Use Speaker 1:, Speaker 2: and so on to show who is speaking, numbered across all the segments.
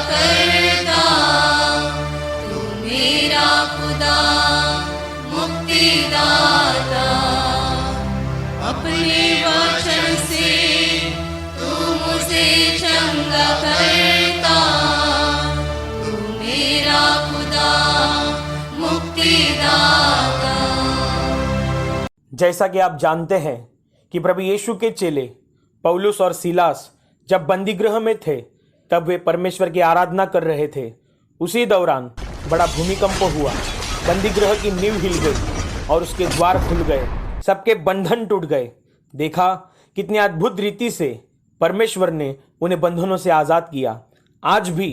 Speaker 1: करता, तू मेरा खुदा मुक्तिदाता। अपने वचन से तू मुझे चंगा करता, तू मेरा खुदा मुक्तिदाता।
Speaker 2: जैसा कि आप जानते हैं कि प्रभु यीशु के चेले पौलुस और सीलास जब बंदीगृह में थे तब वे परमेश्वर की आराधना कर रहे थे। उसी दौरान बड़ा भूमिकंप हुआ, बंदीगृह की नींव हिल गई और उसके द्वार खुल गए, सबके बंधन टूट गए। देखा कितनी अद्भुत रीति से परमेश्वर ने उन्हें बंधनों से आज़ाद किया। आज भी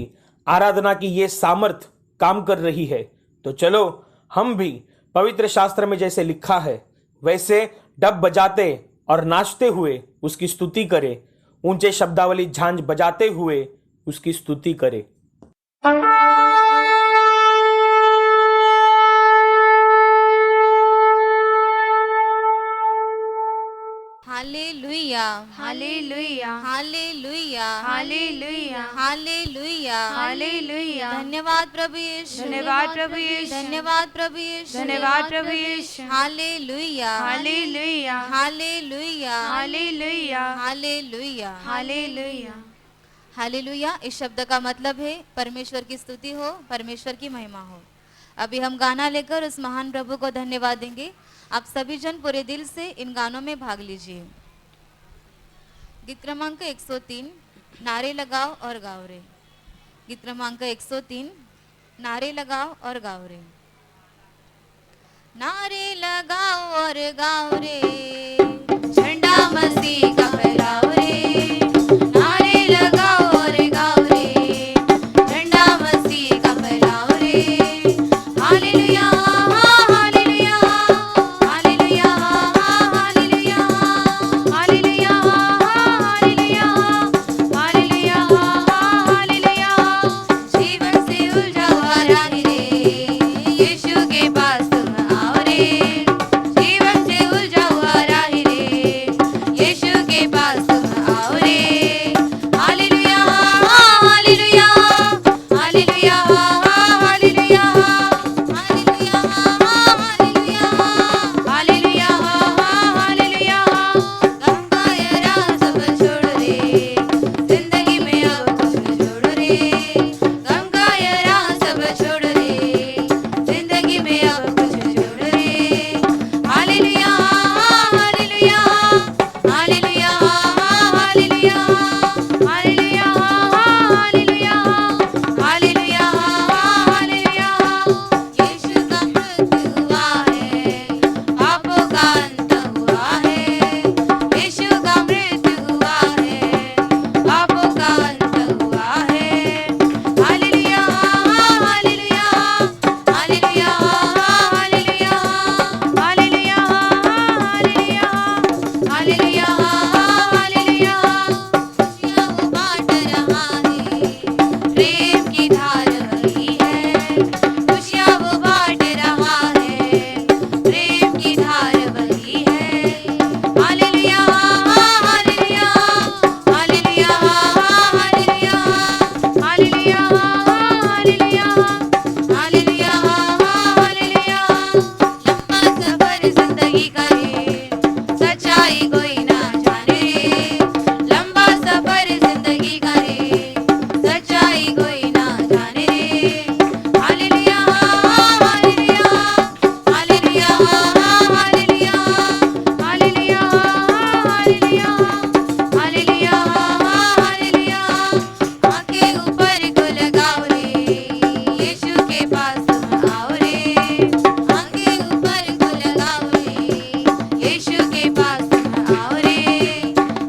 Speaker 2: आराधना की ये सामर्थ काम कर रही है। तो चलो हम भी पवित्र शास्त्र में जैसे लिखा है वैसे डब बजाते और नाचते हुए उसकी स्तुति करें, ऊंचे शब्दावली झांझ बजाते हुए उसकी स्तुति करें।
Speaker 3: Hallelujah
Speaker 4: hallelujah
Speaker 3: hallelujah
Speaker 4: hallelujah
Speaker 3: hallelujah
Speaker 4: hallelujah.
Speaker 3: धन्यवाद प्रभु यीशु,
Speaker 4: धन्यवाद प्रभु यीशु,
Speaker 3: धन्यवाद प्रभु यीशु,
Speaker 4: धन्यवाद प्रभु Yeshu.
Speaker 3: Hallelujah
Speaker 4: hallelujah
Speaker 3: hallelujah
Speaker 4: hallelujah
Speaker 3: hallelujah
Speaker 4: hallelujah.
Speaker 3: Hallelujah इस शब्द का मतलब है परमेश्वर की स्तुति हो, परमेश्वर की महिमा हो। अभी हम गाना लेकर उस महान प्रभु को धन्यवाद देंगे। आप सभी जन पूरे दिल से इन गानों में भाग लीजिए। गीत क्रमांक 103, नारे लगाओ और गाओ रे। गीत क्रमांक 103, नारे लगाओ और गाओ रे। नारे लगाओ और गाओ रे, झंडा मसीह का फहराओ रे। नारे लगाओ और गाओ रे, झंडा मसीह का फहराओ रे। Hallelujah hallelujah hallelujah hallelujah hallelujah hallelujah hallelujah hallelujah. जीवन से उलझा हुआ राही रे, यीशु के पास तुम आओ रे। जीवन से उलझा हुआ राही रे, यीशु के पास तुम आओ रे। Hallelujah hallelujah hallelujah hallelujah hallelujah hallelujah hallelujah. Ganga या राह सब छोड़ रे, जिंदगी में अब कुछ न छोड़ रे। गंगा या राह सब छोड़ रे, जिंदगी में अब कुछ न छोड़ रे। Hallelujah hallelujah hallelujah hallelujah hallelujah hallelujah hallelujah hallelujah. Yeshu का मृत्यु हुआ है, पापों का अंत हुआ है। यीशु का मृत्यु हुआ है, पापों का अंत हुआ है। Hallelujah hallelujah hallelujah hallelujah hallelujah hallelujah hallelujah hallelujah. खुशियाँ वो बांट रहा है, प्रेम की धार बही है। खुशियाँ वो बांट रहा है, प्रेम की धार बही है। Hallelujah hallelujah hallelujah hallelujah hallelujah hallelujah hallelujah hallelujah. लंबा सफर जिंदगी का रे, सच्चाई कोई ना जाने रे। लंबा सफर जिंदगी का रे, सच्चाई कोई ना जाने रे। Hallelujah hallelujah hallelujah hallelujah hallelujah hallelujah hallelujah hallelujah. आंखें ऊपर को लगाओ रे, यीशु के पास तुम आओ रे। आंखें ऊपर को लगाओ रे, यीशु के पास तुम आओ रे।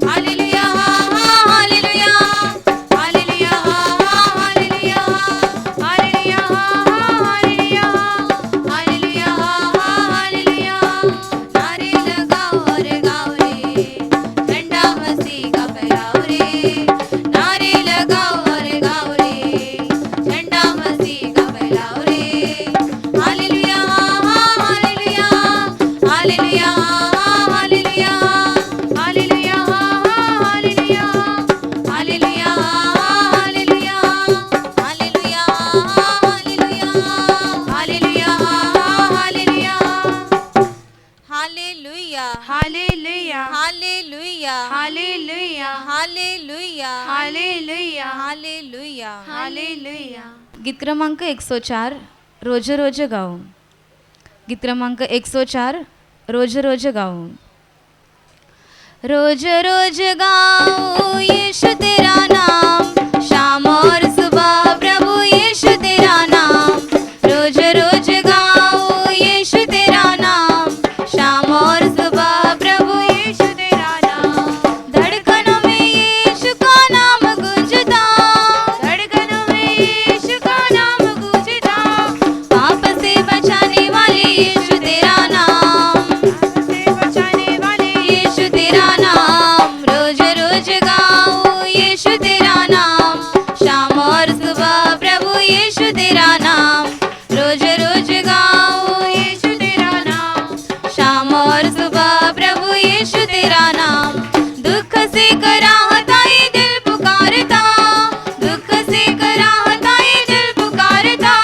Speaker 3: Hallelujah hallelujah hallelujah hallelujah
Speaker 4: hallelujah
Speaker 3: गीत क्रमांक 104 रोज रोज गाऊ. गीत क्रमांक 104 रोज रोज गाऊ. रोज रोज गाऊं यीशु तेरा नाम, शाम और सुबह प्रभु यीशु तेरा नाम. रोज रोज गाऊं यीशु तेरा नाम, शाम और सुबह प्रभु यीशु तेरा नाम. धड़कनों में यीशु का नाम गूंजता,
Speaker 4: धड़कनों में यीशु का नाम गूंजता,
Speaker 3: पाप से बचाने वाले यीशु तेरा नाम,
Speaker 4: से बचाने वाले
Speaker 3: यीशु तेरा नाम. रोज रोज गाऊं यीशु तेरा नाम, शाम और सुबह प्रभु यीशु तेरा नाम. रोज रोज गाऊं
Speaker 4: यीशु तेरा नाम,
Speaker 3: शाम और सुबह प्रभु यीशु तेरा नाम. दुख से कराहता ये दिल पुकारता, दुख से कराहता ये दिल पुकारता,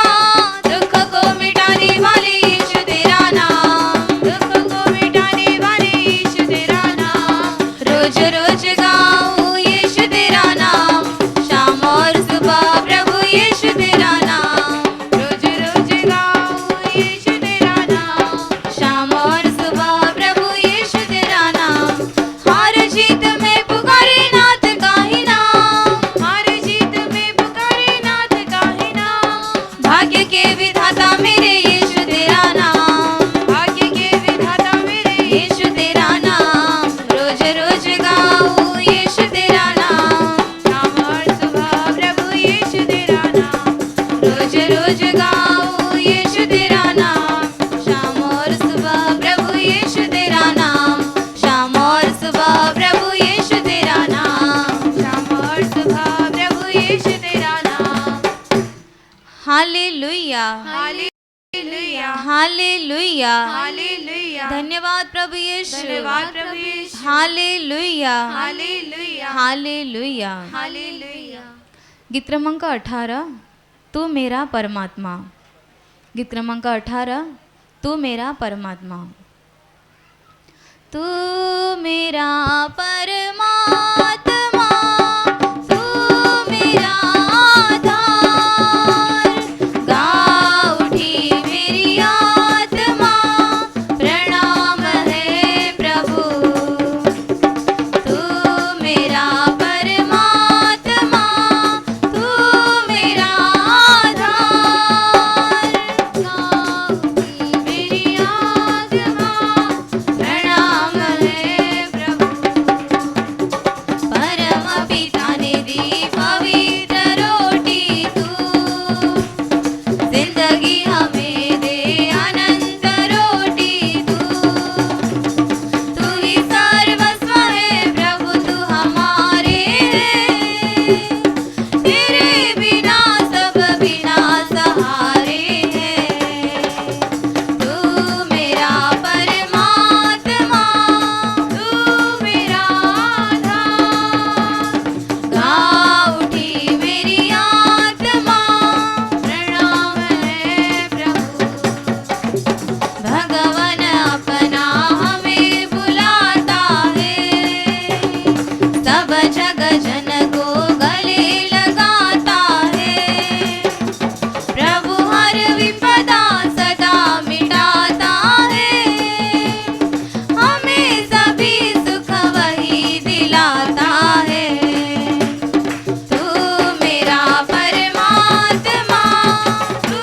Speaker 3: दुख को मिटाने वाले यीशु तेरा नाम,
Speaker 4: दुख को मिटाने वाले यीशु तेरा नाम.
Speaker 3: रोज रोज गाऊं यीशु तेरा नाम, शाम और सुबह प्रभु यीशु तेरा नाम.
Speaker 4: रोज रोज गाऊं यीशु तेरा नाम,
Speaker 3: शाम और सुबह प्रभु यीशु तेरा नाम. हार जीत में पुकारे नाथ का ही नाम,
Speaker 4: हार जीत में पुकारे नाथ का ही नाम.
Speaker 3: भाग्य के विधाता मेरे यीशु तेरा नाम,
Speaker 4: भाग्य के विधाता मेरे
Speaker 3: यीशु तेरा नाम. रोज रोज गाऊं यीशु तेरा नाम,
Speaker 4: शाम और सुबह प्रभु यीशु तेरा नाम.
Speaker 3: रोज रोज गाऊं यीशु तेरा नाम, शाम और सुबह प्रभु यीशु तेरा नाम, शाम और सुबह प्रभु यीशु तेरा नाम.
Speaker 4: शाम और सुबह प्रभु यीशु तेरा नाम.
Speaker 3: Hallelujah
Speaker 4: hallelujah
Speaker 3: hallelujah.
Speaker 4: हालेलुया.
Speaker 3: धन्यवाद प्रभु यीशु.
Speaker 4: धन्यवाद प्रभु Yeshu.
Speaker 3: Hallelujah
Speaker 4: hallelujah
Speaker 3: hallelujah.
Speaker 4: Hallelujah.
Speaker 3: गीत क्रमांक 18 तू मेरा परमात्मा. गीत क्रमांक 18 तू मेरा परमात्मा. तू मेरा परमात्मा, तू मेरा आधार. गा उठी मेरी आत्मा, प्रणाम है प्रभु. तू मेरा परमात्मा, तू मेरा आधार. गा उठी मेरी आत्मा, प्रणाम है प्रभु. परम पिता ने दी पवित्र रोटी तू, जिंदगी हमें दे अनंत रोटी तू. तू ही सर्वस्व है प्रभु, तू हमारे है. तेरे बिना सब बिना सहारे हैं. तू मेरा परमात्मा, तू मेरा आधार. गा उठी मेरी आत्मा, प्रणाम है प्रभु. भगवान अपना हमें बुलाता है, सब जग जन को गले लगाता है. प्रभु हर विपदा सदा मिटाता है, हमें सभी सुख वही दिलाता है. तू मेरा परमात्मा,
Speaker 4: तू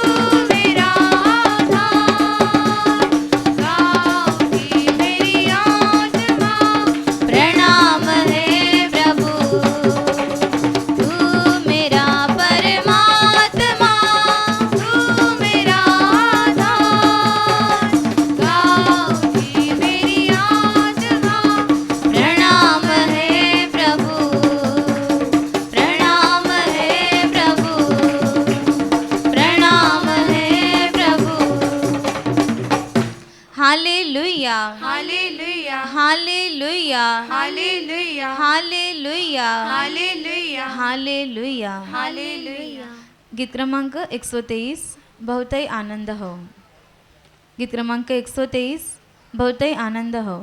Speaker 4: मेरा आधार. गा उठी मेरी आत्मा,
Speaker 3: प्रणाम है प्रभु. तू मेरा परमात्मा,
Speaker 4: तू मेरा आधार. गा उठी मेरी आत्मा,
Speaker 3: प्रणाम है प्रभु. प्रणाम है प्रभु. प्रणाम है प्रभु. Hallelujah
Speaker 4: hallelujah
Speaker 3: hallelujah
Speaker 4: hallelujah
Speaker 3: hallelujah
Speaker 4: hallelujah
Speaker 3: hallelujah.
Speaker 4: Hallelujah.
Speaker 3: गीत क्रमांक 123 बहुतही आनंद हो. गीत क्रमांक 123 बहुतही आनंद हो.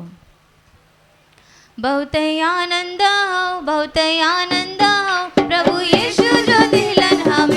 Speaker 3: बहुतही आनंद हो, बहुतही आनंद हो, प्रभु यीशु जो दिलन हमें.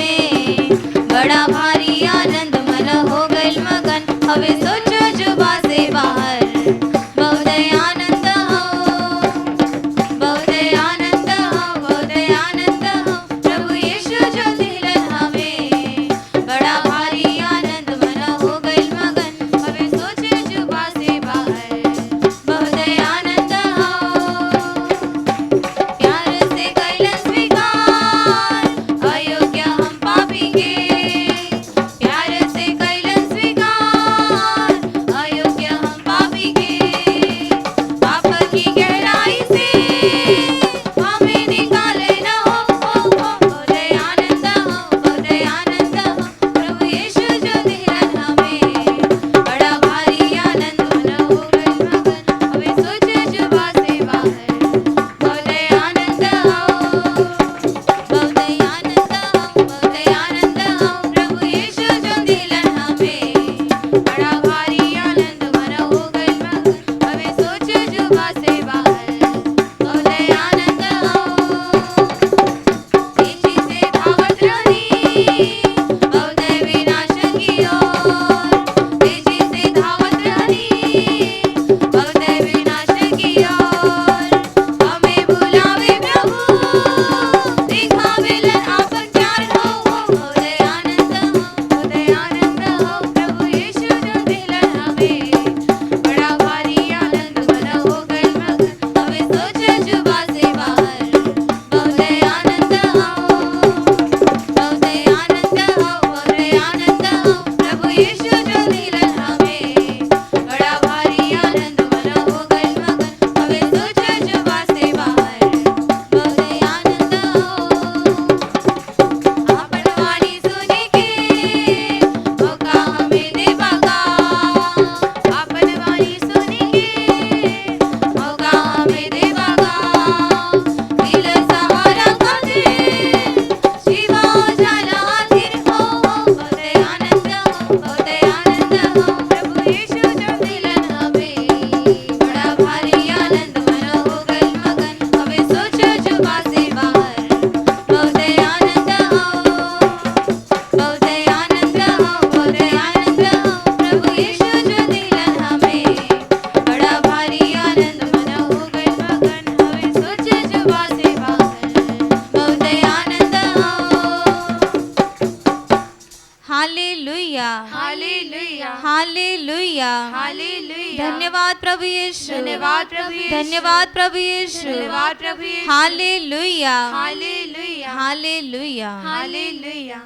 Speaker 3: Hallelujah
Speaker 4: hallelujah
Speaker 3: hallelujah.
Speaker 4: हालेलुया।
Speaker 3: धन्यवाद प्रभु यीशु,
Speaker 4: धन्यवाद प्रभु यीशु,
Speaker 3: धन्यवाद प्रभु यीशु,
Speaker 4: धन्यवाद प्रभु Yeshu.
Speaker 3: Hallelujah
Speaker 4: hallelujah
Speaker 3: hallelujah.
Speaker 4: Hallelujah.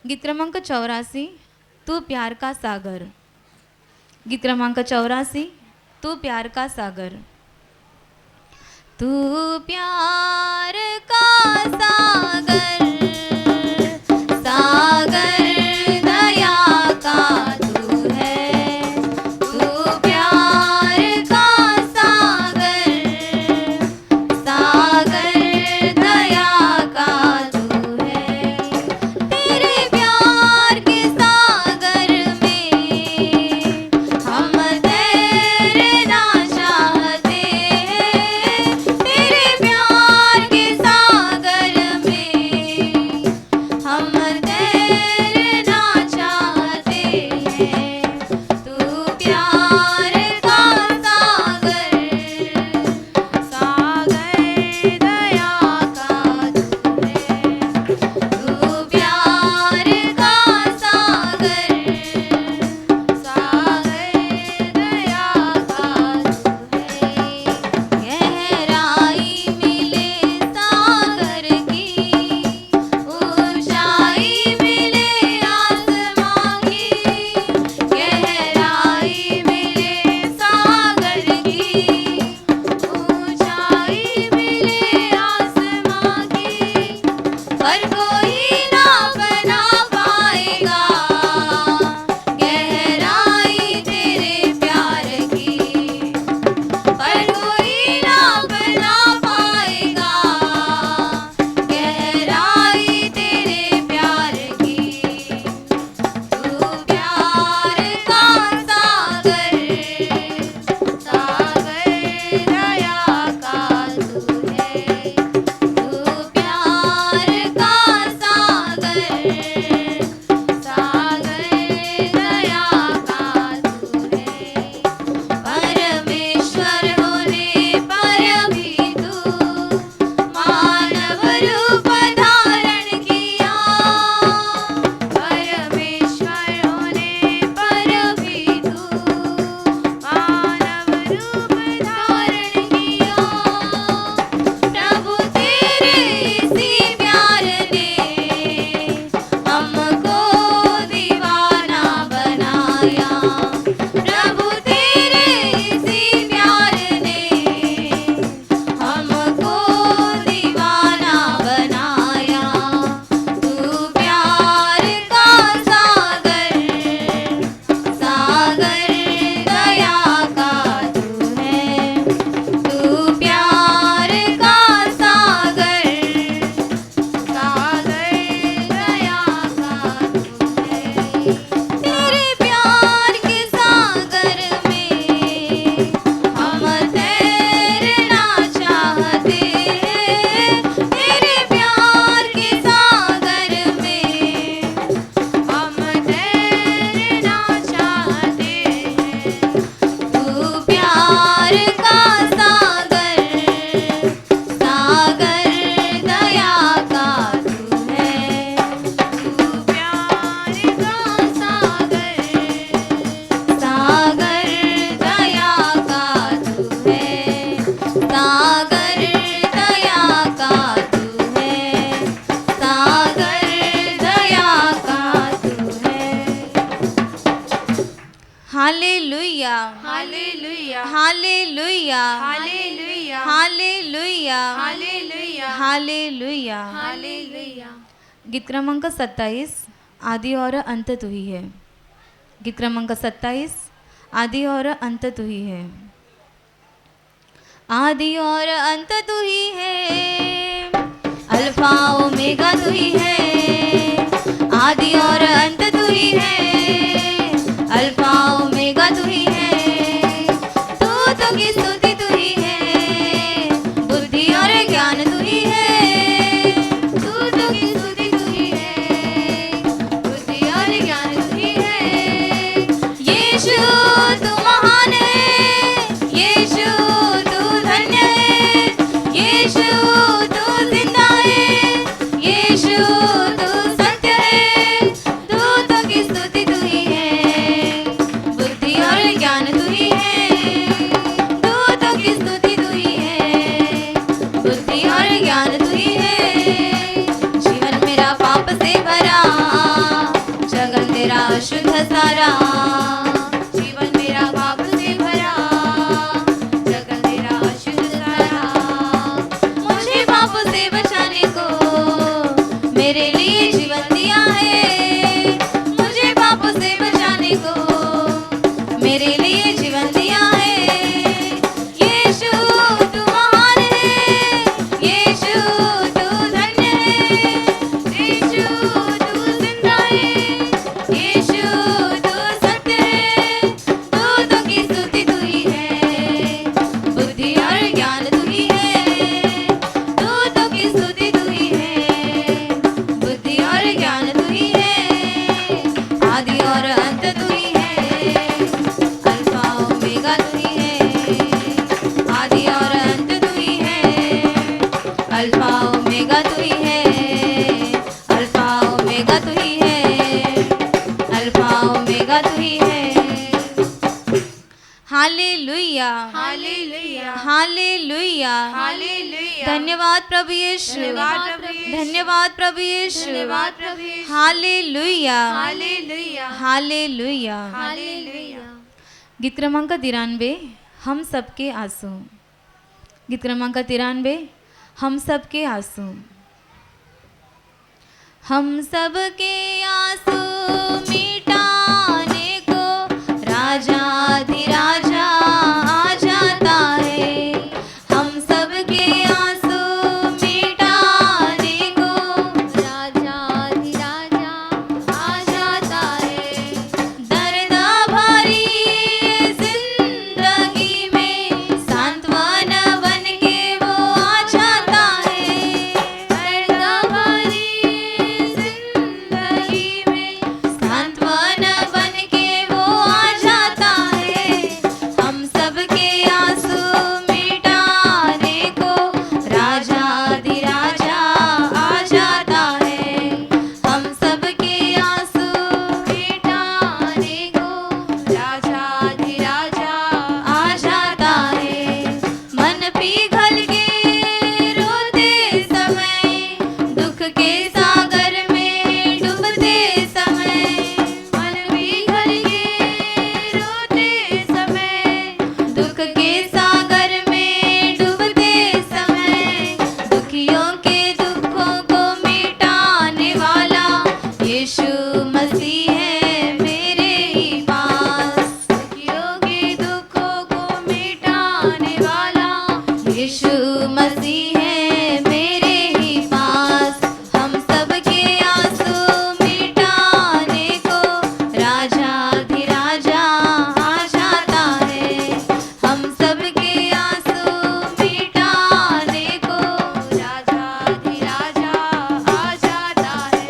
Speaker 3: गीत क्रमांक 84, तू प्यार का सागर। गीत क्रमांक 84, तू प्यार का सागर। तू प्यार का सागर, सागर दया का तू है। तू प्यार का सागर, सागर दया का तू है। तेरे प्यार के सागर में हम तैरना चाहते हैं। तेरे प्यार के सागर में हम तैरना चाहते हैं। तू प्यार का सागर, सागर दया का तू है। तू प्यार का सागर, सागर दया का तू है। गहराई मिले सागर की, ऊंचाई मिले आसमां की। गहराई मिले सागर की, ऊंचाई मिले आसमां की। पर कोई ना बना पाएगा गहराई तेरे प्यार की। पर कोई ना बना पाएगा गहराई तेरे प्यार की। तू प्यार का सागर, सागर दया का तू है। तू प्यार का सागर, सागर दया का तू है। परमेश्वर होने पर भी तू मानव रूप धारण किया। परमेश्वर होने पर भी तू मानव रूप धारण किया। प्रभु तेरे इसी प्यार ने हमको दीवाना बनाया। प्रभु तेरे इसी प्यार ने हमको दीवाना बनाया। तू प्यार का सागर, सागर दया का तू है। तू प्यार का सागर, सागर दया का तू है। तेरे प्यार के सागर में हम तैरना चाहते हैं। तेरे प्यार के सागर में हम तैरना चाहते हैं। तू प्यार का सागर, सागर दया का तू है। तू प्यार का सागर, सागर दया का तू है। सागर दया का तू है। सागर दया का तू है। Hallelujah
Speaker 4: hallelujah.
Speaker 3: Hallelujah
Speaker 4: hallelujah.
Speaker 3: Hallelujah
Speaker 4: hallelujah.
Speaker 3: Hallelujah.
Speaker 4: Hallelujah.
Speaker 3: गीत क्रमांक 27, आदि और अंत तू ही है। गीत क्रमांक 27, आदि और अंत तू ही है। आदि और अंत तू ही है, अल्फा ओमेगा तू ही है। आदि और अंत तू ही है, अल्फा ओमेगा तू ही है। तू की स्तुति तू ही है, बुद्धि और ज्ञान तू ही है। तू की स्तुति तू ही है, बुद्धि और ज्ञान तू ही है। यीशु तू महान है, यीशु तू धन्य है। यीशु तू जिंदा है, यीशु तू सत्य है। हालेलुया हालेलुया
Speaker 4: हालेलुया
Speaker 3: धन्यवाद प्रभु यीशु धन्यवाद प्रभु Yeshu hallelujah
Speaker 4: hallelujah
Speaker 3: hallelujah
Speaker 4: hallelujah
Speaker 3: गीत क्रमांक 93 हम सबके आंसू गीत क्रमांक 93 हम सबके आंसू हम सबके आंसू मिटाने को राजाधिराजा आ जाता है हम सबके आंसू मिटाने को
Speaker 4: राजाधिराजा आ जाता है
Speaker 3: दर्द भरी जिंदगी में सांत्वना बन के वो आ जाता है
Speaker 4: दर्द भरी जिंदगी में
Speaker 3: सांत्वना बन के वो आ जाता है हम सबके आंसू मिटाने को राजाधिराजा आ जाता है हम सबके आंसू
Speaker 4: मिटाने को राजाधिराजा
Speaker 3: आ जाता है मन पिघल के रोते समय दुख के सागर में डूबते समय
Speaker 4: मन पिघल के रोते समय
Speaker 3: दुख के सागर में डूबते समय दुखियों के दुखों को मिटाने वाला यीशु मसीह है मेरे ही पास
Speaker 4: दुखियों के दुखों को मिटाने वाला
Speaker 3: यीशु मसीह है मेरे ही पास हम सबके आंसू मिटाने को राजाधिराजा आ जाता है हम सबके आंसू मिटाने को
Speaker 4: राजाधिराजा आ जाता है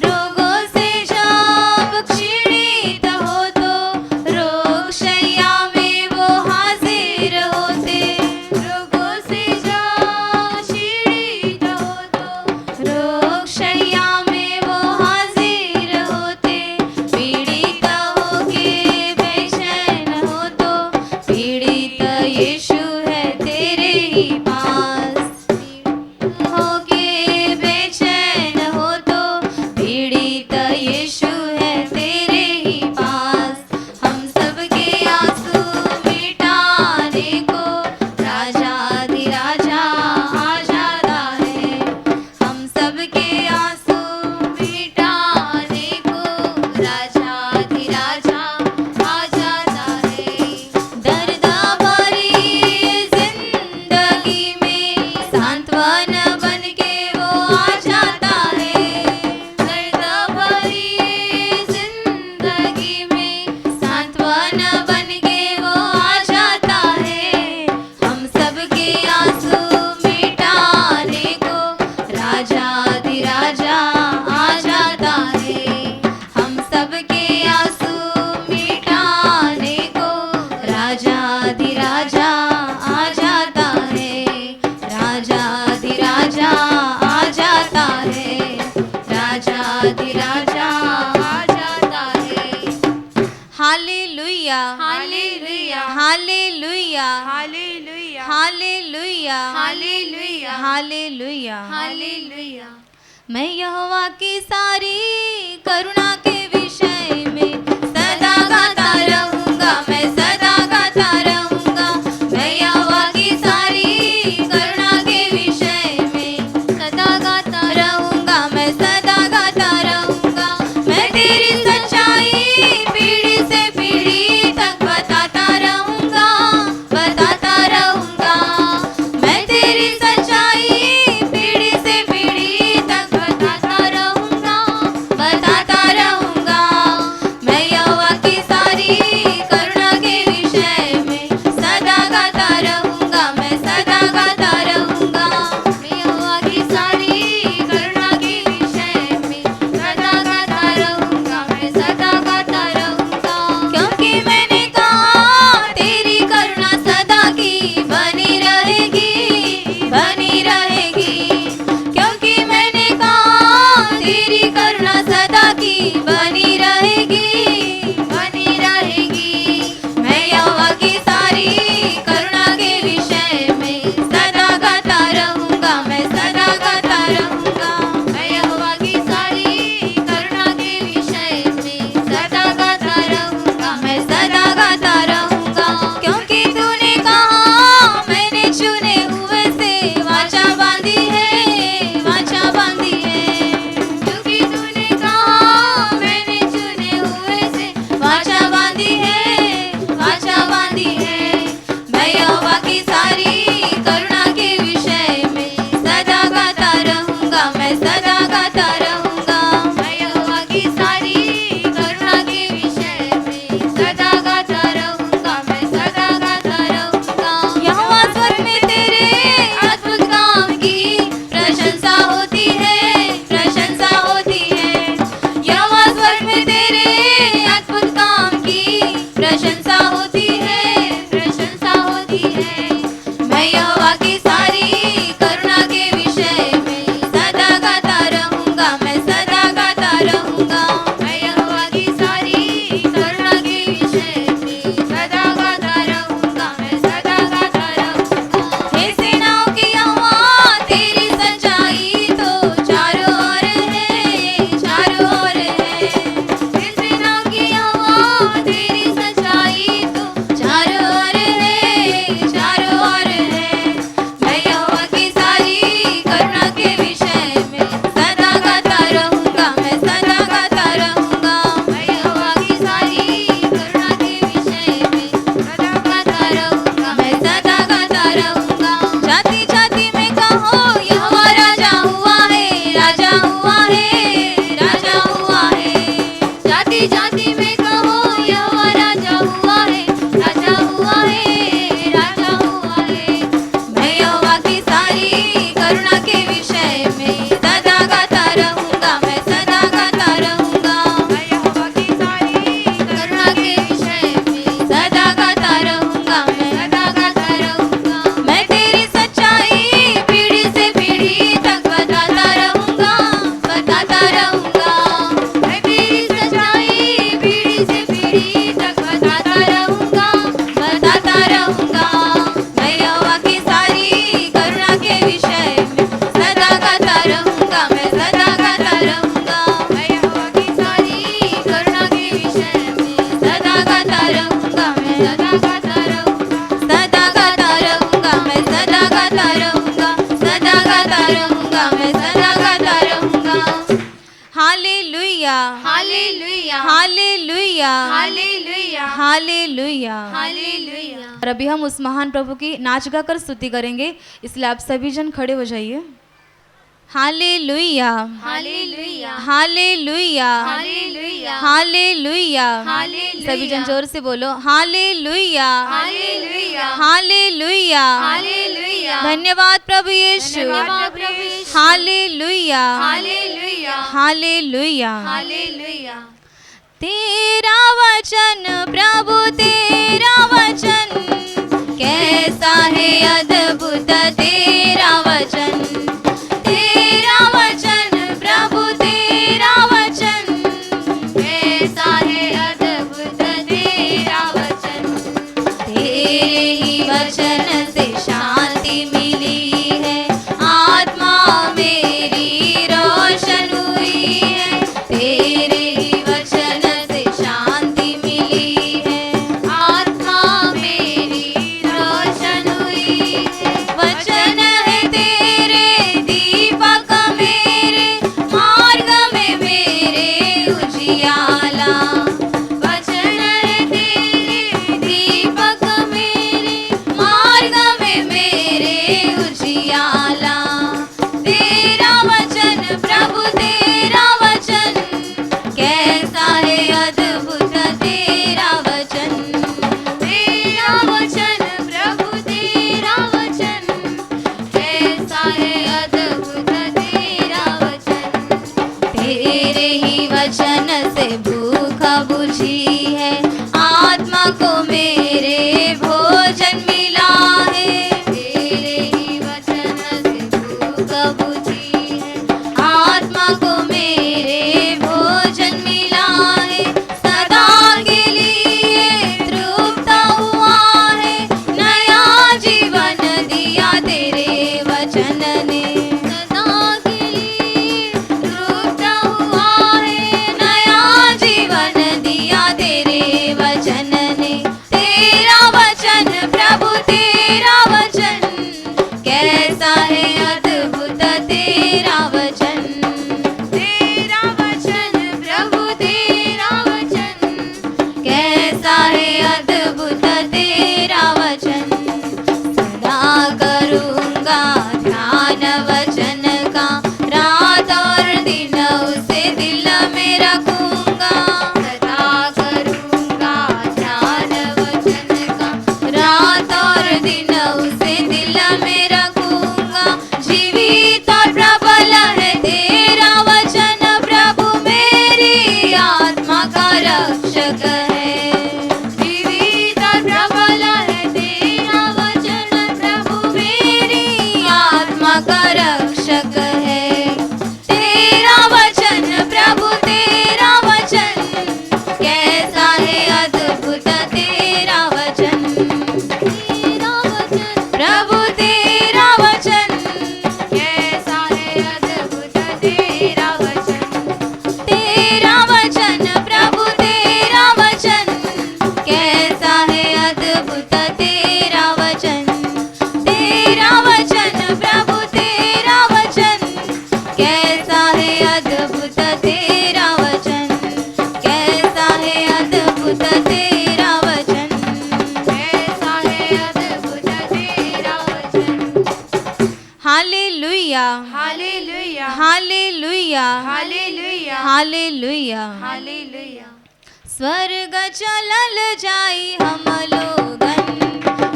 Speaker 3: रोगों से जब क्षीणित हो तो रोग शैया में वो हाजिर होते
Speaker 4: रोगों से जब क्षीणित हो तो
Speaker 3: रोग शैया में वो हाजिर होते पीड़ित होके बेचैन हो तो पीड़ित यीशु है तेरे ही पास होके बेचैन हो तो पीड़ित यीशु है तेरे ही पास हम सबके आंसू मिटाने को राजाधिराजा आ जाता है हम सबके आंसू
Speaker 4: मिटाने को राजाधिराजा आ जाता है
Speaker 3: दर्द भरी जिंदगी में सांत्वना बन के वो आ जाता है
Speaker 4: दर्द भरी जिंदगी में
Speaker 3: सांत्वना बन के वो आ जाता है हम सबके आंसू मिटाने को राजाधिराजा आ जाता है हम सबके आंसू मिटाने को राजाधिराजा आ जाता है राजाधिराजा आ जाता है राजाधिराजा
Speaker 4: आ जाता है
Speaker 3: hallelujah
Speaker 4: hallelujah
Speaker 3: hallelujah
Speaker 4: hallelujah
Speaker 3: hallelujah
Speaker 4: hallelujah
Speaker 3: hallelujah
Speaker 4: hallelujah
Speaker 3: मैं यहोवा की सारी करुणा के विषय में सदा गाता रहूंगा मैं सदा गाता रहूंगा मैं यहोवा की सारी करुणा के विषय में
Speaker 4: सदा गाता
Speaker 3: रहूंगा मैं सदा गाता रहूंगा मैं तेरी सच्चाई पीढ़ी से पीढ़ी तक बताता रहूंगा मैं तेरी सच्चाई पीढ़ी से पीढ़ी तक बताता रहूंगा गाता रहूंगा।
Speaker 4: मैं यहोवा की सारी करुणा के विषय में सदा गाता रहूंगा, मैं सदा गाता रहूंगा।
Speaker 3: यहोवा स्वर्ग में तेरे
Speaker 4: अद्भुत काम की
Speaker 3: प्रशंसा होती है, प्रशंसा होती है।
Speaker 4: यहोवा स्वर्ग में तेरे अद्भुत काम की
Speaker 3: प्रशंसा होती है,
Speaker 4: प्रशंसा होती है।
Speaker 3: मैं यहोवा की सारी करुणा के विषय में सदा गाता रहूंगा, मैं सदा गाता रहूंगा।
Speaker 4: मैं यहोवा की सारी करुणा के विषय में सदा गाता रहूंगा, मैं सदा गाता रहूंगा।
Speaker 3: हे सेनाओं की यहोवा तेरी सच्चाई तो चारों ओर है, चारों ओर है।
Speaker 4: हे सेनाओं की यहोवा तेरी सच्चाई तो
Speaker 3: चारों ओर है, चारों ओर है। मैं यहोवा की सारी करुणा के विषय में सदा गाता रहूंगा, मैं सदा गाता रहूंगा।
Speaker 4: मैं यहोवा की सारी करुणा के विषय में सदा गाता रहूंगा,
Speaker 3: मैं सदा गाता रहूंगा। जाति जाति में कहो यहोवा राजा हुआ है, राजा हुआ है, राजा हुआ है।
Speaker 4: जाति जाति में कहो यहोवा राजा हुआ है, राजा हुआ है, राजा हुआ है।
Speaker 3: मैं यहोवा की सारी करुणा के विषय में सदा गाता रहूंगा, मैं सदा गाता रहूंगा।
Speaker 4: मैं यहोवा की सारी करुणा के विषय में
Speaker 3: सदा गाता रहूंगा, मैं
Speaker 4: सदा गाता रहूंगा।
Speaker 3: मैं तेरी सच्चाई पीढ़ी से पीढ़ी तक बताता रहूंगा, बताता रहूंगा।
Speaker 4: मैं तेरी सच्चाई पीढ़ी से पीढ़ी तक बताता रहूंगा,
Speaker 3: बताता रहूंगा। मैं यहोवा की सारी करुणा के विषय में सदा गाता रहूंगा, मैं सदा गाता रहूंगा।
Speaker 4: मैं यहोवा की सारी करुणा के विषय में
Speaker 3: सदा गाता रहूंगा, मैं
Speaker 4: सदा गाता रहूंगा।
Speaker 3: सदा गाता रहूंगा, मैं सदा गाता रहूंगा, सदा गाता रहूंगा, मैं सदा गाता रहूंगा। Hallelujah,
Speaker 4: hallelujah,
Speaker 3: hallelujah,
Speaker 4: hallelujah,
Speaker 3: hallelujah.
Speaker 4: Hallelujah.
Speaker 3: और अभी हम उस महान प्रभु की नाच गाकर स्तुति करेंगे, इसलिए आप सभी जन खड़े हो जाइए। Hallelujah,
Speaker 4: hallelujah,
Speaker 3: hallelujah,
Speaker 4: hallelujah,
Speaker 3: hallelujah.
Speaker 4: Hallelujah.
Speaker 3: सभी जन जोर से बोलो हालेलुया,
Speaker 4: हालेलुया,
Speaker 3: हालेलुया।
Speaker 4: हालेलुया।
Speaker 3: धन्यवाद प्रभु यीशु,
Speaker 4: धन्यवाद प्रभु Yeshu.
Speaker 3: Hallelujah,
Speaker 4: hallelujah,
Speaker 3: hallelujah.
Speaker 4: Hallelujah.
Speaker 3: तेरा वचन प्रभु तेरा वचन कैसा है अद्भुत तेरा वचन, तेरा वचन प्रभु तेरा वचन
Speaker 4: कैसा है अद्भुत तेरा वचन।
Speaker 3: तेरे ही वचन से शांति मिली है, आत्मा मेरी रोशन हुई है। तेरे ही वचन से शांति मिली है,
Speaker 4: आत्मा मेरी रोशन हुई है।
Speaker 3: वचन है तेरे दीपक मेरे मार्ग में मेरे उजियाला।
Speaker 4: वचन है तेरे
Speaker 3: दीपक मेरे मार्ग में मेरे उजियाला। तेरा वचन प्रभु तेरा वचन कैसा है अद्भुत तेरा वचन,
Speaker 4: तेरा वचन प्रभु तेरा वचन कैसा है अद्भुत तेरा वचन।
Speaker 3: तेरे ही वचन से भूख बुझी है, आत्मा को मेरे भोजन मिला है।
Speaker 4: तेरे ही वचन से
Speaker 3: भूख बुझी है, आत्मा को मेरे भोजन मिला है। सदा के लिए तृप्त हुआ है, नया जीवन दिया तेरे वचन ने।
Speaker 4: सदा के लिए तृप्त हुआ है,
Speaker 3: नया रक्षक है।
Speaker 4: जीवित और प्रबल है तेरा वचन प्रभु
Speaker 3: मेरी आत्मा का रक्षक है। तेरा वचन प्रभु तेरा वचन कैसा है अद्भुत तेरा वचन।
Speaker 4: तेरा वचन
Speaker 3: प्रभु तेरा वचन
Speaker 4: कैसा है अद्भुत तेरा वचन।
Speaker 3: तेरा वचन प्रभु तेरा वचन कैसा है अद्भुत तेरा वचन। तेरा वचन प्रभु तेरा वचन कैसा है अद्भुत तेरा वचन। कैसा है अद्भुत तेरा वचन।
Speaker 4: कैसा है अद्भुत तेरा वचन।
Speaker 3: Hallelujah
Speaker 4: hallelujah
Speaker 3: hallelujah
Speaker 4: hallelujah
Speaker 3: hallelujah.
Speaker 4: Hallelujah.
Speaker 3: स्वर्ग चलल जाई हम लोगन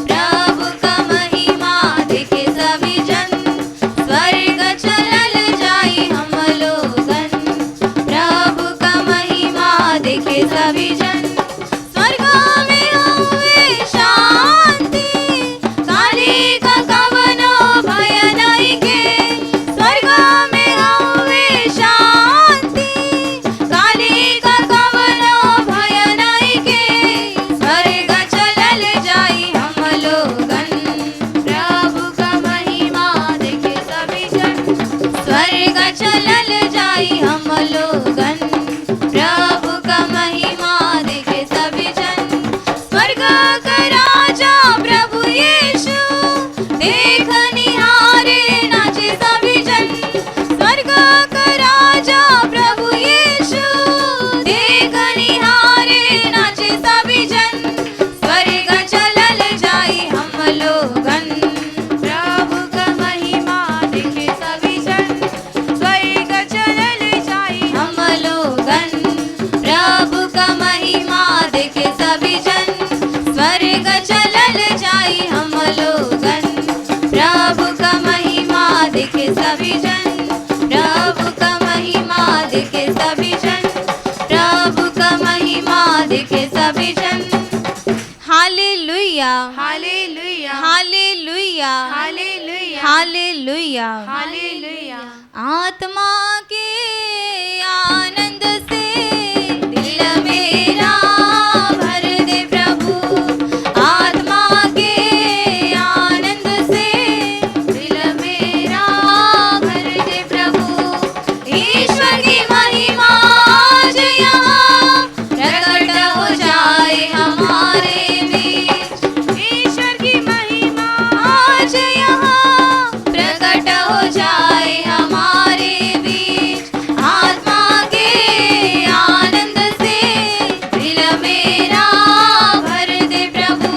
Speaker 3: प्रभु का महिमा देखे सभी जन। स्वर्ग चलल जाई हम लोगन प्रभु का महिमा देखे सभी जन। स्वर्ग में होवे शांति काली का कवनो भय नहीं के। स्वर्ग में होवे शांति काली का कवनो भय नहीं के। स्वर्ग चलल जाई हम लोगन
Speaker 4: प्रभु का महिमा देखे सभी जन।
Speaker 3: स्वर्ग चलल जाई हम लोगन प्रभु का महिमा देखे सभी जन। स्वर्ग का राजा प्रभु यीशु देख निहारे नाचे सभी जन। स्वर्ग का राजा प्रभु यीशु देख निहारे नाचे सभी जन। स्वर्ग चलल जाई हम लोगन
Speaker 4: प्रभु का महिमा देखे सभी जन। स्वर्ग चलल जाई
Speaker 3: हम लोगन प्रभु का महिमा देखे सभी जन। स्वर्ग चलल जाई हम लोगन प्रभु का महिमा देखे सभी जन। प्रभु का महिमा देखे सभी जन। प्रभु का महिमा देखे सभी जन। Hallelujah
Speaker 4: hallelujah
Speaker 3: hallelujah
Speaker 4: hallelujah
Speaker 3: hallelujah.
Speaker 4: Hallelujah.
Speaker 3: आत्मा के आनंद से दिल मेरा भर दे प्रभु। आत्मा के आनंद से
Speaker 4: दिल मेरा भर दे प्रभु।
Speaker 3: ईश्वर की महिमा आज यहाँ प्रकट हो जाए हमारे बीच।
Speaker 4: ईश्वर की महिमा
Speaker 3: आज यहाँ प्रकट हो जाए हमारे बीच। आत्मा के आनंद से दिल मेरा भर दे प्रभु।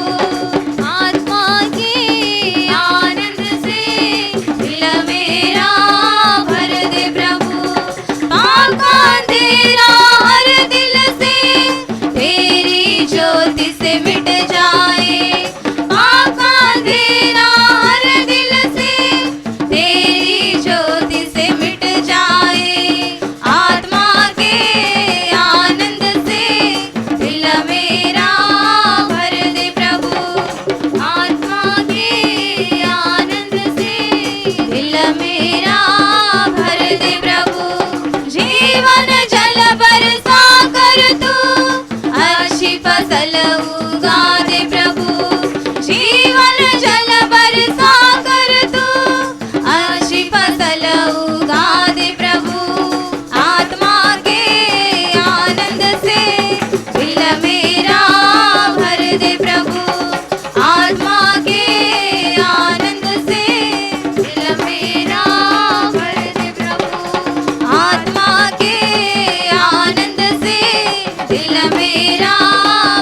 Speaker 3: आत्मा के आनंद से दिल मेरा भर दे प्रभु। पाप का अंधेरा हर दिल से तेरी ज्योति से मिट जाए। पाप का अंधेरा हर दिल से तेरी ज्योति से मिट जाए। आत्मा के आनंद से दिल मेरा भर दे प्रभु। आत्मा के आनंद से दिल मेरा भर दे प्रभु। जीवन जल बरसा कर तू अच्छी फसल उगा दे प्रभु। जीवन जल बरसा कर तू अच्छी फसल उगा दे प्रभु। आत्मा के आनंद से दिल मेरा भर दे प्रभु। आत्मा के आनंद से दिल मेरा भर दे प्रभु। आत्मा के आनंद से दिल मेरा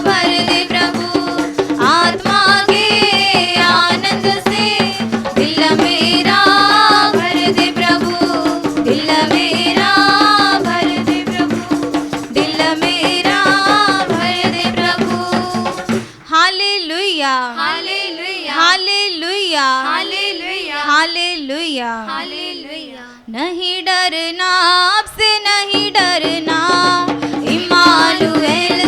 Speaker 3: भर दे प्रभु। आत्मा के आनंद से दिल मेरा भर दे प्रभु। दिल मेरा भर दे प्रभु। दिल मेरा भर दे प्रभु। Hallelujah
Speaker 4: hallelujah
Speaker 3: hallelujah
Speaker 4: hallelujah
Speaker 3: hallelujah.
Speaker 4: Hallelujah.
Speaker 3: नहीं डरना आपसे नहीं डरना इम्मानुएल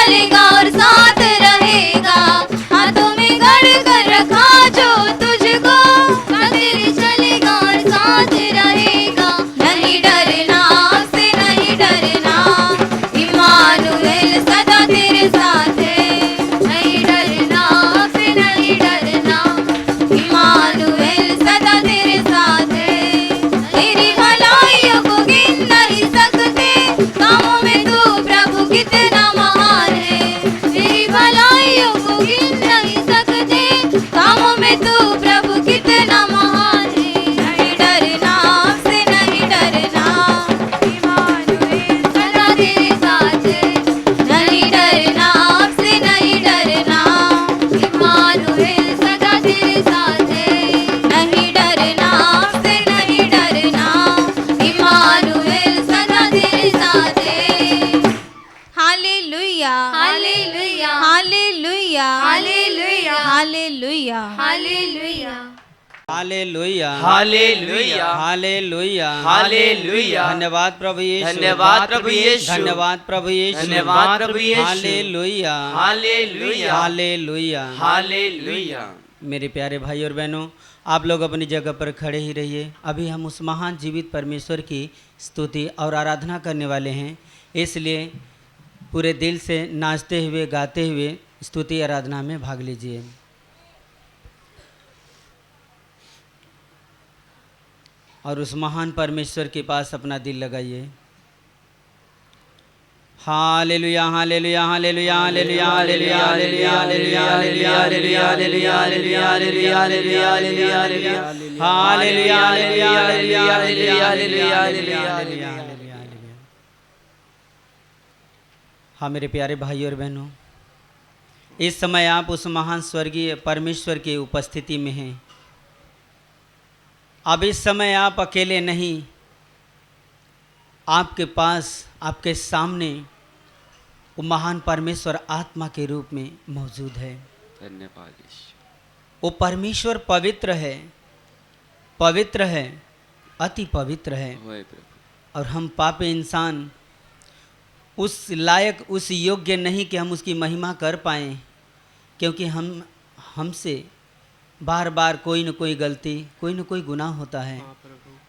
Speaker 4: चलेगा और साथ रहेगा, हाथों में गढ़ कर रखा जो तुझको, तेरे चलेगा और साथ रहेगा।
Speaker 1: नहीं डरना आपसे नहीं डरना, इम्मानुएल सदा तेरे साथ है।
Speaker 4: नहीं डरना आपसे नहीं डरना,
Speaker 1: इम्मानुएल सदा तेरे साथ है। तेरी भलाइयों को गिन नहीं सकते, कामों में तू प्रभु कितना महान है।
Speaker 4: तेरी भलाइयों को गिन नहीं सकते,
Speaker 1: कामों में तू प्रभु कितना महान है। नहीं डरना आपसे नहीं डरना,
Speaker 4: इम्मानुएल सदा तेरे साथ है।
Speaker 1: नहीं डरना आपसे नहीं डरना,
Speaker 4: इम्मानुएल सदा तेरे साथ है।
Speaker 1: नहीं डरना आपसे नहीं डरना, इम्मानुएल सदा तेरे साथ है। Hallelujah
Speaker 4: hallelujah
Speaker 1: hallelujah
Speaker 4: hallelujah
Speaker 1: hallelujah
Speaker 4: hallelujah
Speaker 5: hallelujah
Speaker 6: hallelujah
Speaker 5: hallelujah
Speaker 6: hallelujah
Speaker 5: धन्यवाद प्रभु यीशु
Speaker 6: धन्यवाद प्रभु यीशु
Speaker 5: धन्यवाद प्रभु यीशु
Speaker 6: धन्यवाद प्रभु Yeshu
Speaker 5: hallelujah
Speaker 6: hallelujah
Speaker 5: hallelujah
Speaker 6: hallelujah.
Speaker 5: मेरे प्यारे भाई और बहनों, आप लोग अपनी जगह पर खड़े ही रहिए। अभी हम उस महान जीवित परमेश्वर की स्तुति और आराधना करने वाले हैं, इसलिए पूरे दिल से नाचते हुए गाते हुए स्तुति आराधना में भाग लीजिए। और उस महान परमेश्वर के पास अपना दिल लगाइए। Hallelujah hallelujah hallelujah hallelujah hallelujah hallelujah hallelujah hallelujah hallelujah hallelujah hallelujah hallelujah hallelujah hallelujah hallelujah hallelujah hallelujah hallelujah. हाँ मेरे प्यारे भाई और बहनों, इस समय आप उस महान स्वर्गीय परमेश्वर की उपस्थिति में हैं। अब इस समय आप अकेले नहीं, आपके पास आपके सामने वो महान परमेश्वर आत्मा के रूप में मौजूद है।
Speaker 6: धन्यवाद।
Speaker 5: वो परमेश्वर पवित्र है, पवित्र है, अति पवित्र है। और हम पापी इंसान उस लायक उस योग्य नहीं कि हम उसकी महिमा कर पाएं, क्योंकि हमसे बार बार कोई न कोई गलती कोई न कोई गुनाह होता है।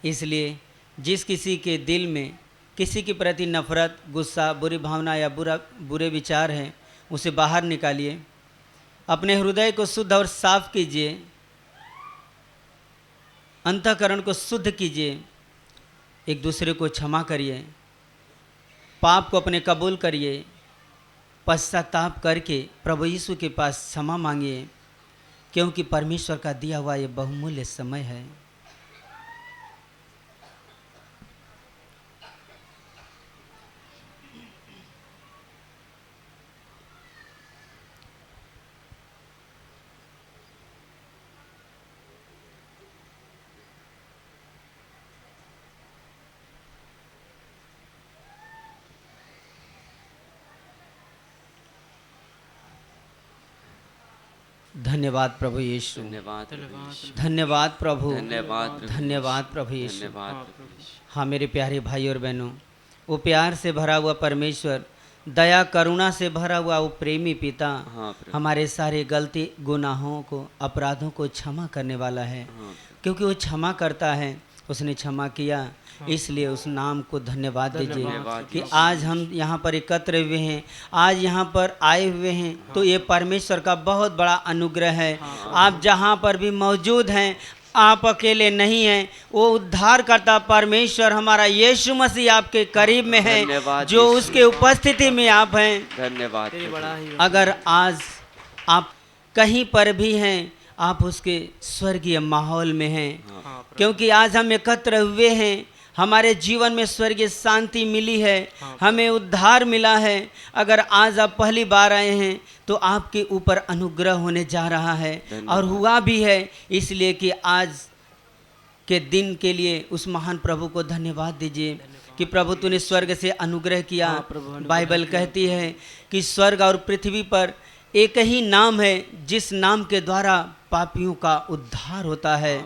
Speaker 5: इसलिए जिस किसी के दिल में किसी के प्रति नफरत, गुस्सा, बुरी भावना या बुरे विचार हैं, उसे बाहर निकालिए। अपने हृदय को शुद्ध और साफ कीजिए, अंतःकरण को शुद्ध कीजिए, एक दूसरे को क्षमा करिए, पाप को अपने कबूल करिए, पश्चाताप करके प्रभु यीशु के पास क्षमा मांगिए, क्योंकि परमेश्वर का दिया हुआ ये बहुमूल्य समय है। धन्यवाद प्रभु यीशु,
Speaker 6: धन्यवाद
Speaker 5: धन्यवाद प्रभु,
Speaker 6: धन्यवाद
Speaker 5: धन्यवाद प्रभु यीशु।
Speaker 6: धन्यवाद।
Speaker 5: हाँ मेरे प्यारे भाई और बहनों, वो प्यार से भरा हुआ परमेश्वर, दया करुणा से भरा हुआ वो प्रेमी पिता
Speaker 6: हाँ प्रभु।
Speaker 5: हमारे सारे गलती गुनाहों को अपराधों को क्षमा करने वाला है। क्योंकि वो क्षमा करता है, उसने क्षमा किया, इसलिए उस नाम को धन्यवाद दीजिए कि आज हम यहाँ पर एकत्र हुए हैं, आज यहाँ पर आए हुए हैं, तो ये परमेश्वर का बहुत बड़ा अनुग्रह है। आप जहाँ पर भी मौजूद हैं, आप अकेले नहीं हैं। वो उद्धार करता परमेश्वर हमारा यीशु मसीह आपके करीब में है, जो उसके उपस्थिति में आप हैं।
Speaker 6: धन्यवाद।
Speaker 5: अगर आज आप कहीं पर भी हैं, आप उसके स्वर्गीय माहौल में हैं, क्योंकि आज हम एकत्र हुए हैं, हमारे जीवन में स्वर्गीय शांति मिली है, हमें उद्धार मिला है। अगर आज आप पहली बार आए हैं तो आपके ऊपर अनुग्रह होने जा रहा है और हुआ भी है, इसलिए कि आज के दिन के लिए उस महान प्रभु को धन्यवाद दीजिए कि प्रभु तूने स्वर्ग से अनुग्रह किया। बाइबल कहती है कि स्वर्ग और पृथ्वी पर एक ही नाम है जिस नाम के द्वारा पापियों का उद्धार होता है,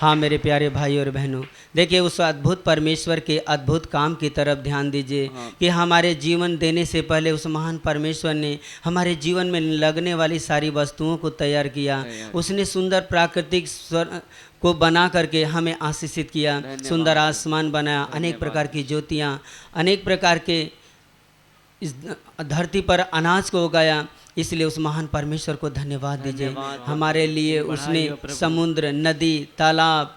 Speaker 5: हाँ मेरे प्यारे भाई और बहनों, देखिए उस अद्भुत परमेश्वर के अद्भुत काम की तरफ ध्यान दीजिए कि हमारे जीवन देने से पहले उस महान परमेश्वर ने हमारे जीवन में लगने वाली सारी वस्तुओं को तैयार किया। उसने सुंदर प्राकृतिक स्वर को बना करके हमें आशीषित किया, सुंदर आसमान बनाया, अनेक प्रकार की ज्योतियाँ, अनेक प्रकार के इस धरती पर अनाज को उगाया। इसलिए उस महान परमेश्वर को धन्यवाद दीजिए। हमारे लिए उसने समुद्र, नदी, तालाब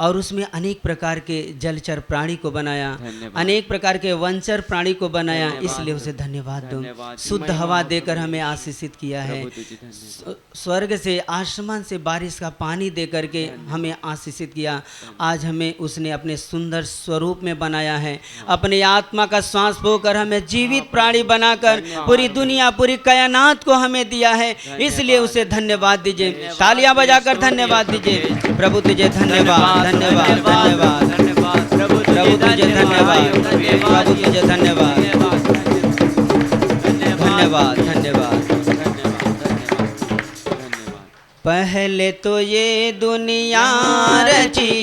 Speaker 5: और उसमें अनेक प्रकार के जलचर प्राणी को बनाया, अनेक प्रकार के वनचर प्राणी को बनाया। इसलिए उसे धन्यवाद दो। शुद्ध हवा देकर हमें आशीषित किया है, स्वर्ग से आसमान से बारिश का पानी दे करके हमें आशीषित किया। आज हमें उसने अपने सुंदर स्वरूप में बनाया है, अपने आत्मा का श्वास बोकर हमें जीवित प्राणी बनाकर पूरी दुनिया, पूरी कायनात को हमें दिया है। इसलिए उसे धन्यवाद दीजिए, तालियां बजाकर धन्यवाद दीजिए। प्रभु तुझे धन्यवाद, धन्यवाद, धन्यवाद प्रभु तुझे धन्यवाद, प्रभु तुझे धन्यवाद, धन्यवाद, धन्यवाद। पहले तो ये दुनिया रची,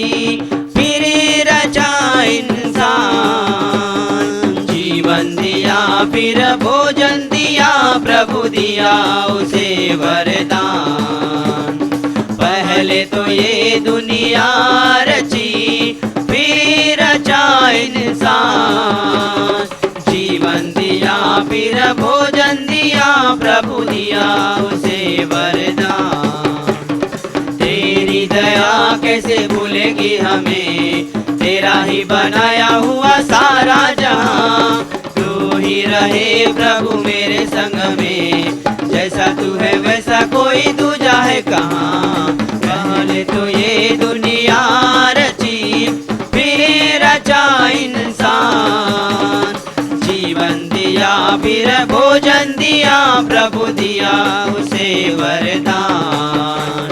Speaker 5: फिर रचा इंसान, जीवन दिया फिर भोजन दिया, प्रभु दिया उसे वरदान। पहले तो ये दुनिया रची, फिर रचा इंसान, जीवन दिया फिर भोजन दिया, प्रभु दिया उसे वरदान। तेरी दया कैसे भूलेगी हमें, तेरा ही बनाया हुआ सारा जहां। तू ही रहे प्रभु मेरे संग में, जैसा तू है वैसा कोई दूजा है कहाँ। पहले तो ये दुनिया रची, फिर रचा इंसान, जीवन दिया फिर भोजन दिया, प्रभु दिया उसे वरदान।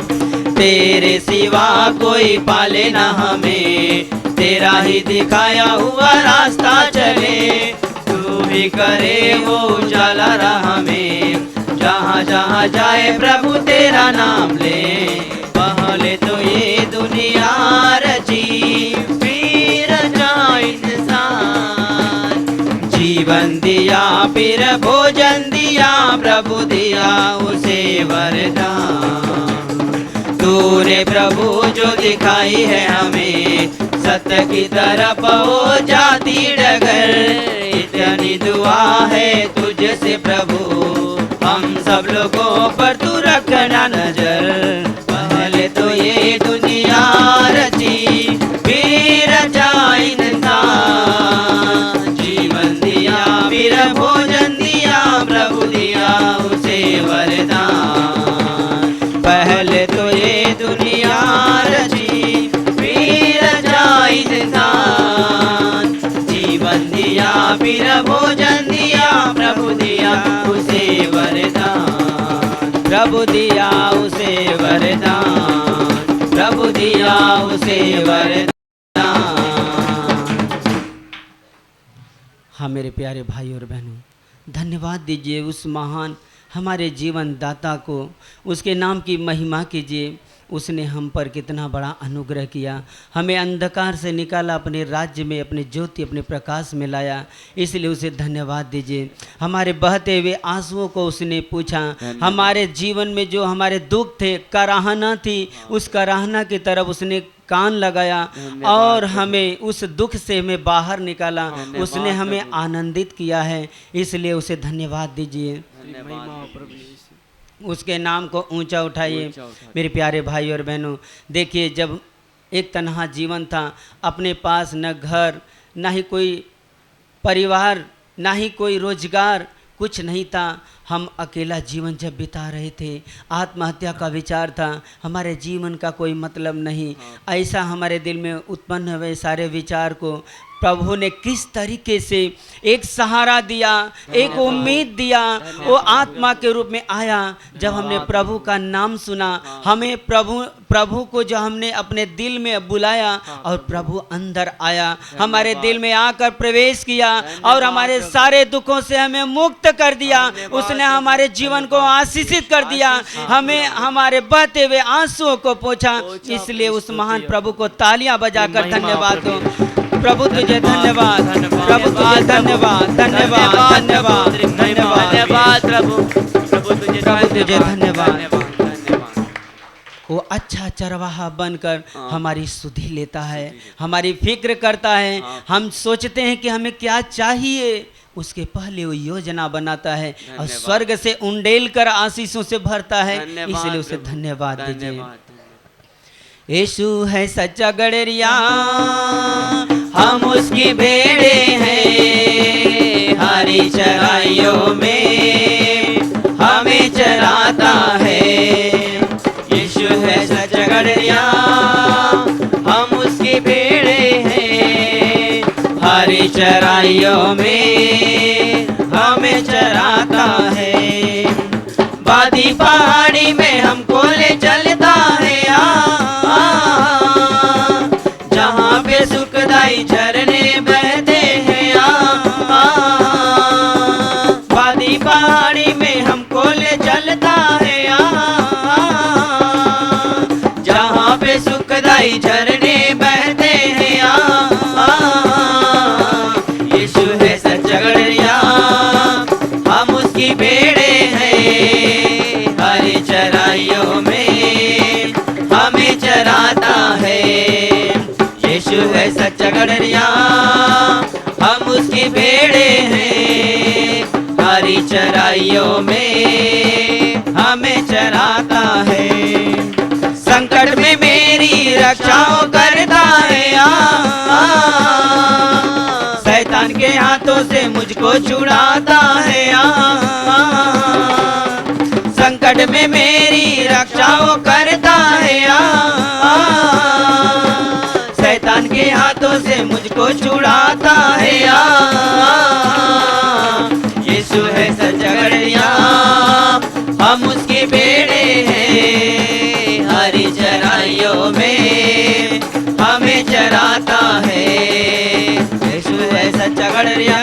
Speaker 5: तेरे सिवा कोई पाले ना हमें, तेरा ही दिखाया हुआ रास्ता चले। तू ही करे वो उजाला राह में, जहाँ जहाँ जाए प्रभु तेरा नाम ले। पहले तो ये दुनिया रची, फिर रचा इंसान, जीवन दिया फिर भोजन दिया, प्रभु दिया उसे वरदान। तूने प्रभु जो दिखाई है हमें, सत्य की तरफ हो जाती डगर। इतनी दुआ है तुझसे प्रभु, हम सब लोगों पर तू रखना नजर। पहले तो ये दुनिया रची, फिर रचा इंसान, जीवन दिया फिर भोजन दिया, प्रभु दिया उसे वरदान। पहले तो ये दुनिया रची, फिर रचा इंसान, जीवन दिया फिर भोजन दिया, प्रभु दिया उसे वरदान। प्रभु दिया उसे वरदान, प्रभु दिया उसे वरदान। हाँ मेरे प्यारे भाई और बहनों, धन्यवाद दीजिए उस महान हमारे जीवन दाता को, उसके नाम की महिमा कीजिए। उसने हम पर कितना बड़ा अनुग्रह किया, हमें अंधकार से निकाला, अपने राज्य में अपने ज्योति अपने प्रकाश में लाया। इसलिए उसे धन्यवाद दीजिए। हमारे बहते हुए आंसुओं को उसने पूछा, हमारे जीवन में जो हमारे दुख थे, कराहना थी, उस कराहना की तरफ उसने कान लगाया और हमें उस दुख से हमें बाहर निकाला। उसने हमें आनंदित किया है, इसलिए उसे धन्यवाद दीजिए। उसके नाम को ऊंचा उठाइए। मेरे प्यारे भाई और बहनों, देखिए जब एक तन्हा जीवन था, अपने पास न घर, ना ही कोई परिवार, ना ही कोई रोजगार, कुछ नहीं था। हम अकेला जीवन जब बिता रहे थे, आत्महत्या का विचार था, हमारे जीवन का कोई मतलब नहीं, ऐसा हमारे दिल में उत्पन्न हुए सारे विचार को प्रभु ने किस तरीके से एक सहारा दिया, एक उम्मीद दिया। वो आत्मा के रूप में आया। जब हमने प्रभु का नाम सुना, हमें प्रभु को जो हमने अपने दिल में बुलाया और प्रभु अंदर आया, हमारे दिल में आकर प्रवेश किया और हमारे सारे दुखों से हमें मुक्त कर दिया। उसने उसने हमारे जीवन को आशीषित कर दिया, हमें हमारे बहते हुए आंसुओं को पोंछा। इसलिए उस महान प्रभु को तालियां बजाकर धन्यवाद दो। प्रभु तुझे धन्यवाद, प्रभु तुझे धन्यवाद, धन्यवाद, धन्यवाद, धन्यवाद,
Speaker 6: धन्यवाद प्रभु, प्रभु तुझे
Speaker 5: धन्यवाद। वो अच्छा चरवाहा बनकर हमारी सुधि लेता है, हमारी फिक्र करता है। हम सोचते हैं कि हमें क्या चाहिए, उसके पहले वो योजना बनाता है और स्वर्ग से उंडेल कर आशीषों से भरता है। इसलिए उसे धन्यवाद दीजिए। यीशु है सच्चा गड़रिया, हम उसकी भेड़े हैं, हरी चराइयों में हमें चराता है। यीशु है सच्चा गड़रिया, हम उसकी भेड़े हैं, हरी चराइयों में हमें चराता है। वादी पहाड़ी में हमको ले चलता है, जहाँ पे सुखदाई झरने बहते हैं। वादी पहाड़ी में हमको ले चलता है, जहाँ पे सुखदाई झरने बहते हैं। यीशु है सच्चा गड़रिया, हम उसकी भेड़े हैं, हरी चराइयों में हमें चराता है। यीशु है सच्चा गड़रिया, हम उसकी भेड़े हैं, हरी चराइयों में हमें चराता है। संकट में मेरी रक्षा करता है, शैतान के हाथों से मुझको छुड़ाता है। संकट में मेरी रक्षा करता है, शैतान के हाथों से मुझको छुड़ाता है। यीशु है सच्चा गड़रिया, हम उसके भेड़े हैं, हरी चराइयों में हमें चराता है। यीशु है सच्चा गड़रिया,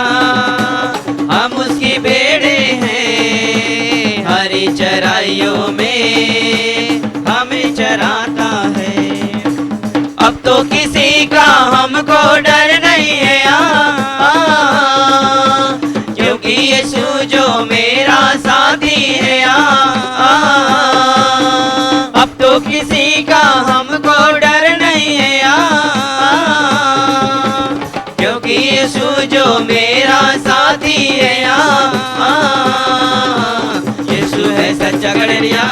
Speaker 5: हम उसकी भेड़े हैं, हरी चराइयों में हमें चराता है। अब तो किसी का हमको डर नहीं है, क्योंकि यीशु जो मेरा साथी है। अब तो किसी का हमको डर नहीं है, क्योंकि यीशु जो मेरा साथी है। यीशु है सच्चा गड़रिया,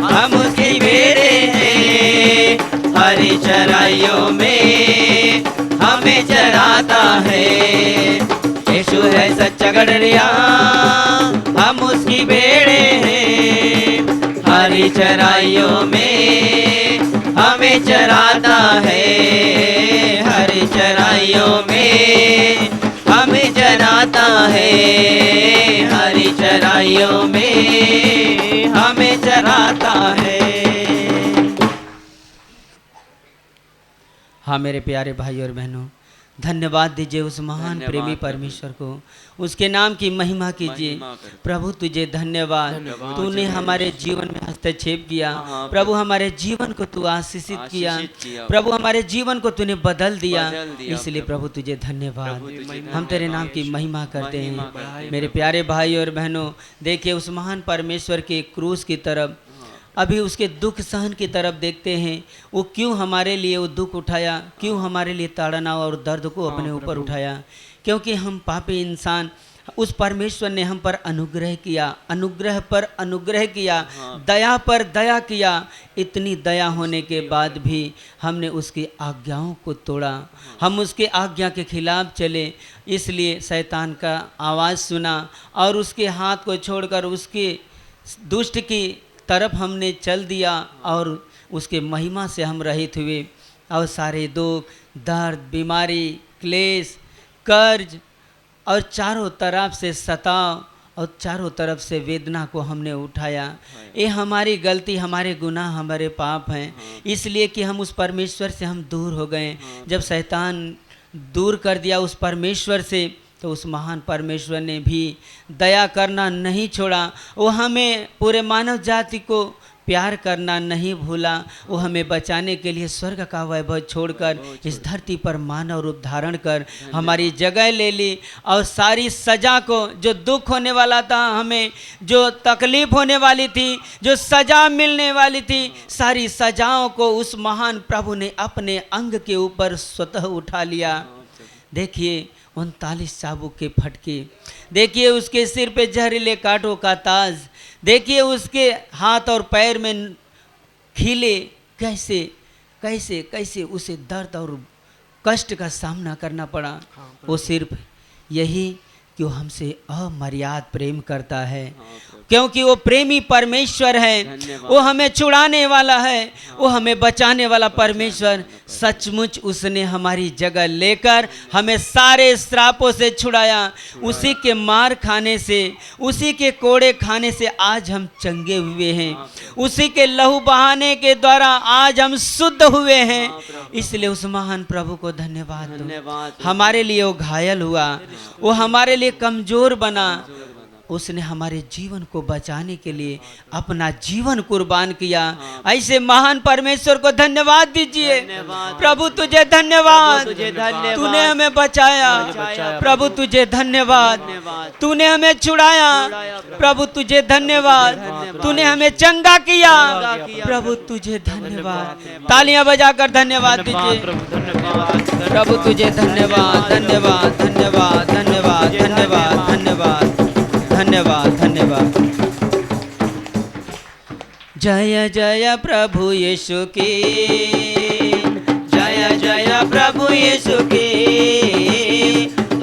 Speaker 5: हम उसकी भेड़े हैं, हरी चराइयों में हमें चराता है। यीशु है सच्चा गड़रिया, हम उसकी भेड़े हैं, हरी चराइयों में हमें चराता है। हरी चराइयों में हमें चराता है, हरी चराइयों में हमें चराता है। हाँ मेरे प्यारे भाई और बहनों, धन्यवाद दीजिए उस महान प्रेमी परमेश्वर को, उसके नाम की महिमा कीजिए। प्रभु तुझे धन्यवाद, तूने हमारे जीवन में हस्तक्षेप किया। प्रभु हमारे जीवन को तू आशीषित किया, प्रभु हमारे जीवन को तूने बदल दिया। इसलिए प्रभु तुझे धन्यवाद, हम तेरे नाम की महिमा करते हैं। मेरे प्यारे भाई और बहनों, देखिए उस महान परमेश्वर के क्रूस की तरफ, अभी उसके दुख सहन की तरफ देखते हैं। वो क्यों हमारे लिए वो दुख उठाया, क्यों हमारे लिए ताड़ना और दर्द को अपने ऊपर उठाया? क्योंकि हम पापी इंसान, उस परमेश्वर ने हम पर अनुग्रह किया, अनुग्रह पर अनुग्रह किया, दया पर दया किया। इतनी दया होने के बाद भी हमने उसकी आज्ञाओं को तोड़ा, हम उसके आज्ञा के खिलाफ चले। इसलिए शैतान का आवाज़ सुना और उसके हाथ को छोड़कर उसके दुष्ट की तरफ हमने चल दिया और उसके महिमा से हम रहित हुए। और सारे दुख, दर्द, बीमारी, क्लेश, कर्ज और चारों तरफ से सताव और चारों तरफ से वेदना को हमने उठाया। ये हमारी गलती, हमारे गुनाह, हमारे पाप हैं। इसलिए कि हम उस परमेश्वर से हम दूर हो गए। जब शैतान दूर कर दिया उस परमेश्वर से, तो उस महान परमेश्वर ने भी दया करना नहीं छोड़ा। वो हमें पूरे मानव जाति को प्यार करना नहीं भूला। वो हमें बचाने के लिए स्वर्ग का वैभव छोड़कर इस धरती पर मानव रूप धारण कर हमारी जगह ले ली और सारी सज़ा को, जो दुख होने वाला था, हमें जो तकलीफ होने वाली थी, जो सज़ा मिलने वाली थी, सारी सज़ाओं को उस महान प्रभु ने अपने अंग के ऊपर स्वतः उठा लिया। देखिए 39 चाबुक के फटके, देखिए उसके सिर पे जहरीले कांटों का ताज, देखिए उसके हाथ और पैर में खीले, कैसे कैसे कैसे उसे दर्द और कष्ट का सामना करना पड़ा। वो सिर्फ यही कि वो हमसे अमर्याद प्रेम करता है, क्योंकि वो प्रेमी परमेश्वर है। वो हमें छुड़ाने वाला है, वो हमें बचाने वाला परमेश्वर। सचमुच उसने हमारी जगह लेकर हमें सारे श्रापों से छुड़ाया। उसी के मार खाने से, उसी के कोड़े खाने से आज हम चंगे हुए हैं। उसी के लहू बहाने के द्वारा आज हम शुद्ध हुए हैं। इसलिए उस महान प्रभु को धन्यवाद दो। हमारे लिए वो घायल हुआ, वो हमारे लिए कमजोर बना। उसने हमारे जीवन को बचाने के लिए अपना जीवन कुर्बान किया। ऐसे महान परमेश्वर को धन्यवाद दीजिए। प्रभु तुझे धन्यवाद, तूने हमें बचाया। प्रभु तुझे धन्यवाद, तूने हमें छुड़ाया। प्रभु तुझे धन्यवाद, तूने हमें चंगा किया। प्रभु तुझे धन्यवाद। तालियां बजाकर धन्यवाद दीजिए। प्रभु तुझे धन्यवाद, धन्यवाद, धन्यवाद, धन्यवाद, धन्यवाद, धन्यवाद, धन्यवाद, धन्यवाद। जय जय प्रभु यीशु की, जय जय प्रभु यीशु की।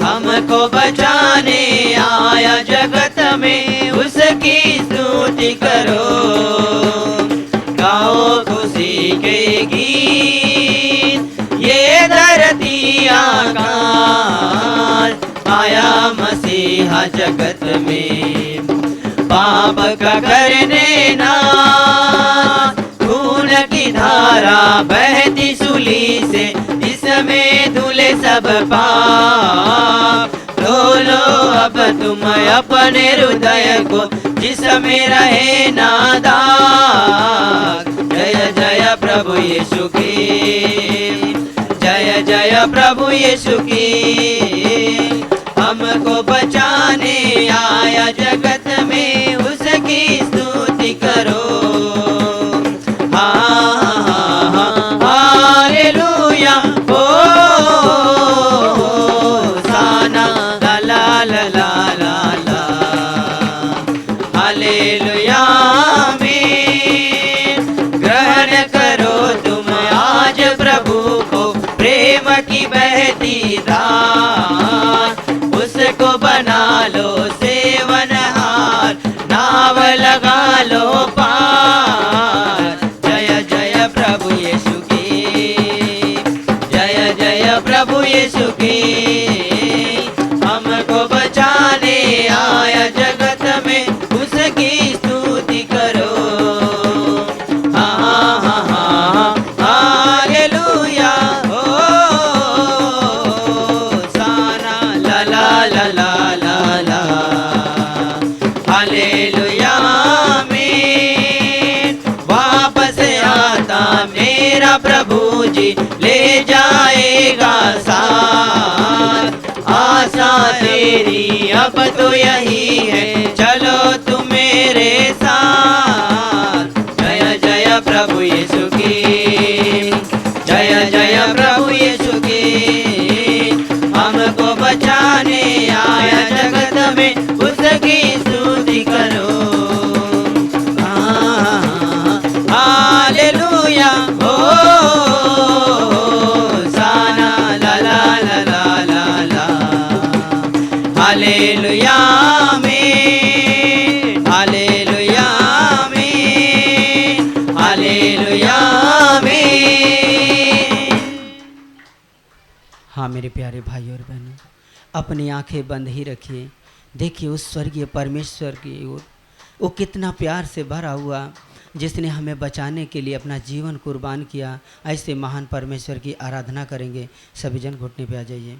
Speaker 5: हमको बचाने आया जगत में, उसकी स्तुति करो। गाओ खुशी के गीत, ये धरती आकाश। आया मसीहा जगत में, पाप का करने ना, खून की धारा बहती सूली से, इसमें धुले सब पाप। लो लो अब तुम अपने हृदय को, जिसमें रहे ना दाग। जय जय प्रभु यीशु की, जय जय प्रभु यीशु की। हमको बचाने आया जगत में, उसकी स्तुति करो। हालेलुया, होसाना, ला ला ला ला ला ला। हालेलुया आमीन। ग्रहण करो तुम आज प्रभु को, प्रेम की बहती धार। उसको बना लो सेवनहार, नाव लगा लो पार। जय जय प्रभु यीशु की, जय जय प्रभु यीशु की। हमको बचाने आया जगत में, उसकी स्तुति करो। हाँ हाँ हाँ, हालेलुया, होसाना, ला ला ला ला ला ला। हालेलुया आमीन। वापस आता मेरा प्रभु जी, ले जाएगा साथ। आशा तेरी अब तो यही है, चलो तुम मेरे साथ। जय जय प्रभु यीशु की, जय जय प्रभु यीशु की। हमको बचाने आया जगत में, उसकी स्तुति करो। हालेलुया, होसाना, ला ला ला ला ला ला। हालेलुया आमीन, हालेलुया आमीन, हालेलुया आमीन। हाँ मेरे प्यारे भाई और बहनों, अपनी आंखें बंद ही रखिए। देखिए उस स्वर्गीय परमेश्वर की ओर, वो कितना प्यार से भरा हुआ, जिसने हमें बचाने के लिए अपना जीवन कुर्बान किया। ऐसे महान परमेश्वर की आराधना करेंगे। सभी जन घुटने पे आ जाइए।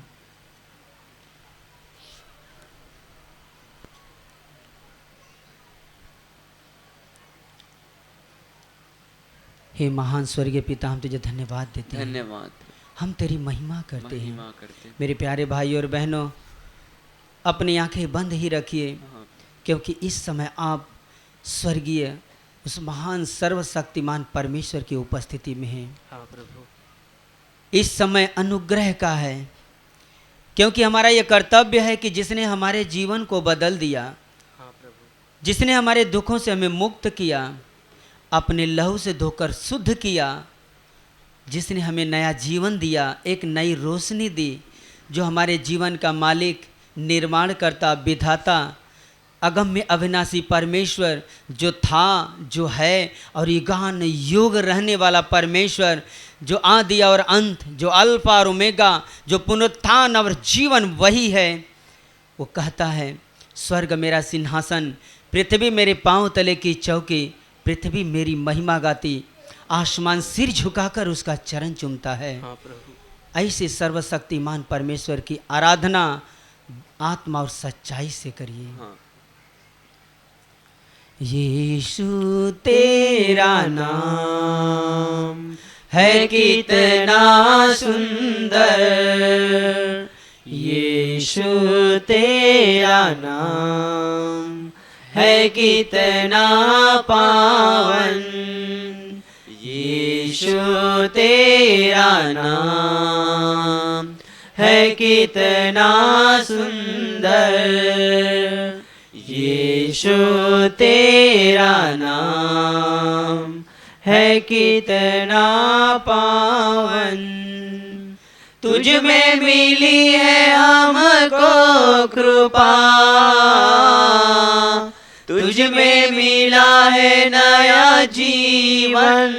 Speaker 5: हे महान स्वर्गीय पिता, हम तुझे धन्यवाद देते हैं,
Speaker 6: धन्यवाद
Speaker 5: हम तेरी महिमा करते हैं।
Speaker 6: महिमा करते हैं।
Speaker 5: मेरे प्यारे भाई और बहनों, अपनी आंखें बंद ही रखिए,
Speaker 6: हाँ,
Speaker 5: क्योंकि इस समय आप स्वर्गीय उस महान सर्वशक्तिमान परमेश्वर की उपस्थिति में हैं।
Speaker 6: हाँ प्रभु,
Speaker 5: इस समय अनुग्रह का है, क्योंकि हमारा यह कर्तव्य है कि जिसने हमारे जीवन को बदल दिया,
Speaker 6: हाँ प्रभु,
Speaker 5: जिसने हमारे दुखों से हमें मुक्त किया, अपने लहू से धोकर शुद्ध किया, जिसने हमें नया जीवन दिया, एक नई रोशनी दी, जो हमारे जीवन का मालिक, निर्माणकर्ता, विधाता, अगम्य अविनाशी परमेश्वर, जो था, जो है और युगान युग रहने वाला परमेश्वर, जो आदि और अंत, जो अल्फा और ओमेगा, जो पुनरुत्थान और जीवन, वही है। वो कहता है, स्वर्ग मेरा सिंहासन, पृथ्वी मेरे पांव तले की चौकी, पृथ्वी मेरी महिमा गाती, आसमान सिर झुकाकर उसका चरण चूमता है।
Speaker 6: हाँ प्रभु,
Speaker 5: ऐसे सर्वशक्तिमान परमेश्वर की आराधना आत्मा और सच्चाई से करिए।
Speaker 6: हाँ,
Speaker 5: यीशु तेरा नाम है कितना सुंदर, यीशु तेरा नाम है कितना पावन, यीशु तेरा नाम है कितना सुंदर, यीशु तेरा नाम है कितना पावन। तुझ में मिली है हमको कृपा, तुझ में मिला है नया जीवन,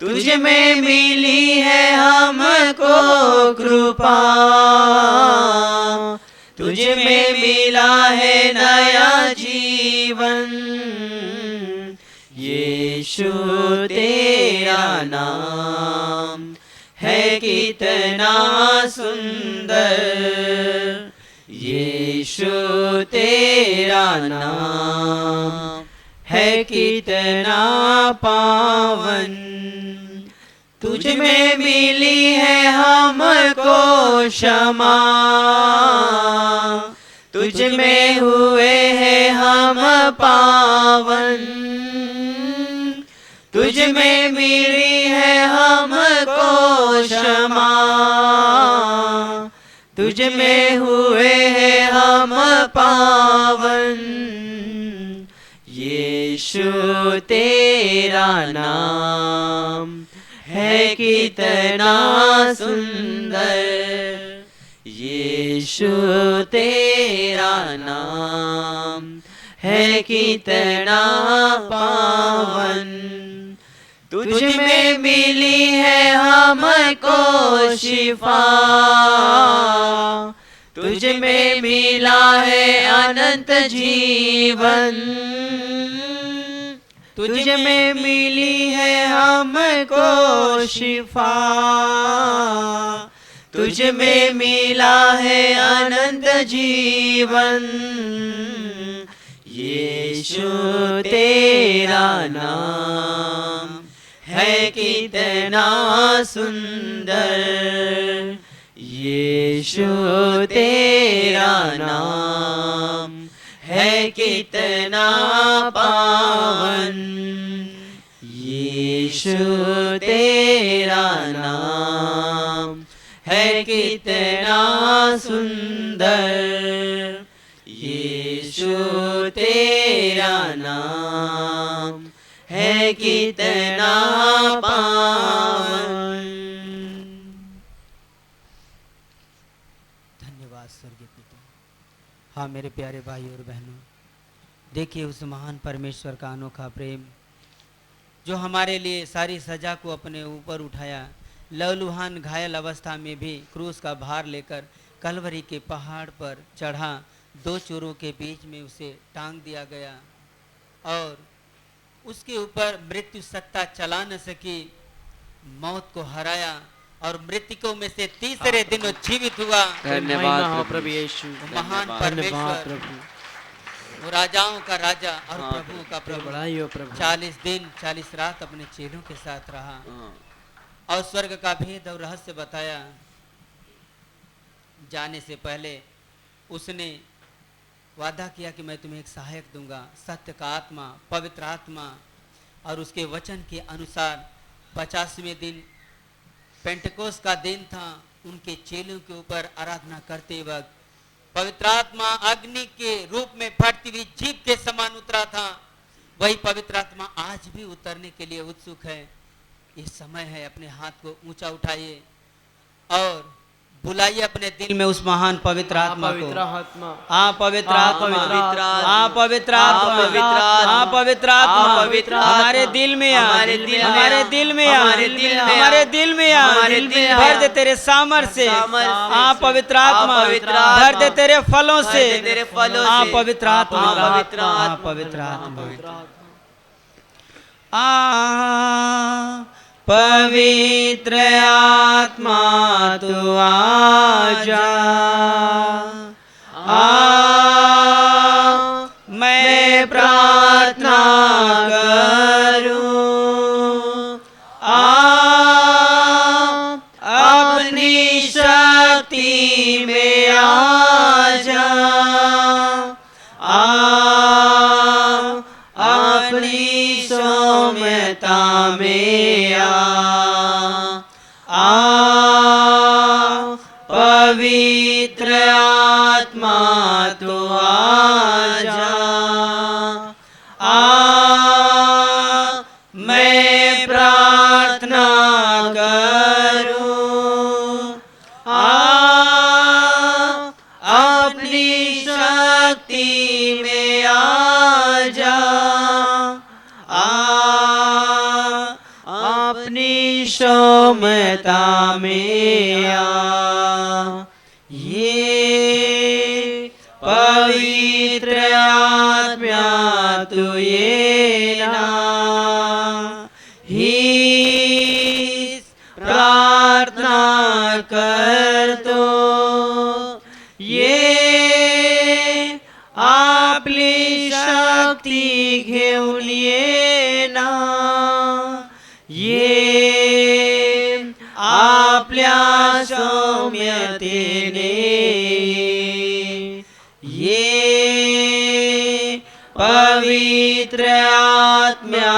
Speaker 5: तुझ में मिली है हमको कृपा, तुझ में मिला है नया जीवन, यीशु तेरा नाम है कितना सुंदर, यीशु तेरा नाम है कितना पावन। तुझ में मिली है हमको क्षमा, तुझ में हुए हैं हम पावन, तुझ में मिली है हमको क्षमा, तुझ में हुए हैं हम पावन, यीशु तेरा नाम है कितना सुंदर, यीशु तेरा नाम है कितना पावन। तुझ में मिली है हमको शिफा, तुझ में मिला है अनंत जीवन, तुझ में मिली है हमको शिफा, तुझ में मिला है अनंत जीवन, यीशु तेरा नाम है कितना सुंदर, यीशु तेरा नाम है कितना पावन, यीशु तेरा नाम है कितना सुंदर, यीशु तेरा नाम है कितना पावन। धन्यवाद स्वर्गीय पिता। हाँ मेरे प्यारे भाई और बहनों, देखिए उस महान परमेश्वर का अनोखा प्रेम, जो हमारे लिए सारी सजा को अपने ऊपर उठाया, लहूलुहान घायल अवस्था में भी क्रूस का भार लेकर कलवरी के पहाड़ पर चढ़ा, दो चोरों के बीच में उसे टांग दिया गया और उसके ऊपर मृत्यु सत्ता चला न सकी, मौत को हराया और मृतकों में से तीसरे दिन वो जीवित हुआ।
Speaker 6: धन्यवाद प्रभु यीशु,
Speaker 5: महान
Speaker 6: धन्यवाद
Speaker 5: परमेश्वर
Speaker 6: प्रभु।
Speaker 5: वो राजाओं का राजा और
Speaker 6: हाँ,
Speaker 5: प्रभुओं का प्रभु
Speaker 6: बड़ाई हो प्रभु।
Speaker 5: 40 दिन 40 रात अपने चेलों के साथ रहा
Speaker 6: हाँ,
Speaker 5: और स्वर्ग का भेद और रहस्य बताया। जाने से पहले उसने वादा किया कि मैं तुम्हें एक सहायक दूंगा, सत्य का आत्मा, पवित्र आत्मा। और उसके वचन के अनुसार 50वें दिन पेंटकोस का दिन था। उनके चेलों के ऊपर आराधना करते वक्त पवित्र आत्मा अग्नि के रूप में फटती हुई जीभ के समान उतरा था। वही पवित्र आत्मा आज भी उतरने के लिए उत्सुक है। इस समय है, अपने हाथ को ऊंचा उठाइए और बुलाइए अपने दिल में उस महान पवित्र आत्मा को। हाँ पवित्र आत्मा, हाँ पवित्र आत्मा, पवित्र आत्मा हमारे दिल में आ, हमारे दिल में आ, हमारे दिल में आ, भर दे तेरे सामर्थ्य से। हाँ पवित्र आत्मा भर दे तेरे फलों से। हाँ पवित्र आत्मा, हाँ पवित्र आत्मा। पवित्र आत्मा तू आजा, मैं प्रार्थना करूं, अपनी शक्ति में आजा, अपनी सौम्यता में आ, पवित्र आत्मा तो आजा, मैं प्रार्थना करूं, अपनी शक्ति में आजा, अपनी सौम्यता में आ। ये पवित्र आत्मा तू ये ना ही प्रार्थना कर तो ये आपली शक्ती घेऊन ये ना, ये आपल्या सौम्यतेने ये पवित्र आत्मा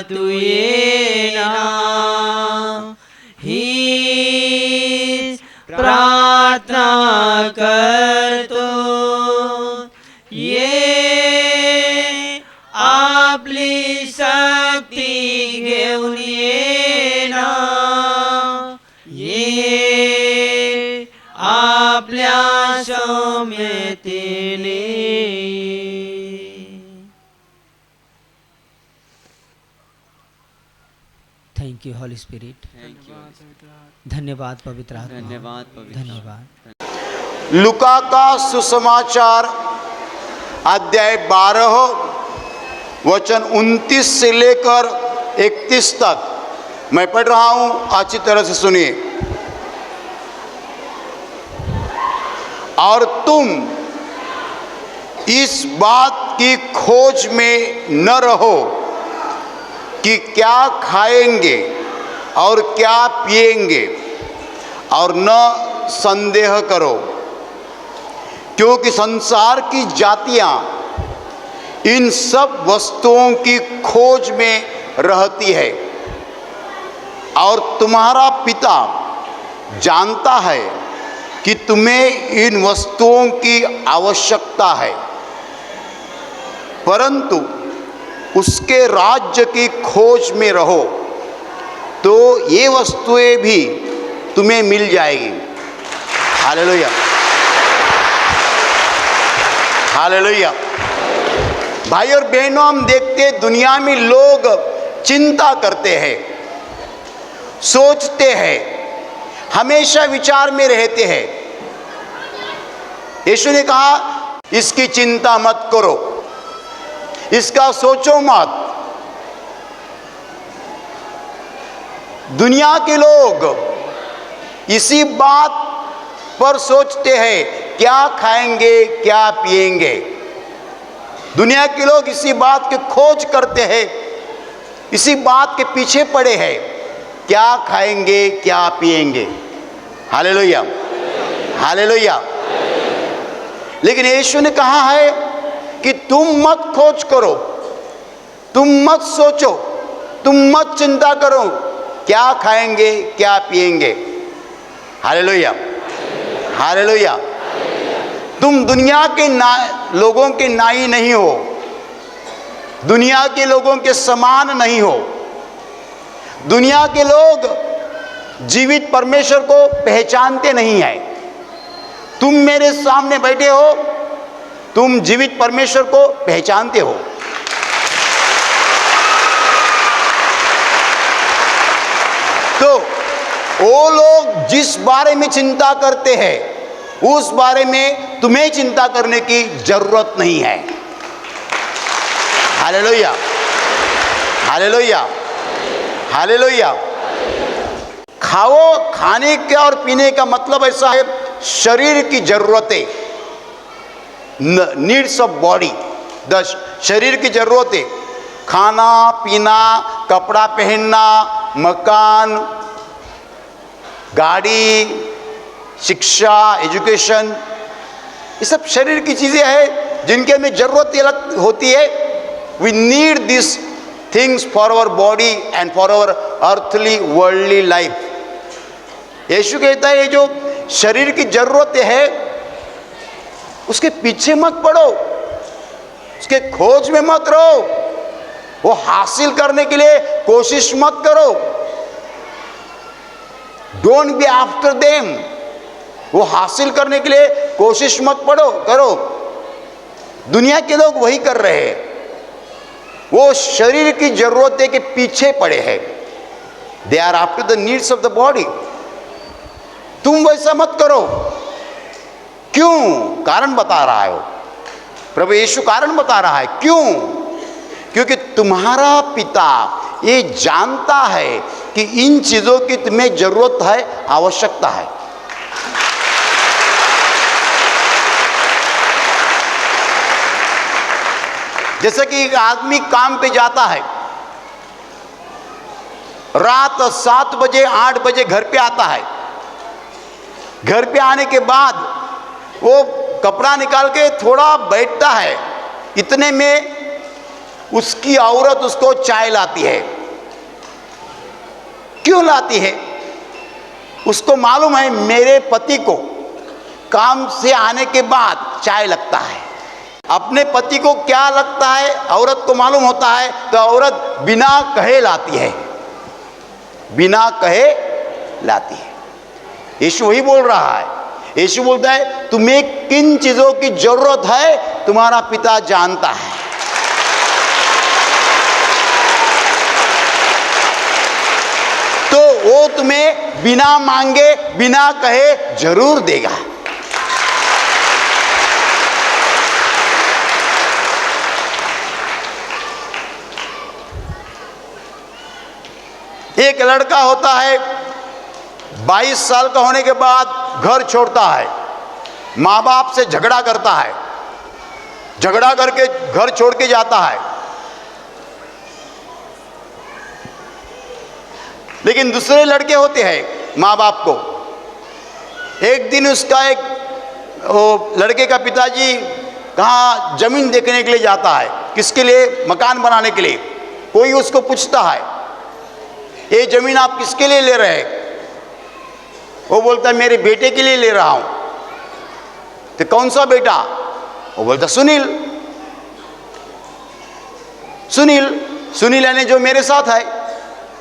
Speaker 5: तू ये ना ही प्रार्थना कर तो ये आपली शक्ती घेऊन ये ना, ये आपल्या सौम्यतेने। Thank you holy spirit. धन्यवाद पवित्र आत्मा, धन्यवाद।
Speaker 7: लूका का सुसमाचार अध्याय 12 वचन 29 से लेकर 31 तक मैं पढ़ रहा हूं, अच्छी तरह से सुनिए। और तुम इस बात की खोज में न रहो कि क्या खाएंगे और क्या पिएंगे, और न संदेह करो, क्योंकि संसार की जातियां इन सब वस्तुओं की खोज में रहती है, और तुम्हारा पिता जानता है कि तुम्हें इन वस्तुओं की आवश्यकता है। परंतु उसके राज्य की खोज में रहो तो ये वस्तुएं भी तुम्हें मिल जाएगी। Hallelujah, hallelujah. भाई और बहनों, हम देखते हैं दुनिया में लोग चिंता करते हैं, सोचते हैं, हमेशा विचार में रहते हैं। यीशु ने कहा इसकी चिंता मत करो, इसका सोचो मत। दुनिया के लोग इसी बात पर सोचते हैं क्या खाएंगे क्या पिएंगे, दुनिया के लोग इसी बात की खोज करते हैं, इसी बात के पीछे पड़े हैं, क्या खाएंगे क्या पिएंगे। Hallelujah, hallelujah. लेकिन यीशु ने कहा है कि तुम मत खोज करो, तुम मत सोचो, तुम मत चिंता करो क्या खाएंगे क्या पिएंगे। Hallelujah, hallelujah. तुम दुनिया के लोगों के नाई नहीं हो, दुनिया के लोगों के समान नहीं हो। दुनिया के लोग जीवित परमेश्वर को पहचानते नहीं हैं। तुम मेरे सामने बैठे हो, तुम जीवित परमेश्वर को पहचानते हो। तो वो लोग जिस बारे में चिंता करते हैं उस बारे में तुम्हें चिंता करने की जरूरत नहीं है। Hallelujah, hallelujah, hallelujah. खाओ, खाने का और पीने का मतलब ऐसा है, शरीर की जरूरतें, नीड्स ऑफ बॉडी, शरीर की जरूरतें, खाना पीना, कपड़ा पहनना, मकान, गाड़ी, शिक्षा, एजुकेशन, ये सब शरीर की चीज़ें हैं जिनके हमें जरूरत होती है। We need this things for our body and for our earthly worldly life. Yeshu कहता है ये जो शरीर की जरूरतें है उसके पीछे मत पड़ो, उसके खोज में मत रहो, वो हासिल करने के लिए कोशिश मत करो। डोंट बी आफ्टर देम, वो हासिल करने के लिए कोशिश मत करो। दुनिया के लोग वही कर रहे हैं, वो शरीर की जरूरतें के पीछे पड़े हैं। They are after the needs of the body. तुम वैसा मत करो। क्यों? कारण बता रहा है वो, प्रभु यीशु कारण बता रहा है। क्यों? क्योंकि तुम्हारा पिता ये जानता है कि इन चीजों की तुम्हें जरूरत है, आवश्यकता है। जैसे कि एक आदमी काम पे जाता है, रात 7 बजे 8 बजे घर पे आता है। घर पे आने के बाद वो कपड़ा निकाल के थोड़ा बैठता है, इतने में उसकी औरत उसको चाय लाती है। क्यों लाती है? उसको मालूम है मेरे पति को काम से आने के बाद चाय लगता है। अपने पति को क्या लगता है औरत को मालूम होता है, तो औरत बिना कहे लाती है, बिना कहे लाती है। यीशु वही बोल रहा है। यीशु बोलता है तुम्हें किन चीजों की जरूरत है तुम्हारा पिता जानता है। तो वो तुम्हें बिना मांगे बिना कहे जरूर देगा। एक लड़का होता है, 22 साल का होने के बाद घर छोड़ता है, माँ बाप से झगड़ा करता है, झगड़ा करके घर छोड़ के जाता है। लेकिन दूसरे लड़के होते हैं माँ बाप को, एक दिन उसका वो लड़के का पिताजी कहाँ जमीन देखने के लिए जाता है, किसके लिए? मकान बनाने के लिए। कोई उसको पूछता है ये जमीन आप किसके लिए ले रहे हैं? वो बोलता है मेरे बेटे के लिए ले रहा हूं। तो कौन सा बेटा? वो बोलता सुनील। सुनील यानी जो मेरे साथ है।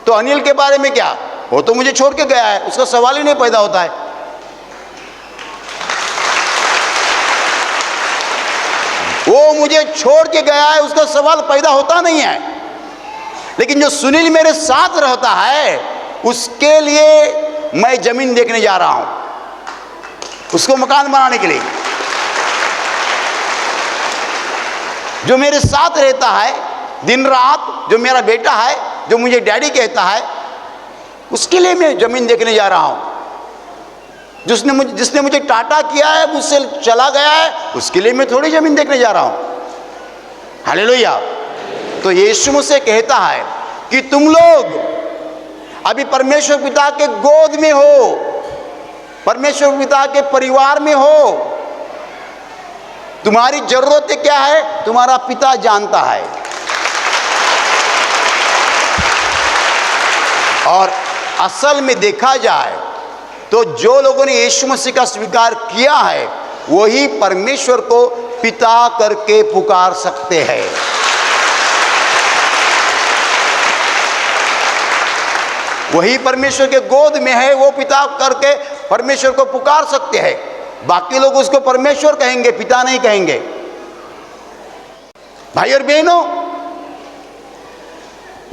Speaker 7: तो अनिल के बारे में क्या? वो तो मुझे छोड़ के गया है, उसका सवाल ही नहीं पैदा होता है। वो मुझे छोड़ के गया है, उसका सवाल पैदा होता नहीं है। लेकिन जो सुनील मेरे साथ रहता है उसके लिए मैं जमीन देखने जा रहा हूं, उसको मकान बनाने के लिए। जो मेरे साथ रहता है दिन रात, जो मेरा बेटा है, जो मुझे डैडी कहता है, उसके लिए मैं जमीन देखने जा रहा हूं। जिसने मुझे टाटा किया है, मुझसे चला गया है, उसके लिए मैं थोड़ी जमीन देखने जा रहा हूं। हालेलुया। तो यीशु मसीह कहता है कि तुम लोग अभी परमेश्वर पिता के गोद में हो, परमेश्वर पिता के परिवार में हो। तुम्हारी जरूरतें क्या है तुम्हारा पिता जानता है। और असल में देखा जाए तो जो लोगों ने यीशु मसीह का स्वीकार किया है वही परमेश्वर को पिता करके पुकार सकते हैं। वही परमेश्वर के गोद में है, वो पिता करके परमेश्वर को पुकार सकते हैं। बाकी लोग उसको परमेश्वर कहेंगे, पिता नहीं कहेंगे। भाई और बहनों,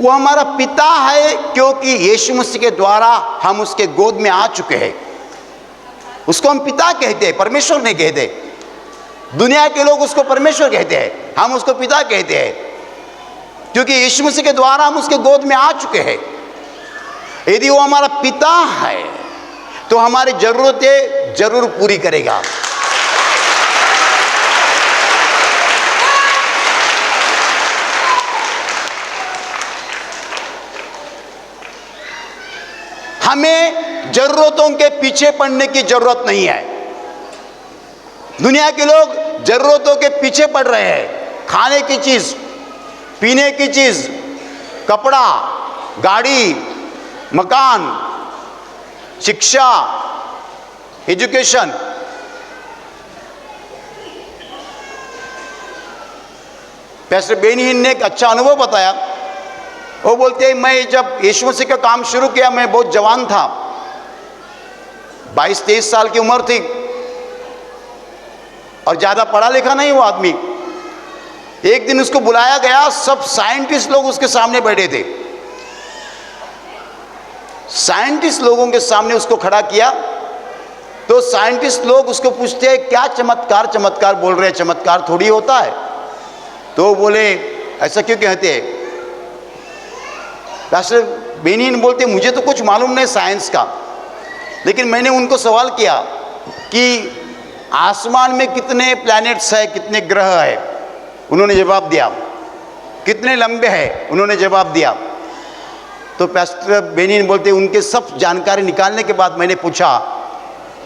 Speaker 7: वो हमारा पिता है क्योंकि यीशु मसीह के द्वारा हम उसके गोद में आ चुके हैं। उसको हम पिता कहते हैं, परमेश्वर नहीं कहते। दुनिया के लोग उसको परमेश्वर कहते हैं, हम उसको पिता कहते हैं क्योंकि यीशु मसीह के द्वारा हम उसके गोद में आ चुके हैं। यदि वो हमारा पिता है तो हमारी जरूरतें जरूर पूरी करेगा। हमें जरूरतों के पीछे पड़ने की जरूरत नहीं है। दुनिया के लोग जरूरतों के पीछे पड़ रहे हैं। खाने की चीज, पीने की चीज, कपड़ा, गाड़ी, मकान, शिक्षा, एजुकेशन। पैसे बेनीहीन ने एक अच्छा अनुभव बताया। वो बोलते हैं मैं जब यीशु मसीह का काम शुरू किया मैं बहुत जवान था, 22-23 साल की उम्र थी और ज़्यादा पढ़ा लिखा नहीं वो आदमी। एक दिन उसको बुलाया गया, सब साइंटिस्ट लोग उसके सामने बैठे थे। साइंटिस्ट लोगों के सामने उसको खड़ा किया तो साइंटिस्ट लोग उसको पूछते हैं क्या चमत्कार चमत्कार बोल रहे हैं, चमत्कार थोड़ी होता है। तो बोले ऐसा क्यों कहते हैं? पास्टर बेनीहीन बोलते मुझे तो कुछ मालूम नहीं साइंस का, लेकिन मैंने उनको सवाल किया कि आसमान में कितने प्लैनेट्स है, कितने ग्रह है। उन्होंने जवाब दिया। कितने लंबे हैं, उन्होंने जवाब दिया। तो पास्टर बेनीहीन बोलते उनके सब जानकारी निकालने के बाद मैंने पूछा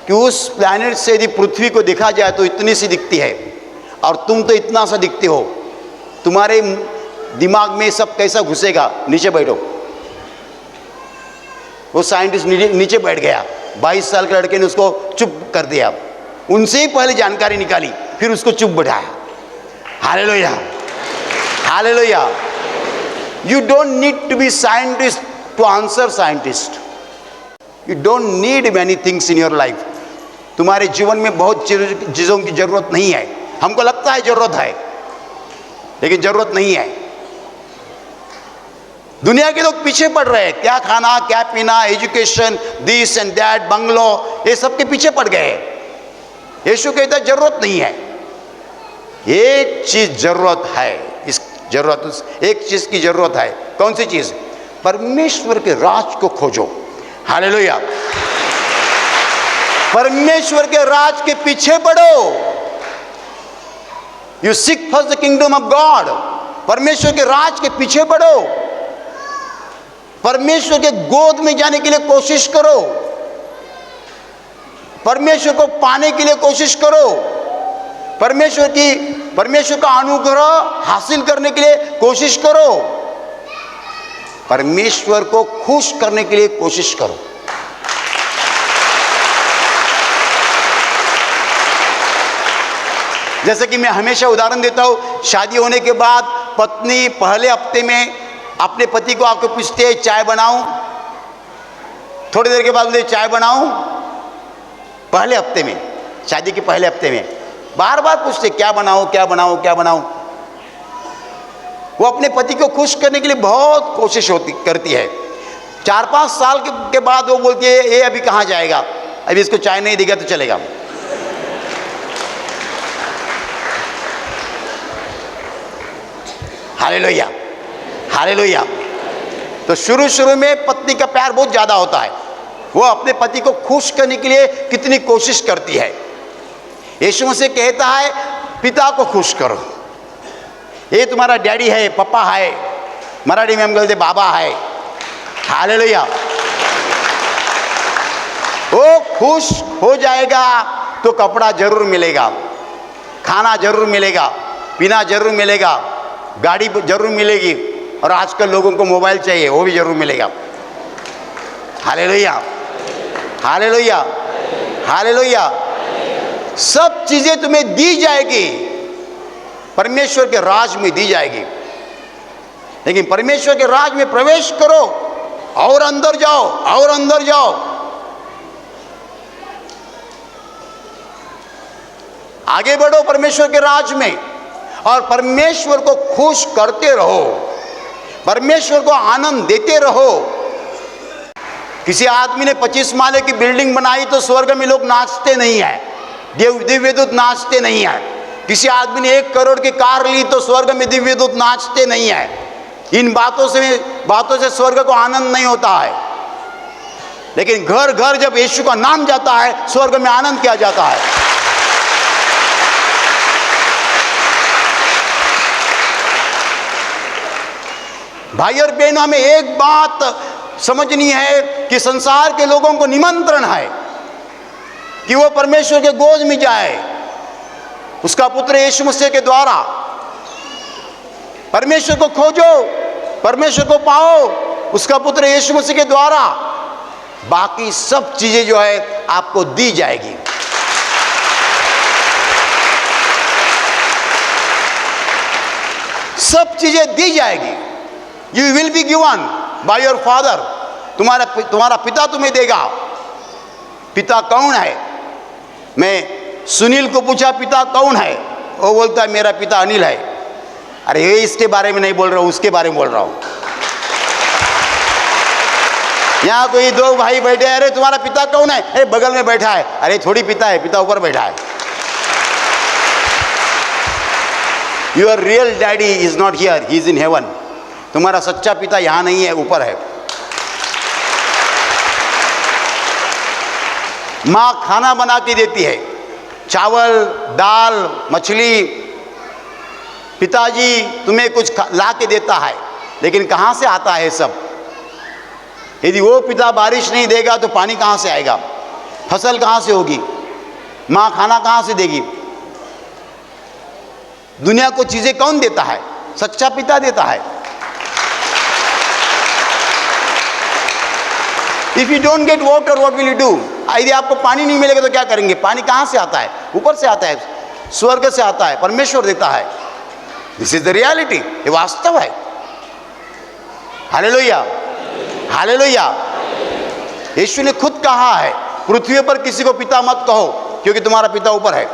Speaker 7: कि उस प्लैनेट से यदि पृथ्वी को देखा जाए तो इतनी सी दिखती है और तुम तो इतना सा दिखते हो, तुम्हारे दिमाग में सब कैसा घुसेगा? नीचे बैठो। वो साइंटिस्ट नीचे बैठ गया। 22 साल के लड़के ने उसको चुप कर दिया। उनसे ही पहले जानकारी निकाली, फिर उसको चुप बैठाया। Hallelujah, hallelujah. You don't need to be scientist to answer scientist. You don't need many things in your life. तुम्हारे जीवन में बहुत चीज़ों की जरूरत नहीं है। हमको लगता है जरूरत है, लेकिन जरूरत नहीं है। दुनिया के लोग पीछे पड़ रहे हैं। क्या खाना, क्या पीना, education, this and that, bungalow, ये सब के पीछे पड़ गए। यीशु कहता है जरूरत नहीं है। एक चीज जरूरत है, इस जरूरत एक चीज की जरूरत है। कौन सी चीज? परमेश्वर के राज को खोजो। हालेलुया। परमेश्वर के राज के पीछे बढ़ो। You seek first the kingdom of God. परमेश्वर के राज के पीछे बढ़ो। परमेश्वर के गोद में जाने के लिए कोशिश करो। परमेश्वर को पाने के लिए कोशिश करो। परमेश्वर का अनुग्रह हासिल करने के लिए कोशिश करो। परमेश्वर को खुश करने के लिए कोशिश करो। जैसे कि मैं हमेशा उदाहरण देता हूं, शादी होने के बाद पत्नी पहले हफ्ते में अपने पति को आकर पूछते है चाय बनाऊं, थोड़ी देर के बाद बोलते चाय बनाऊं। पहले हफ्ते में, शादी के पहले हफ्ते में बार बार पूछते क्या बनाऊं, क्या बनाऊं, क्या बनाऊं। वो अपने पति को खुश करने के लिए बहुत कोशिश करती है। 4-5 साल के बाद वो बोलती है ये अभी कहाँ जाएगा, अभी इसको चाय नहीं देगा तो चलेगा। Hallelujah, hallelujah. तो शुरू में पत्नी का प्यार बहुत ज़्यादा होता है। वो अपने पति को खुश करने के लिए कितनी कोशिश करती है। यीशु मसीह कहता है पिता को खुश करो। ये तुम्हारा डैडी है, पापा है, मराठी में हम बोलते बाबा है। हालेलुया। वो खुश हो जाएगा तो कपड़ा जरूर मिलेगा, खाना जरूर मिलेगा, पीना जरूर मिलेगा, गाड़ी जरूर मिलेगी, और आजकल लोगों को मोबाइल चाहिए, वो भी जरूर मिलेगा। Hallelujah, hallelujah, hallelujah. सब चीजें तुम्हें दी जाएगी, परमेश्वर के राज में दी जाएगी। लेकिन परमेश्वर के राज में प्रवेश करो और अंदर जाओ, और अंदर जाओ। आगे बढ़ो परमेश्वर के राज में, और परमेश्वर को खुश करते रहो, परमेश्वर को आनंद देते रहो। किसी आदमी ने 25 माले की बिल्डिंग बनाई तो स्वर्ग में लोग नाचते नहीं है, दिव्यदूत नाचते नहीं है। किसी आदमी ने 1 करोड़ की कार ली तो स्वर्ग में दिव्यदूत नाचते नहीं है। इन बातों से स्वर्ग को आनंद नहीं होता है। लेकिन घर घर जब यीशु का नाम जाता है, स्वर्ग में आनंद किया जाता है। भाई और बहनों, हमें एक बात समझनी है कि संसार के लोगों को निमंत्रण है कि वो परमेश्वर के गोद में जाए, उसका पुत्र यीशु मसीह के द्वारा। परमेश्वर को खोजो, परमेश्वर को पाओ, उसका पुत्र यीशु मसीह के द्वारा। बाकी सब चीजें जो है आपको दी जाएगी। सब चीजें दी जाएगी। You will be given by your father. तुम्हारा पिता तुम्हें देगा। पिता कौन है? मैं सुनील को पूछा पिता कौन है, वो बोलता है मेरा पिता अनिल है। अरे ये इसके बारे में नहीं बोल रहा हूँ, उसके बारे में बोल रहा हूँ। यहाँ कोई 2 भाई बैठे, अरे तुम्हारा पिता कौन है? अरे बगल में बैठा है। अरे थोड़ी पिता है, पिता ऊपर बैठा है। Your real daddy is not here, he is in heaven. तुम्हारा सच्चा पिता यहाँ नहीं है, ऊपर है। माँ खाना बना के देती है, चावल, दाल, मछली। पिताजी तुम्हें कुछ ला के देता है, लेकिन कहाँ से आता है सब? यदि वो पिता बारिश नहीं देगा तो पानी कहाँ से आएगा? फसल कहाँ से होगी? माँ खाना कहाँ से देगी? दुनिया को चीजें कौन देता है? सच्चा पिता देता है। If you don't get water, what will you do? यदि आपको पानी नहीं मिलेगा तो क्या करेंगे? पानी कहाँ से आता है? ऊपर से आता है, स्वर्ग से आता है, परमेश्वर देता है। दिस इज द रियलिटी, ये वास्तव है। Hallelujah, hallelujah. यीशु ने खुद कहा है, पृथ्वी पर किसी को पिता मत कहो, क्योंकि तुम्हारा पिता ऊपर है।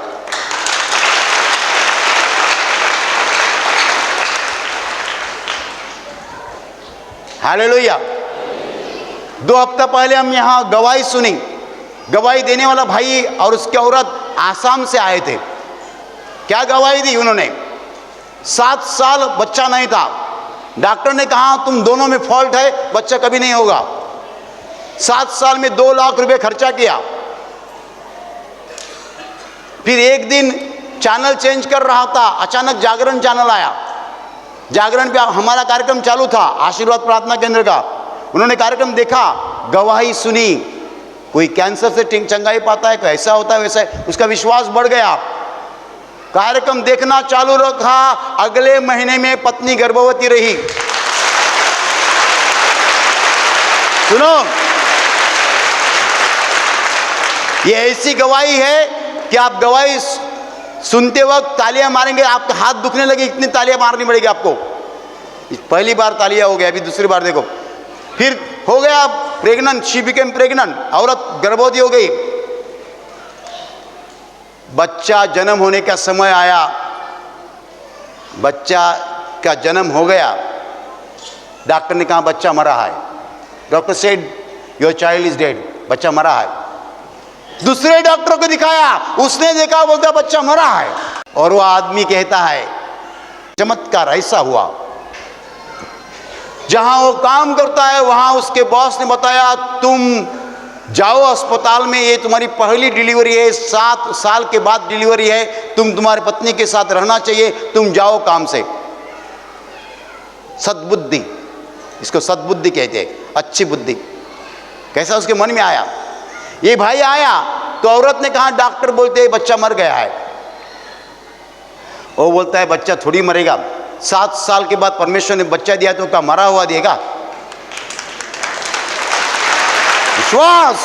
Speaker 7: हालेलुया। 2 हफ्ता पहले हम यहाँ गवाही सुनी। गवाही देने वाला भाई और उसकी औरत आसाम से आए थे। क्या गवाही दी उन्होंने? 7 साल बच्चा नहीं था। डॉक्टर ने कहा तुम दोनों में फॉल्ट है, बच्चा कभी नहीं होगा। 7 साल में 2 लाख रुपए खर्चा किया। फिर एक दिन चैनल चेंज कर रहा था, अचानक जागरण चैनल आया। जागरण पे हमारा कार्यक्रम चालू था, आशीर्वाद प्रार्थना केंद्र का। उन्होंने कार्यक्रम देखा, गवाही सुनी। कोई कैंसर से चंगाई पाता है, कोई ऐसा होता है, वैसा है। उसका विश्वास बढ़ गया। कार्यक्रम देखना चालू रखा। अगले महीने में पत्नी गर्भवती रही। सुनो, ये ऐसी गवाही है कि आप गवाही सुनते वक्त तालियां मारेंगे, आपका हाथ दुखने लगे, इतनी तालियां मारनी पड़ेगी आपको। पहली बार तालियां हो गया, अभी दूसरी बार देखो। फिर हो गया प्रेग्नेंट, शी बिकेम प्रेग्नेंट, औरत गर्भवती हो गई। बच्चा जन्म होने का समय आया, बच्चा का जन्म हो गया। डॉक्टर ने कहा बच्चा मरा है। Doctor said your child is dead, बच्चा मरा है। दूसरे डॉक्टर को दिखाया, उसने देखा, बोलता बच्चा मरा है। और वो आदमी कहता है चमत्कार ऐसा हुआ। जहां वो काम करता है वहां उसके बॉस ने बताया तुम जाओ अस्पताल में, ये तुम्हारी पहली डिलीवरी है, 7 साल के बाद डिलीवरी है, तुम्हारी पत्नी के साथ रहना चाहिए, तुम जाओ काम से। सद्बुद्धि, इसको सद्बुद्धि कहते हैं, अच्छी बुद्धि। कैसा उसके मन में आया? ये भाई आया तो औरत ने कहा, डॉक्टर बोलते हैं बच्चा मर गया है। वो बोलता है बच्चा थोड़ी मरेगा, 7 साल के बाद परमेश्वर ने बच्चा दिया तो क्या मरा हुआ देगा? विश्वास,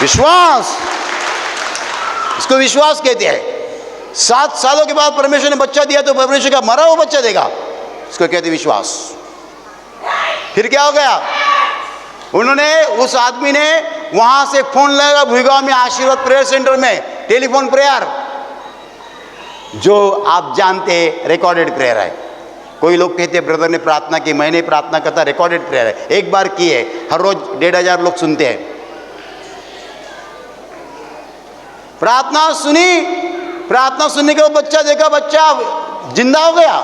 Speaker 7: विश्वास, इसको विश्वास कहते हैं। 7 सालों के बाद परमेश्वर ने बच्चा दिया तो परमेश्वर का मरा हुआ बच्चा देगा, इसको कहते विश्वास। फिर क्या हो गया? उन्होंने, उस आदमी ने वहां से फोन लगाया भुईगांव में आशीर्वाद प्रेयर सेंटर में, टेलीफोन प्रेयर, जो आप जानते हैं रिकॉर्डेड प्रेयर है। कोई लोग कहते हैं ब्रदर ने प्रार्थना की, मैंने प्रार्थना करता, रिकॉर्डेड प्रेयर है, एक बार की है, हर रोज 1500 लोग सुनते हैं। प्रार्थना सुनी, प्रार्थना सुनने के बाद बच्चा देखा, बच्चा जिंदा हो गया।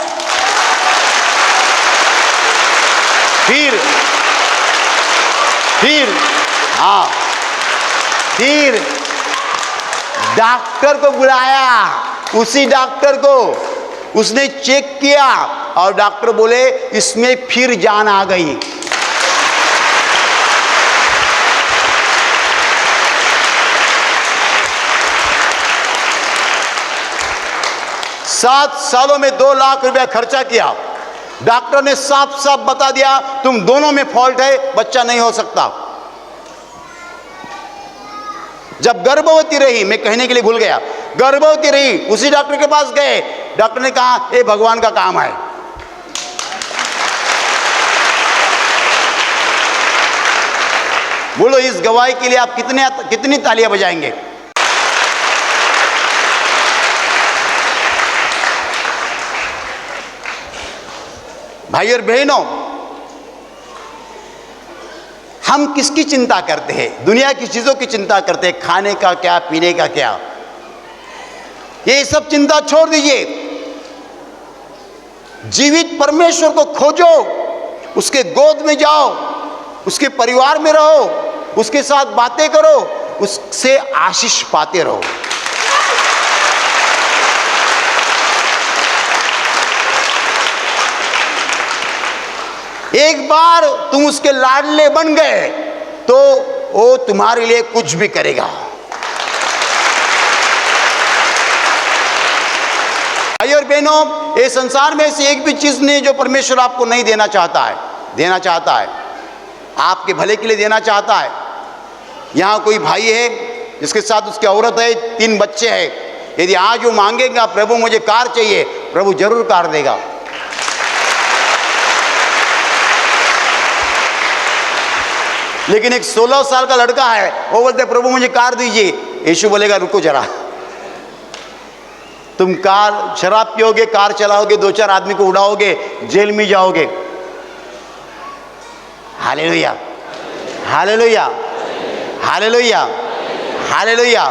Speaker 7: फिर डॉक्टर को बुलाया, उसी डॉक्टर को, उसने चेक किया और डॉक्टर बोले इसमें फिर जान आ गई। सात सालों में 2 लाख रुपया खर्चा किया। डॉक्टर ने साफ साफ बता दिया तुम दोनों में फॉल्ट है, बच्चा नहीं हो सकता। जब गर्भवती रही, मैं कहने के लिए भूल गया, गर्भवती रही, उसी डॉक्टर के पास गए, डॉक्टर ने कहा ये भगवान का काम है। बोलो इस गवाही के लिए आप कितनी तालियां बजाएंगे? भाई और बहनों, हम किसकी चिंता करते हैं? दुनिया की चीजों की चिंता करते हैं, खाने का क्या, पीने का क्या, ये सब चिंता छोड़ दीजिए। जीवित परमेश्वर को खोजो, उसके गोद में जाओ, उसके परिवार में रहो, उसके साथ बातें करो, उससे आशीष पाते रहो। एक बार तुम उसके लाडले बन गए तो वो तुम्हारे लिए कुछ भी करेगा। भाई और बहनों, ये संसार में से एक भी चीज नहीं जो परमेश्वर आपको नहीं देना चाहता है। देना चाहता है, आपके भले के लिए देना चाहता है। यहां कोई भाई है जिसके साथ उसकी औरत है, 3 बच्चे हैं। यदि आज वो मांगेगा प्रभु मुझे कार चाहिए, प्रभु जरूर कार देगा। लेकिन एक 16 साल का लड़का है, वो बोलते प्रभु मुझे कार दीजिए, यीशु बोलेगा रुको जरा, तुम कार शराब पियोगे, कार चलाओगे, 2-4 आदमी को उड़ाओगे, जेल में जाओगे। Hallelujah, hallelujah, hallelujah, hallelujah.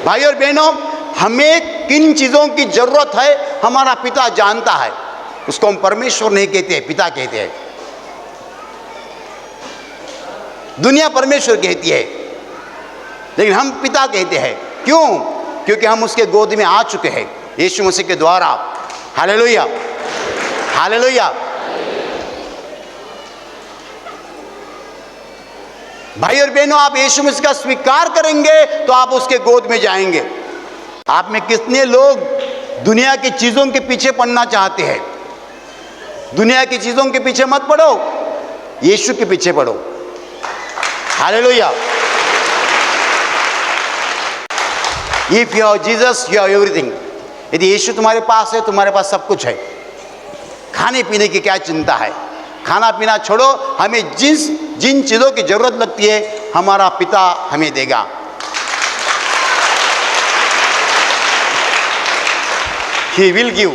Speaker 7: भाई और बहनों, हमें किन चीजों की जरूरत है हमारा पिता जानता है। उसको हम परमेश्वर नहीं कहते, पिता कहते हैं। दुनिया परमेश्वर कहती है, लेकिन हम पिता कहते हैं। क्यों? क्योंकि हम उसके गोद में आ चुके हैं यीशु मसीह के द्वारा। Hallelujah, hallelujah. भाई और बहनों, आप यीशु मसीह का स्वीकार करेंगे तो आप उसके गोद में जाएंगे। आप में कितने लोग दुनिया की चीजों के पीछे पड़ना चाहते हैं? दुनिया की चीजों के पीछे मत पड़ो, यीशु के पीछे पड़ो। Hallelujah. If you have Jesus you have everything. यदि यीशु तुम्हारे पास है, तुम्हारे पास सब कुछ है। खाने पीने की क्या चिंता है? खाना पीना छोड़ो, हमें जिन चीजों की जरूरत लगती है हमारा पिता हमें देगा। He will give,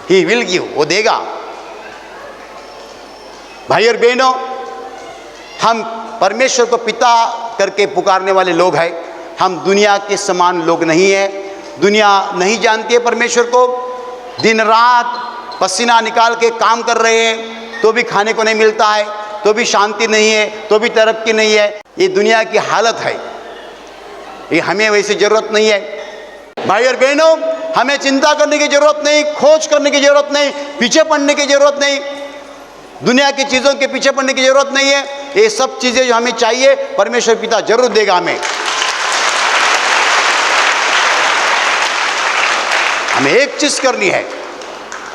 Speaker 7: He will give, वो देगा। भाई और बहनों, हम परमेश्वर को पिता करके पुकारने वाले लोग हैं। हम दुनिया के समान लोग नहीं हैं। दुनिया नहीं जानती है परमेश्वर को। दिन रात पसीना निकाल के काम कर रहे हैं तो भी खाने को नहीं मिलता है, तो भी शांति नहीं है, तो भी तरक्की नहीं है। ये दुनिया की हालत है, ये हमें वैसी जरूरत नहीं है। भाई और बहनों, हमें चिंता करने की ज़रूरत नहीं, खोज करने की ज़रूरत नहीं, पीछे पड़ने की ज़रूरत नहीं, दुनिया की चीज़ों के पीछे पड़ने की ज़रूरत नहीं है। ये सब चीज़ें जो हमें चाहिए परमेश्वर पिता जरूर देगा हमें। हमें एक चीज़ करनी है,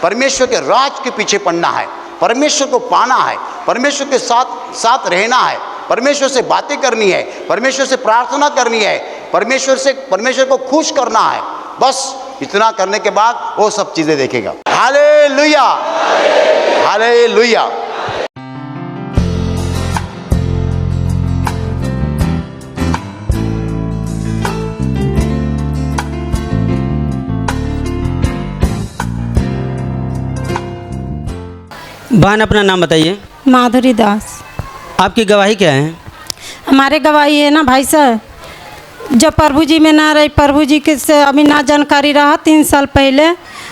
Speaker 7: परमेश्वर के राज के पीछे पड़ना है, परमेश्वर को पाना है, परमेश्वर के साथ साथ रहना है, परमेश्वर से बातें करनी है, परमेश्वर से प्रार्थना करनी है, परमेश्वर को खुश करना है। बस इतना करने के बाद वो सब चीज़ें देखेगा। Hallelujah, hallelujah.
Speaker 5: बहन अपना नाम बताइए।
Speaker 8: माधुरी दास।
Speaker 5: आपकी गवाही क्या है?
Speaker 8: हमारे गवाही है ना भाई साहब, जब प्रभु जी में ना रही, प्रभु जी के से अभी ना जानकारी रहा, 3 साल पहले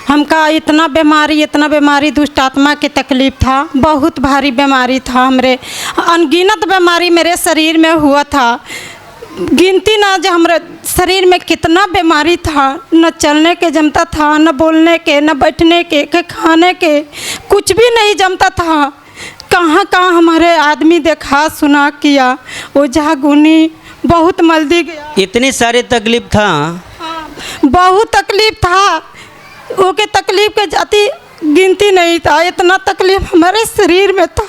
Speaker 8: हमका इतना बीमारी दुष्ट आत्मा की तकलीफ था, बहुत भारी बीमारी था, हमरे अनगिनत बीमारी मेरे शरीर में हुआ था, गिनती ना जो हमारे शरीर में कितना बीमारी था, न चलने के जमता था, न बोलने के, न बैठने के खाने के, कुछ भी नहीं जमता था। कहाँ कहाँ हमारे आदमी देखा सुना किया, ओझा गुनी बहुत मल्दी गया।
Speaker 5: इतनी सारी तकलीफ था?
Speaker 8: हाँ, बहुत तकलीफ था, ओके तकलीफ के जाती गिनती नहीं था, इतना तकलीफ हमारे शरीर में था।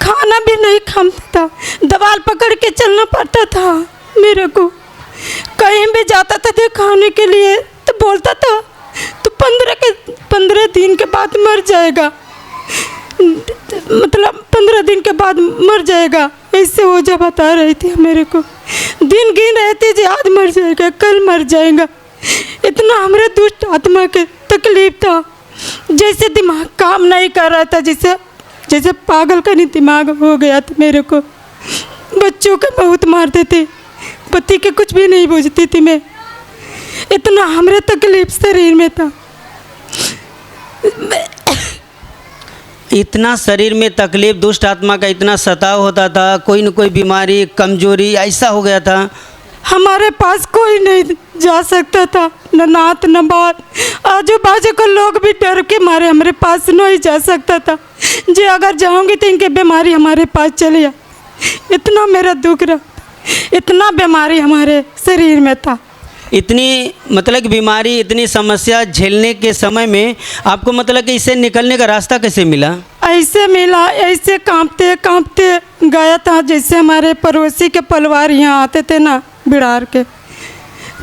Speaker 8: खाना भी नहीं खाता था, दवाल पकड़ के चलना पड़ता था मेरे को। कहीं भी जाता था खाने के लिए तो बोलता था तो 15 दिन के बाद मर जाएगा, मतलब 15 दिन के बाद मर जाएगा, ऐसे वो जब बता रही थी मेरे को। दिन गिन रहे थे जी, आज मर जाएगा, कल मर जाएगा। इतना हमारे दुष्ट आत्मा के तकलीफ था, जैसे दिमाग काम नहीं कर रहा था, जैसे पागल का नहीं दिमाग हो गया था मेरे को। बच्चों के बहुत मारते थे, पति के कुछ भी नहीं पूछती थी मैं, इतना हमारे तकलीफ शरीर में था।
Speaker 5: इतना शरीर में तकलीफ, दुष्ट आत्मा का इतना सताव होता था, कोई न कोई बीमारी, कमजोरी ऐसा हो गया था।
Speaker 8: हमारे पास कोई नहीं जा सकता था, न नात न बात, आजू बाजू के लोग भी डर के मारे हमारे पास नहीं जा सकता था, जी अगर जाऊंगी तो इनके बीमारी हमारे पास चले आ। इतना मेरा दुख रहा, इतना बीमारी हमारे शरीर में था।
Speaker 5: इतनी मतलब कि बीमारी, इतनी समस्या झेलने के समय में आपको मतलब कि इससे निकलने का रास्ता कैसे मिला?
Speaker 8: ऐसे मिला, ऐसे कांपते कांपते गया था, जैसे हमारे पड़ोसी के परिवार यहाँ आते थे ना बिहार के,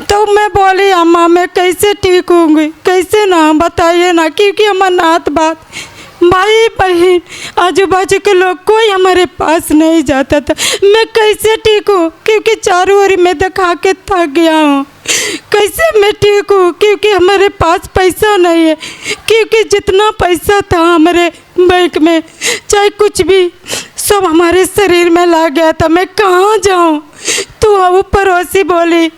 Speaker 8: तो मैं बोली अम्मा मैं कैसे ठीक होंगी, कैसे ना बताइए ना, क्योंकि हमारा नात बात भाई बहन आजू बाजू के लोग कोई हमारे पास नहीं जाता था। मैं कैसे ठीक हूँ, क्योंकि चारों ओर में दिखा के थक गया हूँ। कैसे मैं ठीक हूँ, क्योंकि हमारे पास पैसा नहीं है, क्योंकि जितना पैसा था हमारे बैंक में चाहे कुछ भी सब हमारे शरीर में लग गया था। मैं कहाँ जाऊँ? तो वो पड़ोसी बोली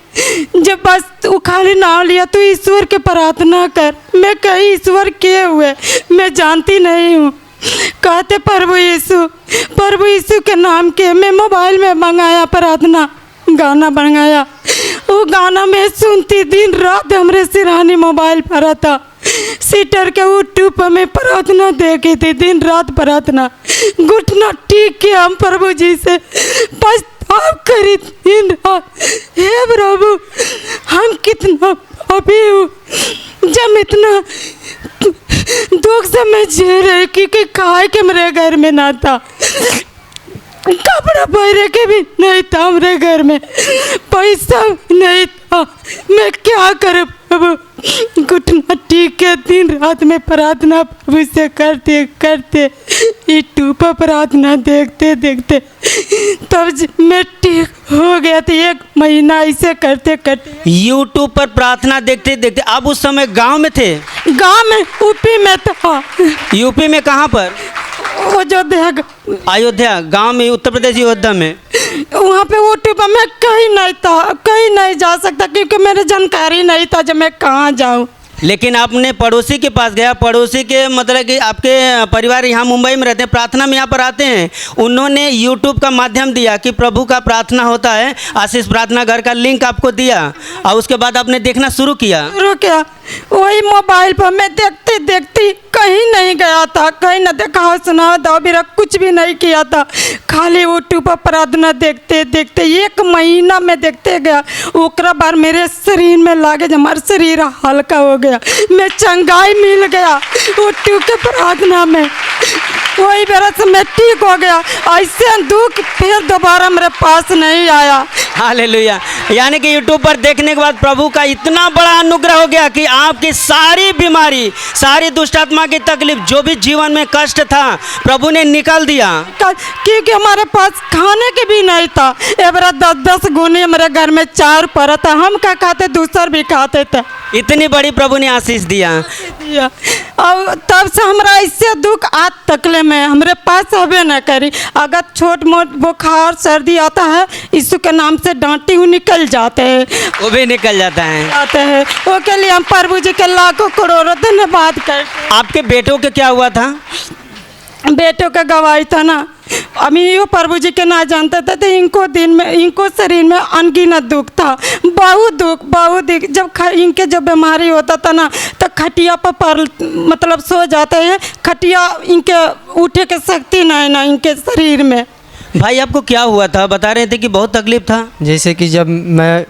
Speaker 8: जब बस तू खाली नाम लिया तो ईश्वर के प्रार्थना कर। मैं कहीं ईश्वर किए हुए मैं जानती नहीं हूँ। कहते प्रभु यीशु के नाम के मैं मोबाइल में मंगाया प्रार्थना गाना मंगाया, वो गाना मैं सुनती दिन रात, हमरे सिरानी मोबाइल पर था सीटर के यूट्यूब पर मैं प्रार्थना देखी थी, दिन रात प्रार्थना घुटना टीक के हम प्रभु जी से पछताव करी दिन रात। हे प्रभु हम कितना अभी हूँ, जब इतना दुख से मैं झेल रही क्योंकि खाए के मेरे घर में ना था, कपड़ा पहने के भी नहीं था, हमारे घर में पैसा नहीं था। मैं क्या करूँ प्रभु? घुटना टीक के दिन रात में प्रार्थना प्रभु से करते करते यूट्यूब पर प्रार्थना देखते देखते तब मैं ठीक हो गया था। 1 महीना ऐसे करते करते
Speaker 5: यूट्यूब पर प्रार्थना देखते देखते। आप उस समय गांव में थे?
Speaker 8: गांव में यूपी में था।
Speaker 5: यूपी में कहाँ पर? अयोध्या गांव में, उत्तर प्रदेश अयोध्या में।
Speaker 8: वहाँ पे यूट्यूब पर मैं कहीं नहीं था, कहीं नहीं जा सकता क्योंकि मेरे जानकारी नहीं था जब मैं कहाँ जाऊँ।
Speaker 5: लेकिन आपने पड़ोसी के पास गया, पड़ोसी के मतलब कि आपके परिवार यहाँ मुंबई में रहते हैं, प्रार्थना में यहाँ पर आते हैं, उन्होंने यूट्यूब का माध्यम दिया कि प्रभु का प्रार्थना होता है, आशीष प्रार्थना घर का लिंक आपको दिया और उसके बाद आपने देखना शुरू किया।
Speaker 8: वही मोबाइल पर मैं देखती देखती कहीं नहीं गया था, कहीं न देखा सुना दो मेरा कुछ भी नहीं किया था, खाली यूट्यूब पर प्रार्थना देखते देखते 1 महीना में देखते गया। ओकरा बार मेरे शरीर में लागे जब हमारा शरीर हल्का हो गया, मैं चंगाई मिल गया यूट्यूब के प्रार्थना में, वही मेरा से मैं ठीक हो गया। ऐसे दुख फिर दोबारा मेरे पास नहीं आया।
Speaker 5: हालेलुया। यानी कि यूट्यूब पर देखने के बाद प्रभु का इतना बड़ा अनुग्रह हो गया कि आपकी सारी बीमारी, सारी दुष्टात्मा की तकलीफ, जो भी जीवन में कष्ट था, प्रभु ने निकाल दिया।
Speaker 8: क्योंकि हमारे पास खाने के भी नहीं था, एबरा 10-10 गुने मेरे घर में 4 पड़ा था, हम क्या खाते दूसर भी खाते थे।
Speaker 5: इतनी बड़ी प्रभु ने आशीष दिया।
Speaker 8: और तब से हमारा इससे दुख आज तकले में हमारे पास हबे न करी। अगर छोट मोट बुखार सर्दी आता है, यीशु के नाम से डांटी हुई निकल जाते हैं,
Speaker 5: वो भी निकल जाता है।
Speaker 8: वो के लिए हम प्रभु जी के लाखों करोड़ों धन्यवाद करते।
Speaker 5: आपके बेटों के क्या हुआ था?
Speaker 8: बेटों का गवाही था ना, अभी यो प्रभु जी के ना जानते थे तो इनको शरीर में अनगिनत दुख था, बहुत दुख। जब इनके जो बीमारी होता था ना तो खटिया पर मतलब सो जाते हैं, खटिया इनके उठे के शक्ति नहीं ना इनके शरीर में।
Speaker 5: भाई आपको क्या हुआ था? बता रहे थे कि बहुत तकलीफ था।
Speaker 9: जैसे कि जब मैं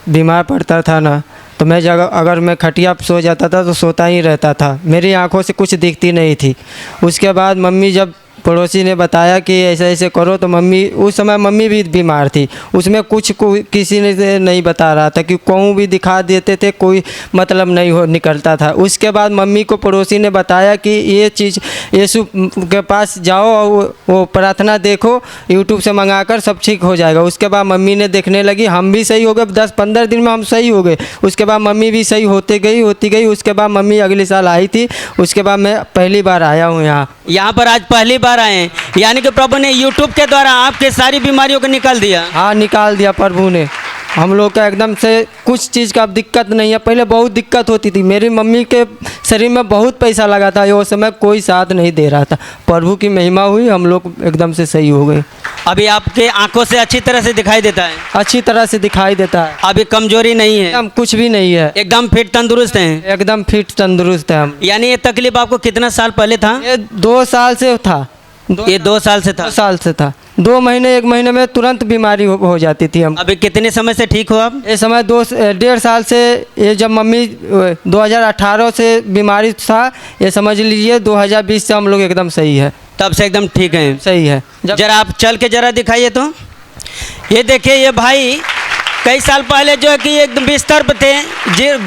Speaker 9: बीमार पड़ता था ना तो मैं अगर मैं खटिया पर सो जाता था तो सोता ही रहता था, मेरी आंखों से कुछ दिखती नहीं थी। उसके बाद मम्मी जब पड़ोसी ने बताया कि ऐसे ऐसे करो तो मम्मी, उस समय मम्मी भी बीमार थी, उसमें कुछ किसी ने नहीं बता रहा था कि कहूँ भी दिखा देते थे, कोई मतलब नहीं निकलता था। उसके बाद मम्मी को पड़ोसी ने बताया कि ये चीज़ यीशु के पास जाओ और वो प्रार्थना देखो, यूट्यूब से मंगाकर सब ठीक हो जाएगा। उसके बाद मम्मी ने देखने लगी, हम भी सही हो गए, 10-15 दिन में हम सही हो गए। उसके बाद मम्मी भी सही होती गई। उसके बाद मम्मी अगले साल आई थी, उसके बाद मैं पहली बार आया हूँ यहाँ
Speaker 5: पर आज पहली बार आए। यानी कि प्रभु ने यूट्यूब के द्वारा आपके सारी बीमारियों को निकाल दिया।
Speaker 9: हाँ, निकाल दिया प्रभु ने। हम लोग का एकदम से कुछ चीज़ का अब दिक्कत नहीं है। पहले बहुत दिक्कत होती थी, मेरी मम्मी के शरीर में बहुत पैसा लगा था, वो समय कोई साथ नहीं दे रहा था। प्रभु की महिमा हुई, हम लोग एकदम से सही हो गए।
Speaker 5: अभी आपके आंखों से अच्छी तरह से दिखाई देता है?
Speaker 9: अच्छी तरह से दिखाई देता है।
Speaker 5: अभी कमजोरी नहीं है?
Speaker 9: एकदम कुछ भी नहीं है,
Speaker 5: एकदम फिट तंदुरुस्त हैं?
Speaker 9: एकदम फिट तंदुरुस्त है हम।
Speaker 5: यानी ये तकलीफ आपको कितना साल पहले था?
Speaker 9: ये 2 साल से था।
Speaker 5: ये 2 साल से था?
Speaker 9: 2 साल से था। 2 महीने 1 महीने में तुरंत बीमारी हो जाती थी हम।
Speaker 5: अभी कितने समय से ठीक हो आप?
Speaker 9: ये समय 1.5 साल से, ये जब मम्मी 2018 से बीमारी था, ये समझ लीजिए 2020 से हम लोग एकदम सही है।
Speaker 5: तब से एकदम ठीक है?
Speaker 9: सही है।
Speaker 5: जरा आप चल के जरा दिखाइए तो। ये देखिए, ये भाई कई साल पहले जो है कि एकदम बिस्तर पे थे,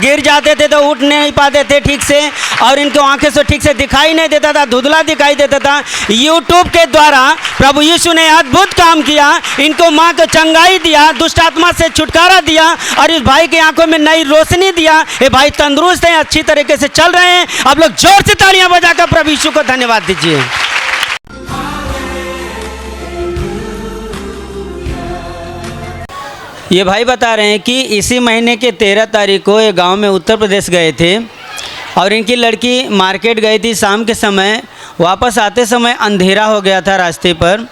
Speaker 5: गिर जाते थे तो उठ नहीं पाते थे ठीक से, और इनको आंखें से ठीक से दिखाई नहीं देता था, धुंधला दिखाई देता था। यूट्यूब के द्वारा प्रभु यीशु ने अद्भुत काम किया, इनको माँ को चंगाई दिया, दुष्ट आत्मा से छुटकारा दिया और इस भाई की आंखों में नई रोशनी दिया। ये भाई तंदुरुस्त हैं, अच्छी तरीके से चल रहे हैं। आप लोग जोर से तालियां बजाकर प्रभु यीशु को धन्यवाद दीजिए। ये भाई बता रहे हैं कि इसी महीने के 13 तारीख को ये गांव में उत्तर प्रदेश गए थे और इनकी लड़की मार्केट गई थी शाम के समय। वापस आते समय अंधेरा हो गया था रास्ते पर,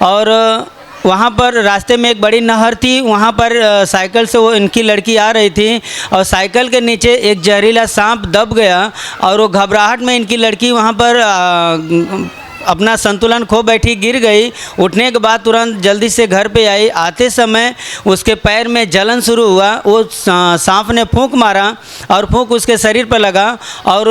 Speaker 5: और वहाँ पर रास्ते में एक बड़ी नहर थी, वहाँ पर साइकिल से वो इनकी लड़की आ रही थी और साइकिल के नीचे एक जहरीला सांप दब गया और वो घबराहट में इनकी लड़की वहाँ पर अपना संतुलन खो बैठी, गिर गई। उठने के बाद तुरंत जल्दी से घर पे आई। आते समय उसके पैर में जलन शुरू हुआ। वो सांप ने फूंक मारा और फूंक उसके शरीर पर लगा, और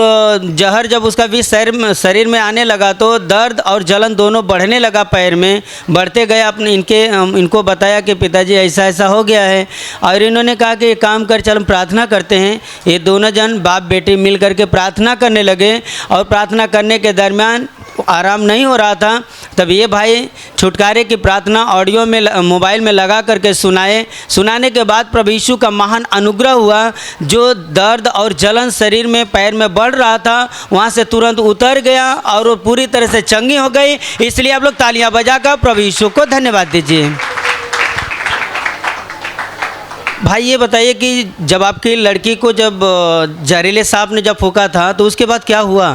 Speaker 5: जहर जब उसका विष शरीर में आने लगा तो दर्द और जलन दोनों बढ़ने लगा पैर में। बढ़ते गए अपने इनको बताया कि पिताजी ऐसा ऐसा हो गया है, और इन्होंने कहा कि ये काम कर, चल प्रार्थना करते हैं। ये दोनों जन बाप बेटी मिल करके प्रार्थना करने लगे, और प्रार्थना करने के दरमियान आराम नहीं हो रहा था। तब ये भाई छुटकारे की प्रार्थना ऑडियो में मोबाइल में लगा करके सुनाने के बाद प्रभु यीशु का महान अनुग्रह हुआ। जो दर्द और जलन शरीर में पैर में बढ़ रहा था वहाँ से तुरंत उतर गया और वो पूरी तरह से चंगी हो गई। इसलिए आप लोग तालियां बजाकर प्रभु यीशु को धन्यवाद दीजिए। भाई ये बताइए कि जब आपकी लड़की को जब जहरीले सांप ने जब फूका था तो उसके बाद क्या हुआ?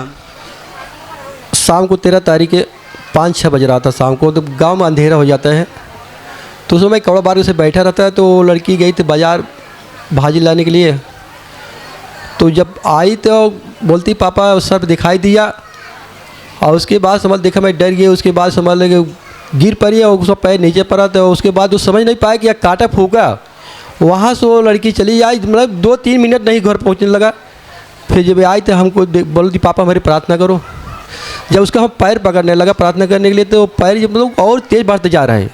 Speaker 10: शाम को 13 तारीख के 5-6 बज रहा था शाम को, तो गांव में अंधेरा हो जाता है। तो उस समय कौड़ा बार से बैठा रहता है, तो लड़की गई थी बाज़ार भाजी लाने के लिए। तो जब आई तो बोलती पापा सर दिखाई दिया, और उसके बाद समझ देखा मैं डर गया। उसके बाद समझ लगे गिर पड़ी और उसका पैर नीचे पड़ा। तो उसके बाद वो समझ नहीं पाया कि यह कांटा फूका। वहाँ से वो लड़की चली आई, मतलब 2-3 मिनट नहीं घर पहुँचने लगा। फिर जब आई तो हमको बोलती पापा हमारी प्रार्थना करो। जब उसका हम पैर पकड़ने लगा प्रार्थना करने के लिए, तो पैर मतलब और तेज़ बढ़ते जा रहा है,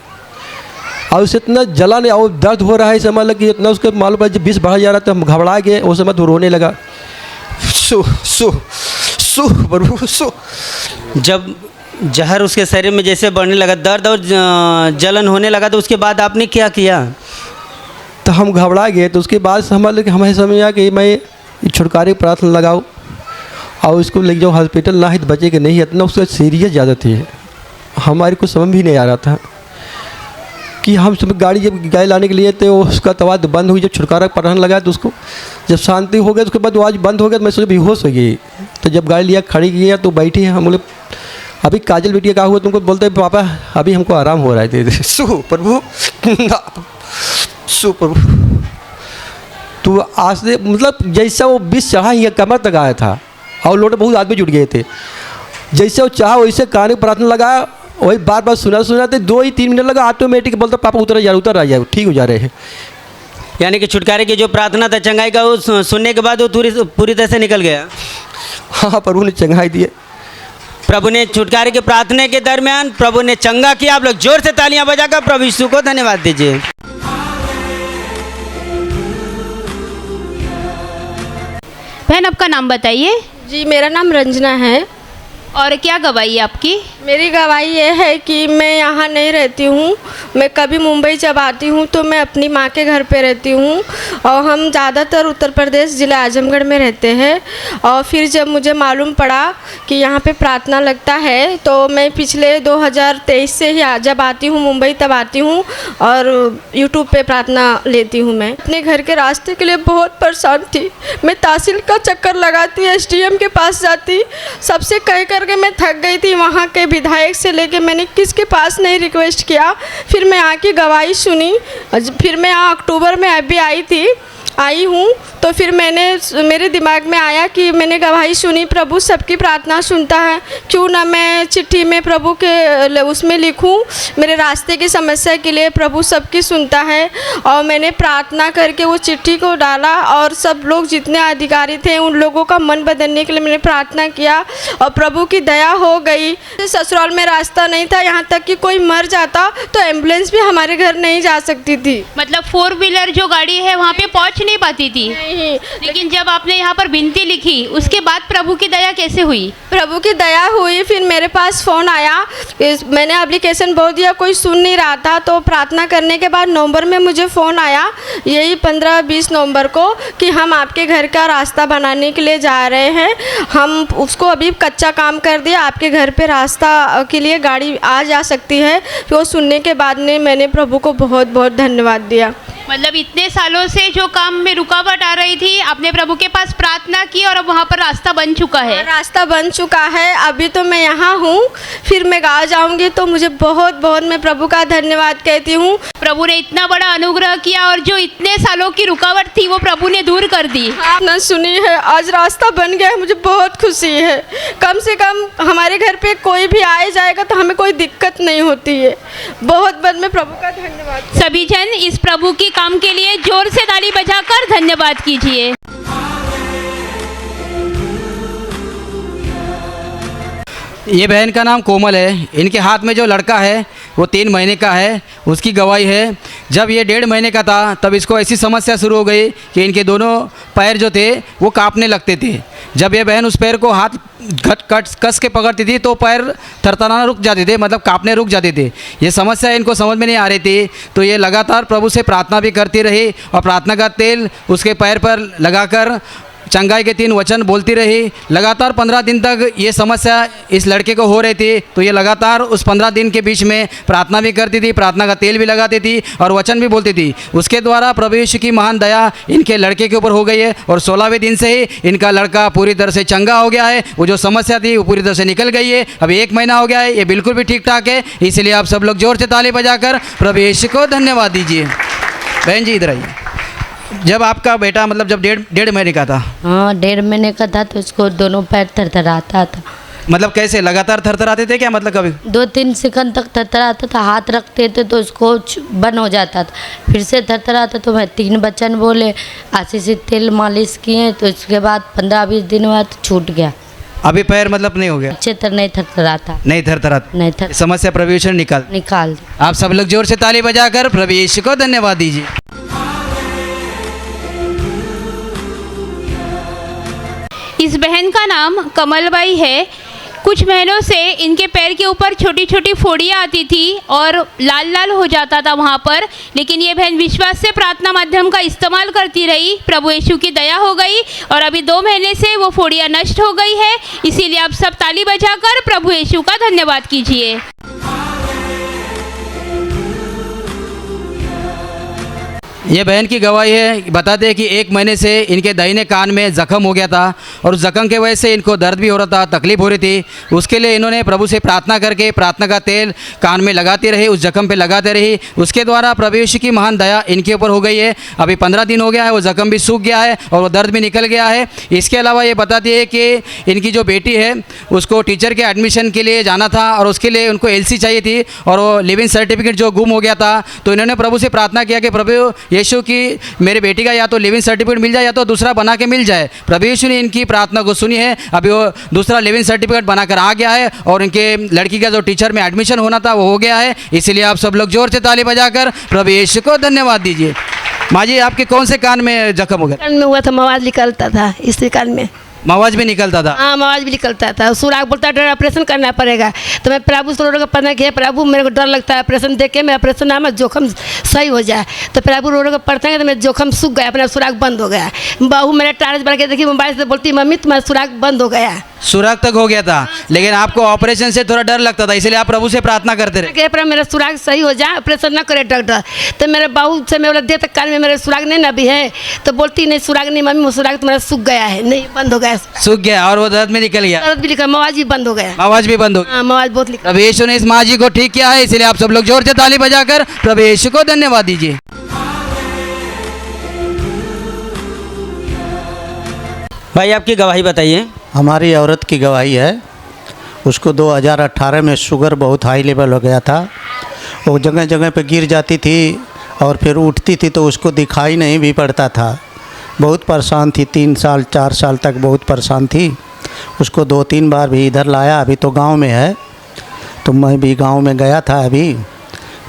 Speaker 10: और उसे इतना जलन और दर्द हो रहा है, समझ लग कि इतना उसको मालूम पड़ा जब 20 बढ़ा जा रहा था। हम घबरा गए, उस समय तो रोने लगा, सु सु सु प्रभु सु।
Speaker 5: जब जहर उसके शरीर में जैसे बढ़ने लगा, दर्द और जलन होने लगा, तो उसके बाद आपने क्या किया?
Speaker 10: तो हम घबरा गए। तो उसके बाद समझ लगे हमें समझ आया कि मैं छुटकारे की प्रार्थना लगाऊँ और उसको ले जाओ हॉस्पिटल, ना ही तो बचे कि नहीं। इतना उसका सीरियस ज़्यादा थी, हमारे को समझ भी नहीं आ रहा था कि हम सब गाड़ी जब गाय लाने के लिए तो उसका तवा बंद हुई। जब छुटकारा पढ़ने लगा तो उसको जब शांति हो गया, उसके बाद वो आज बंद हो गया, तो मैं सोचा बेहोश हो गई। तो जब गाड़ी लिया खड़ी किया तो बैठी है। हम बोले अभी काजल बेटिया कहा हुआ, तुमको बोलते पापा अभी हमको आराम हो रहा है। सु प्रभु सु प्रभु। तो आज से मतलब जैसा वो 20 चढ़ा ही कमर तक आया था, और लोटे बहुत आदमी जुट गए थे। जैसे वो चाहा वैसे कान प्रार्थना लगाया, वही बार बार सुना थे। 2-3 मिनट लगा, ऑटोमेटिक बोलता पापा उतर आ जाए ठीक हो जा रहे हैं।
Speaker 5: यानी कि छुटकारे की जो प्रार्थना था चंगाई का, वो सुनने के बाद वो पूरी तरह से निकल गया।
Speaker 10: हाँ प्रभु ने चंगाई दिए।
Speaker 5: प्रभु ने छुटकारे के प्रार्थना के दरमियान प्रभु ने चंगा किया। आप लोग जोर से तालियां बजाकर प्रभु यीशु को धन्यवाद दीजिए।
Speaker 4: बहन आपका नाम बताइए।
Speaker 11: जी मेरा नाम रंजना है।
Speaker 4: और क्या गवाही है आपकी?
Speaker 11: मेरी गवाही ये है कि मैं यहाँ नहीं रहती हूँ। मैं कभी मुंबई जब आती हूँ तो मैं अपनी माँ के घर पे रहती हूँ, और हम ज़्यादातर उत्तर प्रदेश ज़िला आजमगढ़ में रहते हैं। और फिर जब मुझे मालूम पड़ा कि यहाँ पे प्रार्थना लगता है, तो मैं पिछले 2023 से ही जब आती हूँ मुंबई तब आती हूँ और यूट्यूब पे प्रार्थना लेती हूँ। मैं अपने घर के रास्ते के लिए बहुत परेशान थी। मैं तहसील का चक्कर लगाती, SDM के पास जाती, सबसे कह करके मैं थक गई थी। वहाँ के विधायक से लेके मैंने किसके पास नहीं रिक्वेस्ट किया। फिर मैं आके गवाही सुनी। फिर मैं यहाँ अक्टूबर में अभी आई हूँ, तो फिर मेरे दिमाग में आया कि मैंने गवाही सुनी, प्रभु सबकी प्रार्थना सुनता है, क्यों ना मैं चिट्ठी में प्रभु के उसमें लिखूँ मेरे रास्ते की समस्या के लिए। प्रभु सबकी सुनता है। और मैंने प्रार्थना करके वो चिट्ठी को डाला, और सब लोग जितने अधिकारी थे उन लोगों का मन बदलने के लिए मैंने प्रार्थना किया, और प्रभु की दया हो गई। ससुराल में रास्ता नहीं था, यहाँ तक कि कोई मर जाता तो एम्बुलेंस भी हमारे घर नहीं जा सकती थी।
Speaker 4: मतलब 4 व्हीलर जो गाड़ी है वहाँ पे पहुँच नहीं पाती थी।
Speaker 11: नहीं,
Speaker 4: लेकिन जब आपने यहाँ पर विनती लिखी, उसके बाद प्रभु की दया कैसे हुई?
Speaker 11: प्रभु की दया हुई। फिर मेरे पास फ़ोन आया, मैंने एप्लीकेशन बोल दिया, कोई सुन नहीं रहा था। तो प्रार्थना करने के बाद नवंबर में मुझे फ़ोन आया, यही 15-20 नवंबर को, कि हम आपके घर का रास्ता बनाने के लिए जा रहे हैं। हम उसको अभी कच्चा काम कर दिया, आपके घर पे रास्ता के लिए गाड़ी आ जा सकती है। फिर वो सुनने के बाद ने मैंने प्रभु को बहुत बहुत धन्यवाद दिया।
Speaker 4: मतलब इतने सालों से जो काम में रुकावट आ रही थी, आपने प्रभु के पास प्रार्थना की और अब वहाँ पर रास्ता बन चुका है।
Speaker 11: रास्ता बन चुका है। अभी तो मैं यहाँ हूँ, फिर मैं गाँव जाऊँगी तो मुझे बहुत बहुत मैं प्रभु का धन्यवाद कहती हूँ।
Speaker 4: प्रभु ने इतना बड़ा अनुग्रह किया, और जो इतने सालों की रुकावट थी वो प्रभु ने दूर कर दी।
Speaker 11: आपने सुनी है, आज रास्ता बन गया है, मुझे बहुत खुशी है। कम से कम हमारे घर पे कोई भी आए जाएगा तो हमें कोई दिक्कत नहीं होती है। बहुत बहुत मैं प्रभु का धन्यवाद।
Speaker 4: सभी जन इस प्रभु की काम के लिए जोर से ताली बजाकर धन्यवाद कीजिए।
Speaker 12: ये बहन का नाम कोमल है। इनके हाथ में जो लड़का है वो 3 महीने का है। उसकी गवाही है, जब ये 1.5 महीने का था तब इसको ऐसी समस्या शुरू हो गई कि इनके दोनों पैर जो थे वो कांपने लगते थे। जब ये बहन उस पैर को हाथ कस के पकड़ती थी तो पैर थरथराना रुक जाते थे, मतलब कांपने रुक जाते थे। ये समस्या इनको समझ में नहीं आ रही थी, तो ये लगातार प्रभु से प्रार्थना भी करती रही, और प्रार्थना का तेल उसके पैर पर लगाकर चंगाई के 3 वचन बोलती रही। लगातार 15 दिन तक ये समस्या इस लड़के को हो रही थी, तो ये लगातार उस 15 दिन के बीच में प्रार्थना भी करती थी, प्रार्थना का तेल भी लगाती थी और वचन भी बोलती थी। उसके द्वारा प्रभु यीशु की महान दया इनके लड़के के ऊपर हो गई है और 16वें दिन से ही इनका लड़का पूरी तरह से चंगा हो गया है। वो जो समस्या थी वो पूरी तरह से निकल गई है। अभी 1 महीना हो गया है, ये बिल्कुल भी ठीक ठाक है। इसलिए आप सब लोग जोर से ताली बजाकर प्रभु यीशु को धन्यवाद दीजिए। बहन जी इधर आइए। जब आपका बेटा मतलब जब डेढ़ महीने का था?
Speaker 13: हाँ, 1.5 महीने का था तो उसको दोनों पैर थरथराता था।
Speaker 12: मतलब कैसे लगातार थरथराते थे क्या? मतलब कभी
Speaker 13: 2-3 सेकंड तक थरथराता था, हाथ रखते थे तो उसको बंद हो जाता था, फिर से थरथराता। तो मैं 3 वचन बोले, आशीष से तेल मालिश किए, तो उसके बाद 15-20 दिन बाद छूट गया।
Speaker 12: अभी पैर मतलब नहीं हो गया?
Speaker 13: अच्छे तरह नहीं थरथराता।
Speaker 12: नहीं थरथराता?
Speaker 13: नहीं थर
Speaker 12: समस्या प्रभु यीशु ने निकाल दी। आप सब लोग जोर से ताली बजाकर प्रभु यीशु को धन्यवाद दीजिए।
Speaker 14: इस बहन का नाम कमलबाई है। कुछ महीनों से इनके पैर के ऊपर छोटी छोटी फोड़ियाँ आती थी और लाल लाल हो जाता था वहाँ पर, लेकिन ये बहन विश्वास से प्रार्थना माध्यम का इस्तेमाल करती रही। प्रभु यीशु की दया हो गई और अभी 2 महीने से वो फोड़ियाँ नष्ट हो गई है। इसीलिए आप सब ताली बजाकर प्रभु यीशु का धन्यवाद कीजिए।
Speaker 12: ये बहन की गवाही है। बता दें कि 1 महीने से इनके दाहिने कान में ज़ख्म हो गया था और उस ज़ख्म के वजह से इनको दर्द भी हो रहा था, तकलीफ हो रही थी। उसके लिए इन्होंने प्रभु से प्रार्थना करके प्रार्थना का तेल कान में लगाती रही, उस ज़ख्म पे लगाते रही। उसके द्वारा प्रभु यीशु की महान दया इनके ऊपर हो गई है। अभी 15 दिन हो गया है, वो ज़ख्म भी सूख गया है और वो दर्द भी निकल गया है। इसके अलावा ये बताती है कि इनकी जो बेटी है उसको टीचर के एडमिशन के लिए जाना था और उसके लिए उनको LC चाहिए थी और वो लिविंग सर्टिफिकेट जो गुम हो गया था। तो इन्होंने प्रभु से प्रार्थना किया कि प्रभु यीशु की मेरे बेटी का या तो लिविंग सर्टिफिकेट मिल जाए या तो दूसरा बना के मिल जाए। प्रभु यीशु ने इनकी प्रार्थना को सुनी है। अभी वो दूसरा लिविंग सर्टिफिकेट बनाकर आ गया है और इनके लड़की का जो टीचर में एडमिशन होना था वो हो गया है। इसलिए आप सब लोग जोर से ताली बजाकर प्रभु यीशु को धन्यवाद दीजिए। माँ जी, आपके कौन से कान में जख्म हो गया?
Speaker 15: कान में हुआ था, मवाज निकलता था, इसी कान में
Speaker 12: मवाज भी निकलता था?
Speaker 15: हाँ, मवाज भी निकलता था। सुराग बोलता डर ऑपरेशन करना पड़ेगा। तो मैं प्रभु से रो प्रार्थना किया, प्रभु मेरे को डर लगता है ऑपरेशन देख के, मैं ऑपरेशन ना मैं जोखम सही हो जाए। तो प्रभु रो प्रार्थना किया तो मेरा जोखम सूख गया, अपना सुराग बंद हो गया। बहू मेरा टारस बढ़ के देखी मोबाइल से बोलती, मम्मी तुम्हारा सुराग बंद हो गया।
Speaker 12: सुराग तक हो गया था, लेकिन आपको ऑपरेशन से थोड़ा डर लगता था, इसलिए आप प्रभु से प्रार्थना करते रहे।
Speaker 15: मेरा सुराग सही हो जाए, ऑपरेशन ना करे डॉक्टर। तो मेरे बहू से मैं बोला दे तक कान में मेरे सुराग नहीं ना भी है, तो बोलती नहीं सुराग नहीं मम्मी, सुराग तुम्हारा सूख गया है, नहीं बंद हो गया।
Speaker 12: सूख गया और वो दर्द में निकल गया?
Speaker 15: दर्द भी निकल, मवाज भी बंद हो गया।
Speaker 12: मवाज भी बंद हो गया?
Speaker 15: मवाज बहुत निकल।
Speaker 12: प्रभु यीशु ने इस माँ जी को ठीक किया है, इसलिए आप सब लोग जोर से ताली बजाकर प्रभु यीशु को धन्यवाद दीजिए।
Speaker 6: भाई आपकी गवाही बताइए।
Speaker 16: हमारी औरत की गवाही है। उसको 2018 में शुगर बहुत हाई लेवल हो गया था। वो जगह जगह पे गिर जाती थी और फिर उठती थी तो उसको दिखाई नहीं भी पड़ता था। बहुत परेशान थी, 3 साल 4 साल तक बहुत परेशान थी। उसको 2-3 बार भी इधर लाया, अभी तो गांव में है। तो मैं भी गांव में गया था अभी,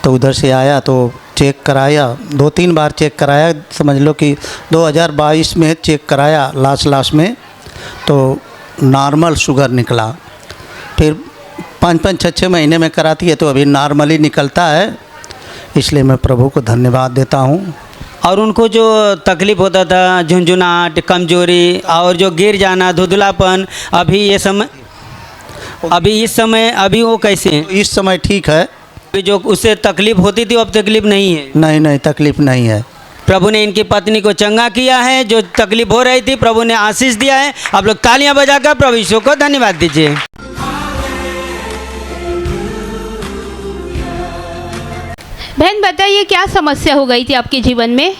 Speaker 16: तो उधर से आया तो चेक कराया, 2-3 बार चेक कराया। समझ लो कि 2022 में चेक कराया लास्ट में, तो नॉर्मल शुगर निकला। फिर 5-5, 6-6 महीने में कराती है तो अभी नॉर्मली निकलता है। इसलिए मैं प्रभु को धन्यवाद देता हूँ।
Speaker 6: और उनको जो तकलीफ़ होता था, झुंझुनाहट, कमजोरी और जो गिर जाना, धुंधलापन, अभी ये समय इस समय अभी वो कैसे हैं?
Speaker 16: इस समय ठीक है।
Speaker 6: जो उससे तकलीफ़ होती थी अब तकलीफ़ नहीं है?
Speaker 16: नहीं, तकलीफ़ नहीं है।
Speaker 6: प्रभु ने इनकी पत्नी को चंगा किया है। जो तकलीफ हो रही थी प्रभु ने आशीष दिया है। आप लोग तालियां बजाकर प्रभु यीशु को धन्यवाद दीजिए।
Speaker 14: बहन बताइए क्या समस्या हो गई थी आपके जीवन में?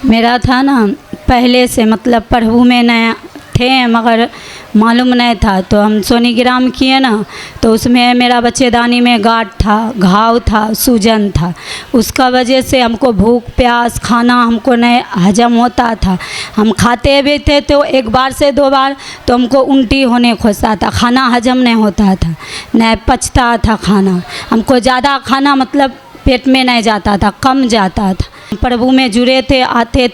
Speaker 17: मेरा था ना पहले से मतलब प्रभु में नया थे मगर मालूम नहीं था, तो हम सोनीग्राम किए ना, तो उसमें मेरा बच्चेदानी में गांठ था, घाव था, सूजन था। उसका वजह से हमको भूख प्यास खाना हमको नहीं हजम होता था। हम खाते भी थे तो 1 बार से 2 बार तो हमको उल्टी होने खोजता था, खाना हजम नहीं होता था, नहीं पचता था खाना। हमको ज़्यादा खाना मतलब पेट में नहीं जाता था, कम जाता था। प्रभु में जुड़े थे, आते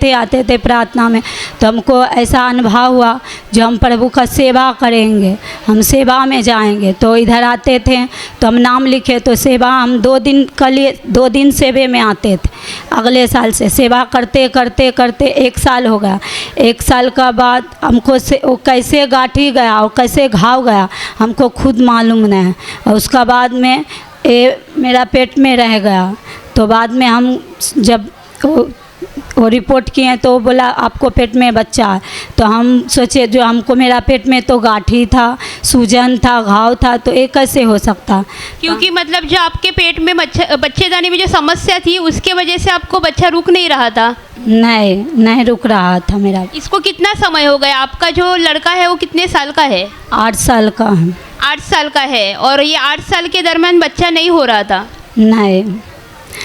Speaker 17: थे प्रार्थना में। तो हमको ऐसा अनुभव हुआ जो हम प्रभु का सेवा करेंगे, हम सेवा में जाएंगे। तो इधर आते थे तो हम नाम लिखे, तो सेवा हम 2 दिन सेवे में आते थे। अगले साल से सेवा करते करते करते 1 साल हो गया। 1 साल का बाद हमको वो कैसे गांठी गया और कैसे घाव गया हमको खुद मालूम नहीं है। और उसका बाद में मेरा पेट में रह गया। तो बाद में हम जब वो रिपोर्ट किए तो बोला आपको पेट में बच्चा है। तो हम सोचे जो हमको मेरा पेट में तो गांठी था, सूजन था, घाव था, तो ये कैसे हो सकता।
Speaker 14: क्योंकि मतलब जो आपके पेट में बच्चेदानी में जो समस्या थी उसके वजह से आपको बच्चा रुक नहीं रहा था।
Speaker 17: नहीं रुक रहा था मेरा।
Speaker 14: इसको कितना समय हो गया? आपका जो लड़का है वो कितने साल का है?
Speaker 17: 8 साल का है।
Speaker 14: 8 साल का है और ये 8 साल के दरमियान बच्चा नहीं हो रहा था?
Speaker 17: नहीं।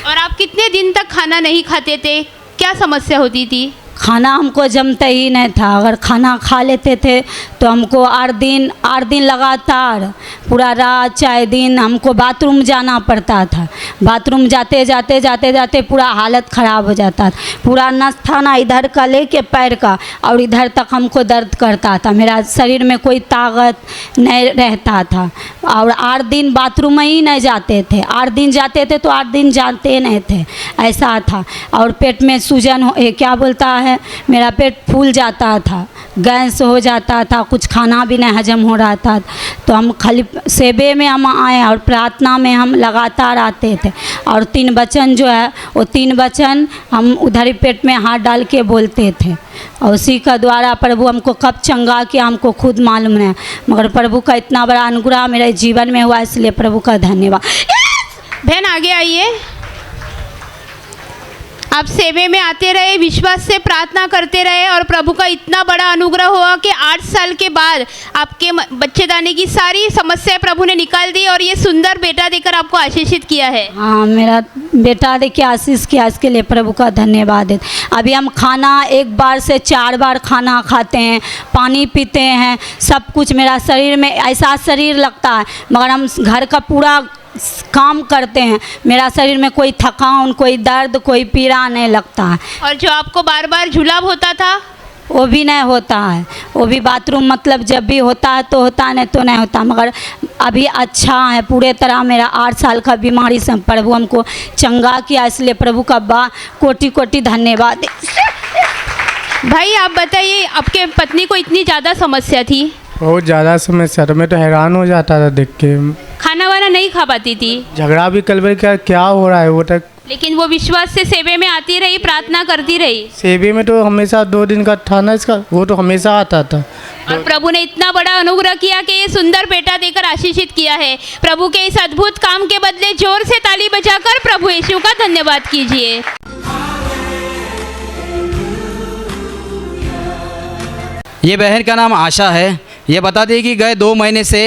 Speaker 14: और आप कितने दिन तक खाना नहीं खाते थे? क्या समस्या होती थी?
Speaker 17: खाना हमको जमता ही नहीं था। अगर खाना खा लेते थे तो हमको 8 दिन लगातार पूरा रात चाहे दिन हमको बाथरूम जाना पड़ता था। बाथरूम जाते जाते पूरा हालत ख़राब हो जाता था। पूरा नस था ना इधर का लेके पैर का और इधर तक हमको दर्द करता था। मेरा शरीर में कोई ताकत नहीं रहता था। और 8 दिन बाथरूम ही नहीं जाते थे। 8 दिन जाते थे तो 8 दिन जाते नहीं थे, ऐसा था। और पेट में सूजन क्या बोलता है, मेरा पेट फूल जाता था, गैस हो जाता था, कुछ खाना भी नहीं हजम हो रहा था। तो हम खाली सेवे में हम आए और प्रार्थना में हम लगातार आते थे। और 3 वचन जो है वो 3 वचन हम उधर ही पेट में हाथ डाल के बोलते थे। और उसी का द्वारा प्रभु हमको कब चंगा किया हमको खुद मालूम नहीं, मगर प्रभु का इतना बड़ा अनुग्रह मेरे जीवन में हुआ, इसलिए प्रभु का धन्यवाद।
Speaker 14: बहन आगे आइए। आप सेवे में आते रहे, विश्वास से प्रार्थना करते रहे और प्रभु का इतना बड़ा अनुग्रह हुआ कि 8 साल के बाद आपके बच्चेदानी की सारी समस्याएं प्रभु ने निकाल दी और ये सुंदर बेटा देकर आपको आशीषित किया है।
Speaker 17: हाँ, मेरा बेटा देके आशीष किया, इसके लिए प्रभु का धन्यवाद है। अभी हम खाना 1 बार से 4 बार खाना खाते हैं, पानी पीते हैं, सब कुछ मेरा शरीर में ऐसा शरीर लगता है, मगर हम घर का पूरा काम करते हैं, मेरा शरीर में कोई थकान, कोई दर्द, कोई पीड़ा नहीं लगता है।
Speaker 14: और जो आपको बार बार जुलाब होता था
Speaker 17: वो भी नहीं होता है। वो भी बाथरूम मतलब जब भी होता है तो होता, नहीं तो नहीं होता। मगर अभी अच्छा है पूरे तरह। मेरा 8 साल का बीमारी से प्रभु हमको चंगा किया, इसलिए प्रभु का कोटि कोटि धन्यवाद।
Speaker 14: भाई आप बताइए, आपके पत्नी को इतनी ज़्यादा समस्या थी?
Speaker 18: बहुत ज़्यादा समस्या था। मैं तो हैरान हो जाता था देख के।
Speaker 14: खाना वाना नहीं खा पाती थी,
Speaker 18: झगड़ा भी कल क्या हो रहा है वो तक।
Speaker 14: लेकिन वो विश्वास से सेवे में आती रही, प्रार्थना करती रही।
Speaker 18: सेवे में तो हमेशा 2 दिन का था ना इसका, वो तो हमेशा आता था।
Speaker 14: और प्रभु ने इतना बड़ा अनुग्रह किया कि ये सुंदर बेटा देकर आशीषित किया है। प्रभु के इस अद्भुत काम के बदले जोर से ताली बजाकर प्रभु यीशु का धन्यवाद कीजिए।
Speaker 12: ये बहन का नाम आशा है। ये बता दी कि गए 2 महीने से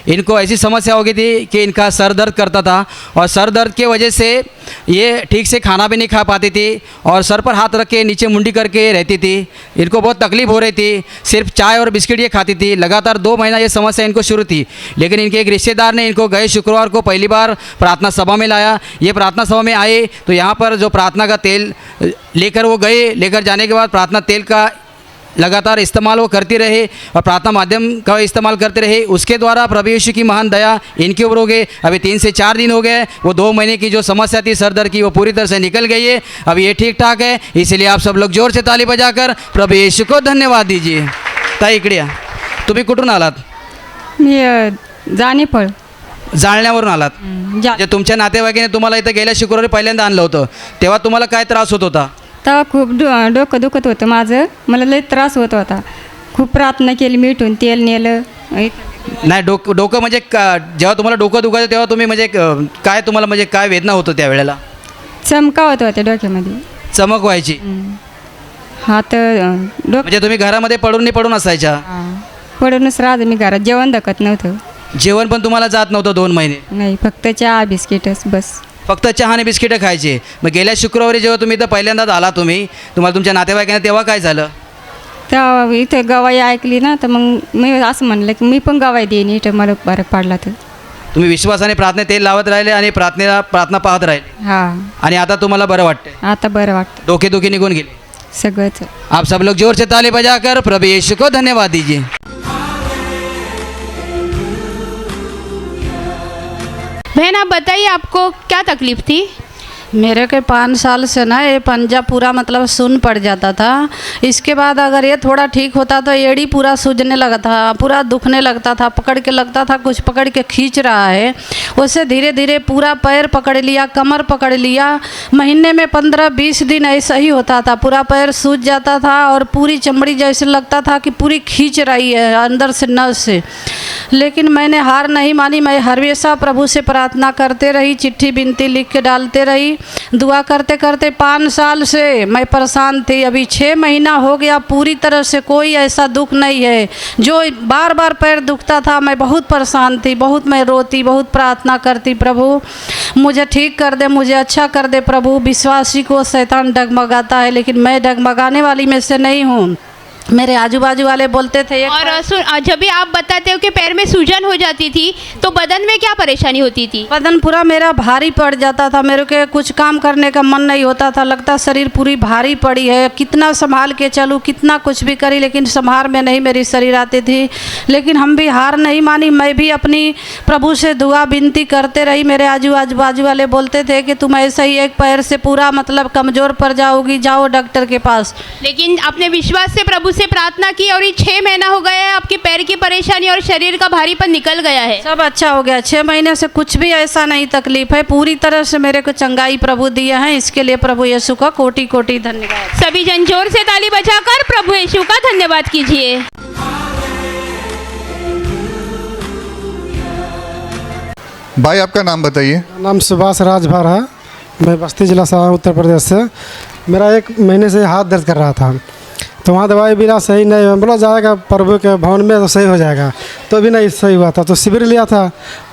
Speaker 12: इनको ऐसी समस्या हो गई थी कि इनका सर दर्द करता था और सर दर्द के वजह से ये ठीक से खाना भी नहीं खा पाती थी और सर पर हाथ रख के नीचे मुंडी करके रहती थी। इनको बहुत तकलीफ़ हो रही थी, सिर्फ चाय और बिस्किट ये खाती थी। लगातार 2 महीना ये समस्या इनको शुरू थी, लेकिन इनके एक रिश्तेदार ने इनको गए शुक्रवार को पहली बार प्रार्थना सभा में लाया। ये प्रार्थना सभा में आए तो यहाँ पर जो प्रार्थना का तेल लेकर वो गए, लेकर जाने के बाद प्रार्थना तेल का लगातार इस्तेमाल वो करती रहे और प्रार्थना माध्यम का इस्तेमाल करते रहे। उसके द्वारा प्रभु यीशु की महान दया इनके ऊपर हो गए। अभी 3 से 4 दिन हो गए, वो 2 महीने की जो समस्या थी सर दर्द की वो पूरी तरह से निकल गई है। अब ये ठीक ठाक है, इसलिए आप सब लोग जोर से ताली बजाकर प्रभु यीशु को धन्यवाद दीजिए। ताई इकडे या, तुम्ही कुठून आलात?
Speaker 8: मी जाणीफळ
Speaker 12: जाळण्यावरून आलात? जे तुमच्या नातेवाईकाने तुम्हाला इथं गेल्या शुक्रवारी पहिल्यांदा आणलं होतं तेव्हा तुम्हाला काय त्रास होत होता?
Speaker 8: तेव्हा खूप डोकं दुखत होतं माझं, मला लई त्रास होत होता. खूप प्रार्थना केली, मिठून तेल नेलं.
Speaker 12: नाही डोकं म्हणजे जेव्हा तुम्हाला डोकं दुखायचं तेव्हा तुम्ही म्हणजे काय तुम्हाला म्हणजे काय वेदना होतं त्यावेळेला?
Speaker 8: चमका होत होत्या डोक्यामध्ये,
Speaker 12: चमक व्हायची.
Speaker 8: हात
Speaker 12: म्हणजे तुम्ही घरामध्ये पडून असायच्या?
Speaker 8: पडूनच राहत मी घरात. जेवण धकत नव्हतं.
Speaker 12: जेवण पण तुम्हाला जात नव्हतं 2 महिने?
Speaker 8: नाही, फक्त चहा बिस्किटच बस.
Speaker 12: फक्त चहा आणि बिस्किटं खायचे. मग गेल्या शुक्रवारी जेव्हा तुम्ही इथं पहिल्यांदाच आला तुम्हाला तुमच्या नातेवाईकांना, तेव्हा काय झालं?
Speaker 8: तेव्हा इथं गवाई ऐकली ना, तर मग मी असं म्हणलं की मी पण गवाई देईन, इथं मला बरं पडला तर.
Speaker 12: तुम्ही विश्वासाने प्रार्थने तेल लावत राहिले आणि प्रार्थना पाहत राहिले
Speaker 19: हां
Speaker 12: आणि आता तुम्हाला बरं वाटतंय,
Speaker 19: आता बरं वाटतं
Speaker 12: डोकेदुखी निघून गेली.
Speaker 19: सगळंच.
Speaker 12: आप सब लोग जोर से ताली बजाकर प्रभु यीशु को धन्यवाद दीजिए.
Speaker 14: बहन आप बताइए आपको क्या तकलीफ थी?
Speaker 20: मेरे के 5 साल से ना ये पंजा पूरा मतलब सुन पड़ जाता था। इसके बाद अगर ये थोड़ा ठीक होता तो एड़ी पूरा सूजने लगा था, पूरा दुखने लगता था, पकड़ के लगता था कुछ पकड़ के खींच रहा है। उससे धीरे धीरे पूरा पैर पकड़ लिया, कमर पकड़ लिया। महीने में 15-20 दिन ऐसा ही होता था, पूरा पैर सूज जाता था और पूरी चमड़ी जैसे लगता था कि पूरी खींच रही है अंदर से नस से। लेकिन मैंने हार नहीं मानी, मैं हमेशा प्रभु से प्रार्थना करते रही, चिट्ठी बिनती लिख के डालते रही। दुआ करते करते 5 साल से मैं परेशान थी। अभी 6 महीना हो गया, पूरी तरह से कोई ऐसा दुख नहीं है। जो बार बार पैर दुखता था, मैं बहुत परेशान थी, बहुत मैं रोती, बहुत प्रार्थना करती, प्रभु मुझे ठीक कर दे, मुझे अच्छा कर दे प्रभु। विश्वासी को शैतान डगमगाता है, लेकिन मैं डगमगाने वाली में से नहीं हूँ। मेरे आजू बाजू वाले बोलते थे
Speaker 14: और जब भी आप बताते हो कि पैर में सूजन हो जाती थी तो बदन में क्या परेशानी होती थी?
Speaker 20: बदन पूरा मेरा भारी पड़ जाता था, मेरे के कुछ काम करने का मन नहीं होता था, लगता शरीर पूरी भारी पड़ी है। कितना संभाल के चलूँ, कितना कुछ भी करी, लेकिन संभार में नहीं मेरी शरीर आती थी। लेकिन हम भी हार नहीं मानी, मैं भी अपनी प्रभु से दुआ विनती करते रही। मेरे आजू बाजू वाले बोलते थे कि तुम ऐसा ही एक पैर से पूरा मतलब कमज़ोर पड़ जाओगी, जाओ डॉक्टर के पास।
Speaker 14: लेकिन अपने विश्वास से प्रभु से प्रार्थना की और ये 6 महीना हो गया है, आपके पैर की परेशानी और शरीर का भारीपन निकल गया है,
Speaker 20: सब अच्छा हो गया। 6 महीने से कुछ भी ऐसा नहीं तकलीफ है, पूरी तरह से मेरे को चंगाई प्रभु दिया है। इसके लिए प्रभु यीशु का कोटि कोटि धन्यवाद।
Speaker 14: सभी जन जोर से ताली बजाकर प्रभु यीशु का धन्यवाद कीजिए।
Speaker 21: भाई आपका नाम बताइए।
Speaker 22: नाम सुभाष राजभर है, मैं बस्ती जिला से उत्तर प्रदेश से। मेरा 1 महीने से हाथ दर्द कर रहा था, तो वहाँ दवाई बिना सही नहीं, बोला जाएगा प्रभु के भवन में तो सही हो जाएगा, तो भी नहीं सही हुआ था। तो शिविर लिया था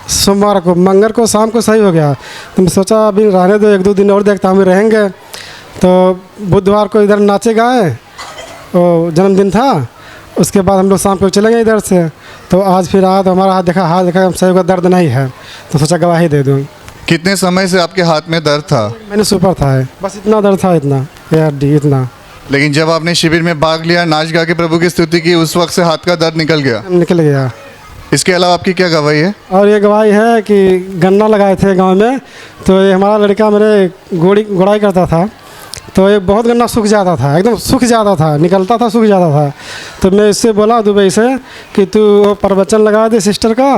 Speaker 22: सोमवार को, मंगल को शाम को सही हो गया। तो मैं सोचा अभी रहने दो, 1-2 दिन और देखता हूँ रहेंगे। तो बुधवार को इधर नाचे गाए, वो जन्मदिन था, उसके बाद हम लोग शाम को चले गए इधर से। तो आज फिर आया तो हमारा हाथ देखा सही होगा, दर्द नहीं है, तो सोचा गवाही दे दूँ।
Speaker 21: कितने समय से आपके हाथ में दर्द था?
Speaker 22: मैंने सुपर था, बस इतना दर्द था, इतना।
Speaker 21: लेकिन जब आपने शिविर में भाग लिया, नाच गा के प्रभु की स्तुति की, उस वक्त से हाथ का दर्द निकल गया। इसके अलावा आपकी क्या गवाही है? और ये गवाही है कि गन्ना लगाए थे गांव में, तो ये हमारा लड़का मेरे गुड़ाई करता था, तो ये बहुत गन्ना सूख जाता था, एकदम सूख जाता था, निकलता था, सूख जाता था। तो मैं इससे बोला दुबई से कि तू वो प्रवचन लगा दे सिस्टर का,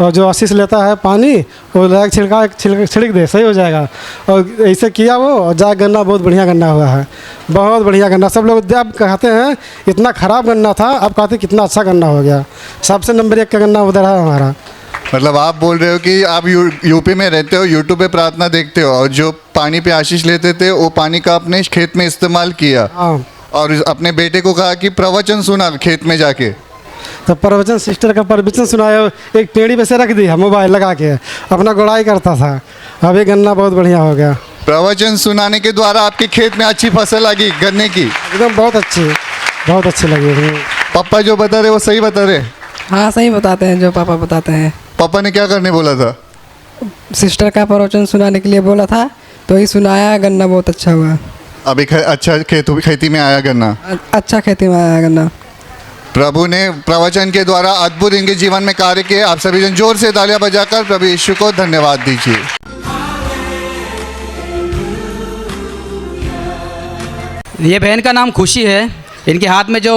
Speaker 21: और जो आशीष लेता है पानी वो लगा छिड़क दे, सही हो जाएगा। और ऐसे किया वो, और जा गन्ना बहुत बढ़िया गन्ना हुआ है, बहुत बढ़िया गन्ना। सब लोग अब कहते हैं इतना ख़राब गन्ना था, अब कहते कितना अच्छा गन्ना हो गया। सबसे नंबर 1 का गन्ना उधर है हमारा। मतलब आप बोल रहे हो कि आप यूपी में रहते हो, यूट्यूब पे प्रार्थना देखते हो, और जो पानी पे आशीष लेते थे वो पानी का अपने खेत में इस्तेमाल किया, और अपने बेटे को कहा कि प्रवचन सुना खेत में जाके। तो प्रवचन सिस्टर का प्रवचन सुनाया, एक पेड़ी पे से रख दिया मोबाइल लगा के, अपना गुड़ाई करता था। अभी गन्ना बहुत बढ़िया हो गया। प्रवचन सुनाने के द्वारा आपके खेत में अच्छी फसल लगी गन्ने की? एकदम बहुत अच्छी लगी। पापा जो बता रहे वो सही बता रहे?
Speaker 9: हाँ सही बताते हैं जो पापा बताते हैं।
Speaker 21: पापा ने क्या करने बोला था?
Speaker 9: सिस्टर का प्रवचन सुनाने के लिए बोला था, तो ही सुनाया, गन्ना बहुत अच्छा हुआ।
Speaker 21: अभी अच्छा खेती में आया गन्ना?
Speaker 9: अच्छा खेती में आया गन्ना।
Speaker 21: प्रभु ने प्रवचन के द्वारा अद्भुत इनके जीवन में कार्य किए। आप सभी जन जोर से तालियां बजाकर प्रभु यीशु को धन्यवाद दीजिए।
Speaker 12: ये बहन का नाम खुशी है। इनके हाथ में जो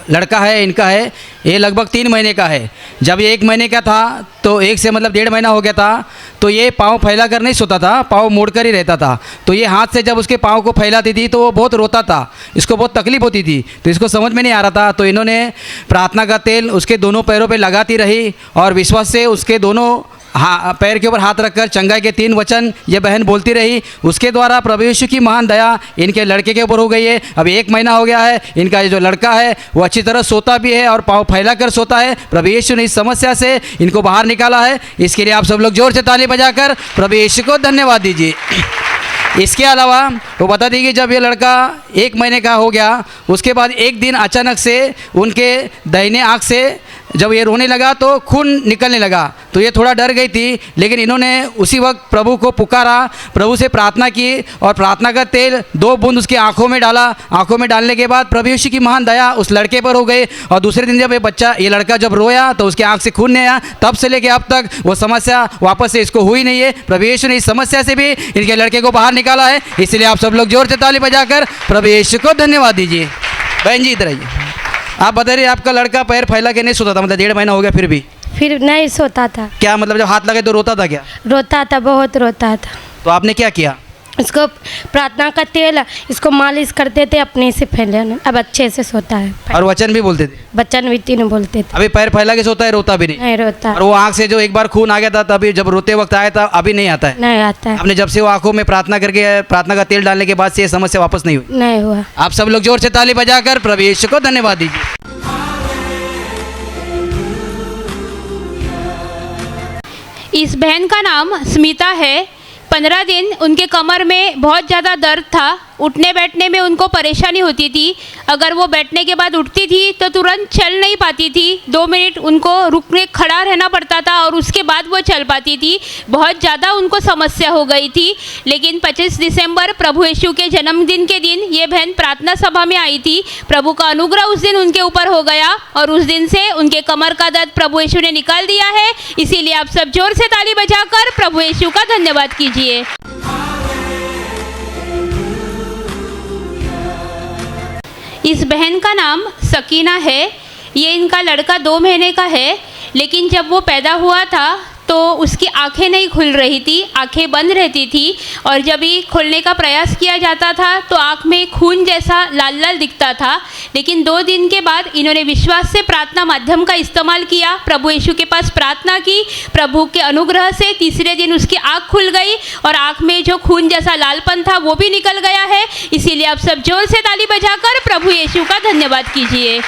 Speaker 12: लड़का है इनका है, ये लगभग 3 महीने का है। जब ये 1 महीने का था तो 1 से मतलब 1.5 महीना हो गया था, तो ये पाँव फैला कर नहीं सोता था, पाँव मोड़ कर ही रहता था। तो ये हाथ से जब उसके पाँव को फैलाती थी तो वो बहुत रोता था, इसको बहुत तकलीफ होती थी, तो इसको समझ में नहीं आ रहा था। तो इन्होंने प्रार्थना का तेल उसके दोनों पैरों पर लगाती रही, और विश्वास से उसके दोनों पैर के ऊपर हाथ रखकर चंगाई के 3 वचन ये बहन बोलती रही। उसके द्वारा प्रभु यीशु की महान दया इनके लड़के के ऊपर हो गई है। अभी 1 महीना हो गया है, इनका जो लड़का है वो अच्छी तरह सोता भी है और पाँव फैला कर सोता है। प्रभु यीशु ने इस समस्या से इनको बाहर निकाला है। इसके लिए आप सब लोग जोर से ताली बजाकर प्रभु यीशु को धन्यवाद दीजिए। इसके अलावा वो बता दी कि जब ये लड़का 1 महीने का हो गया, उसके बाद एक दिन अचानक से उनके दाहिने आँख से जब ये रोने लगा तो खून निकलने लगा, तो ये थोड़ा डर गई थी, लेकिन इन्होंने उसी वक्त प्रभु को पुकारा, प्रभु से प्रार्थना की और प्रार्थना का तेल 2 बूंद उसकी आंखों में डाला। आंखों में डालने के बाद प्रभु यीशु की महान दया उस लड़के पर हो गई और दूसरे दिन जब ये लड़का जब रोया तो उसकी आंख से खून नहीं आया। तब से लेके अब तक वो समस्या वापस से इसको हुई नहीं है। प्रभु यीशु ने इस समस्या से भी इनके लड़के को बाहर निकाला है। इसलिए आप सब लोग जोर से ताली बजाकर प्रभु यीशु को धन्यवाद दीजिए। बहन जी इधर आइए, आप बताइए आपका लड़का पैर फैला के नहीं सोता था, मतलब 1.5 महीना हो गया
Speaker 13: फिर नहीं सोता था।
Speaker 12: क्या मतलब जब हाथ लगे तो रोता था क्या?
Speaker 13: रोता था, बहुत रोता था।
Speaker 12: तो आपने क्या किया?
Speaker 13: इसको प्रार्थना का तेल इसको मालिश करते थे अपने से फैलाने, अब अच्छे से सोता है।
Speaker 12: और वचन भी बोलते थे?
Speaker 13: वचन भी 3 बोलते थे।
Speaker 12: अभी पैर फैला के सोता है, रोता भी नहीं?
Speaker 13: नहीं रोता।
Speaker 12: और वो आँख से जो एक बार खून आ गया था तभी जब रोते वक्त आया था, अभी नहीं आता है?
Speaker 13: नहीं आता है।
Speaker 12: आपने जब से वो आंखों में प्रार्थना करके प्रार्थना का तेल डालने के बाद से ये समस्या वापस नहीं हुई?
Speaker 13: नहीं हुआ।
Speaker 12: आप सब लोग जोर से ताली बजाकर प्रभु यीशु को धन्यवाद दीजिए।
Speaker 14: इस बहन का नाम स्मिता है। 15 दिन उनके कमर में बहुत ज़्यादा दर्द था, उठने बैठने में उनको परेशानी होती थी। अगर वो बैठने के बाद उठती थी तो तुरंत चल नहीं पाती थी, 2 मिनट उनको रुकने खड़ा रहना पड़ता था और उसके बाद वो चल पाती थी। बहुत ज़्यादा उनको समस्या हो गई थी। लेकिन 25 दिसंबर प्रभु यीशु के जन्मदिन के दिन ये बहन प्रार्थना सभा में आई थी। प्रभु का अनुग्रह उस दिन उनके ऊपर हो गया और उस दिन से उनके कमर का दर्द प्रभु यीशु ने निकाल दिया है। इसीलिए आप सब जोर से ताली बजाकर प्रभु यीशु का धन्यवाद कीजिए। इस बहन का नाम सकीना है। ये इनका लड़का 2 महीने का है, लेकिन जब वो पैदा हुआ था तो उसकी आंखें नहीं खुल रही थी, आंखें बंद रहती थी और जब भी खोलने का प्रयास किया जाता था तो आँख में खून जैसा लाल लाल दिखता था। लेकिन 2 दिन के बाद इन्होंने विश्वास से प्रार्थना माध्यम का इस्तेमाल किया, प्रभु यीशु के पास प्रार्थना की। प्रभु के अनुग्रह से तीसरे दिन उसकी आँख खुल गई और आँख में जो खून जैसा लालपन था वो भी निकल गया है। इसीलिए आप सब जोर से ताली बजाकर प्रभु यीशु का धन्यवाद कीजिए।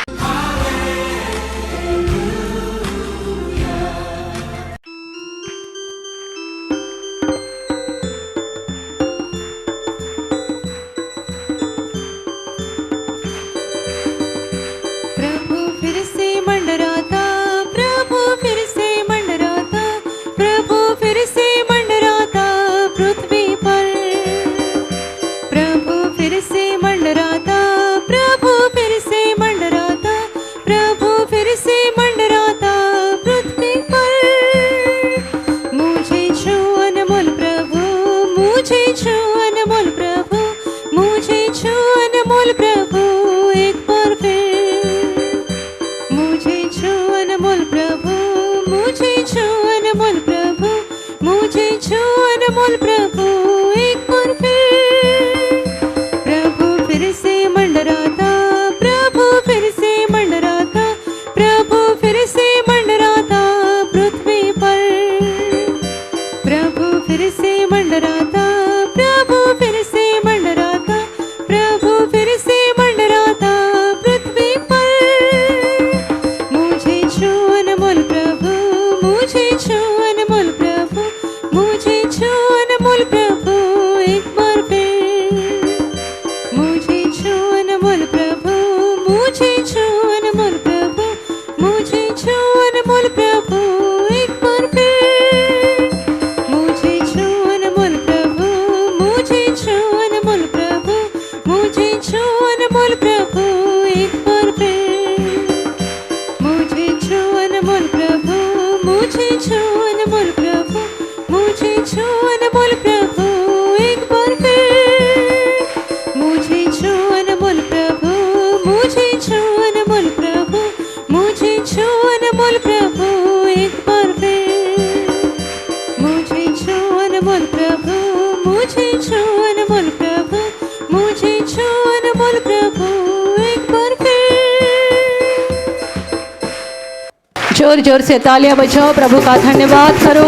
Speaker 2: जोर जोर से तालियां बजाओ, प्रभु का धन्यवाद करो।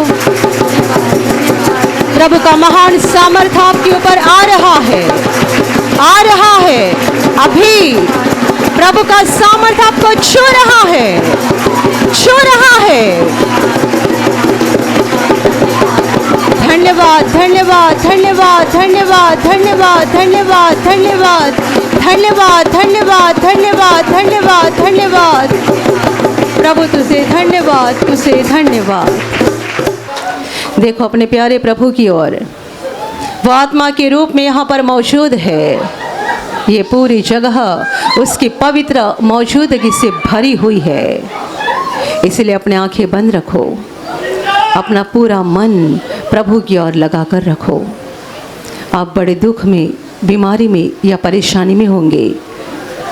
Speaker 2: प्रभु का महान सामर्थ आपके ऊपर आ रहा है, आ रहा है। अभी प्रभु का सामर्थ आपको छू रहा है, छू रहा है। धन्यवाद धन्यवाद धन्यवाद धन्यवाद धन्यवाद धन्यवाद धन्यवाद धन्यवाद धन्यवाद धन्यवाद धन्यवाद धन्यवाद। प्रभु तुझे धन्यवाद, तुझे धन्यवाद। देखो अपने प्यारे प्रभु की ओर, वो आत्मा के रूप में यहाँ पर मौजूद है। ये पूरी जगह उसकी पवित्र मौजूदगी से भरी हुई है। इसलिए अपने आंखें बंद रखो, अपना पूरा मन प्रभु की ओर लगा कर रखो। आप बड़े दुख में, बीमारी में या परेशानी में होंगे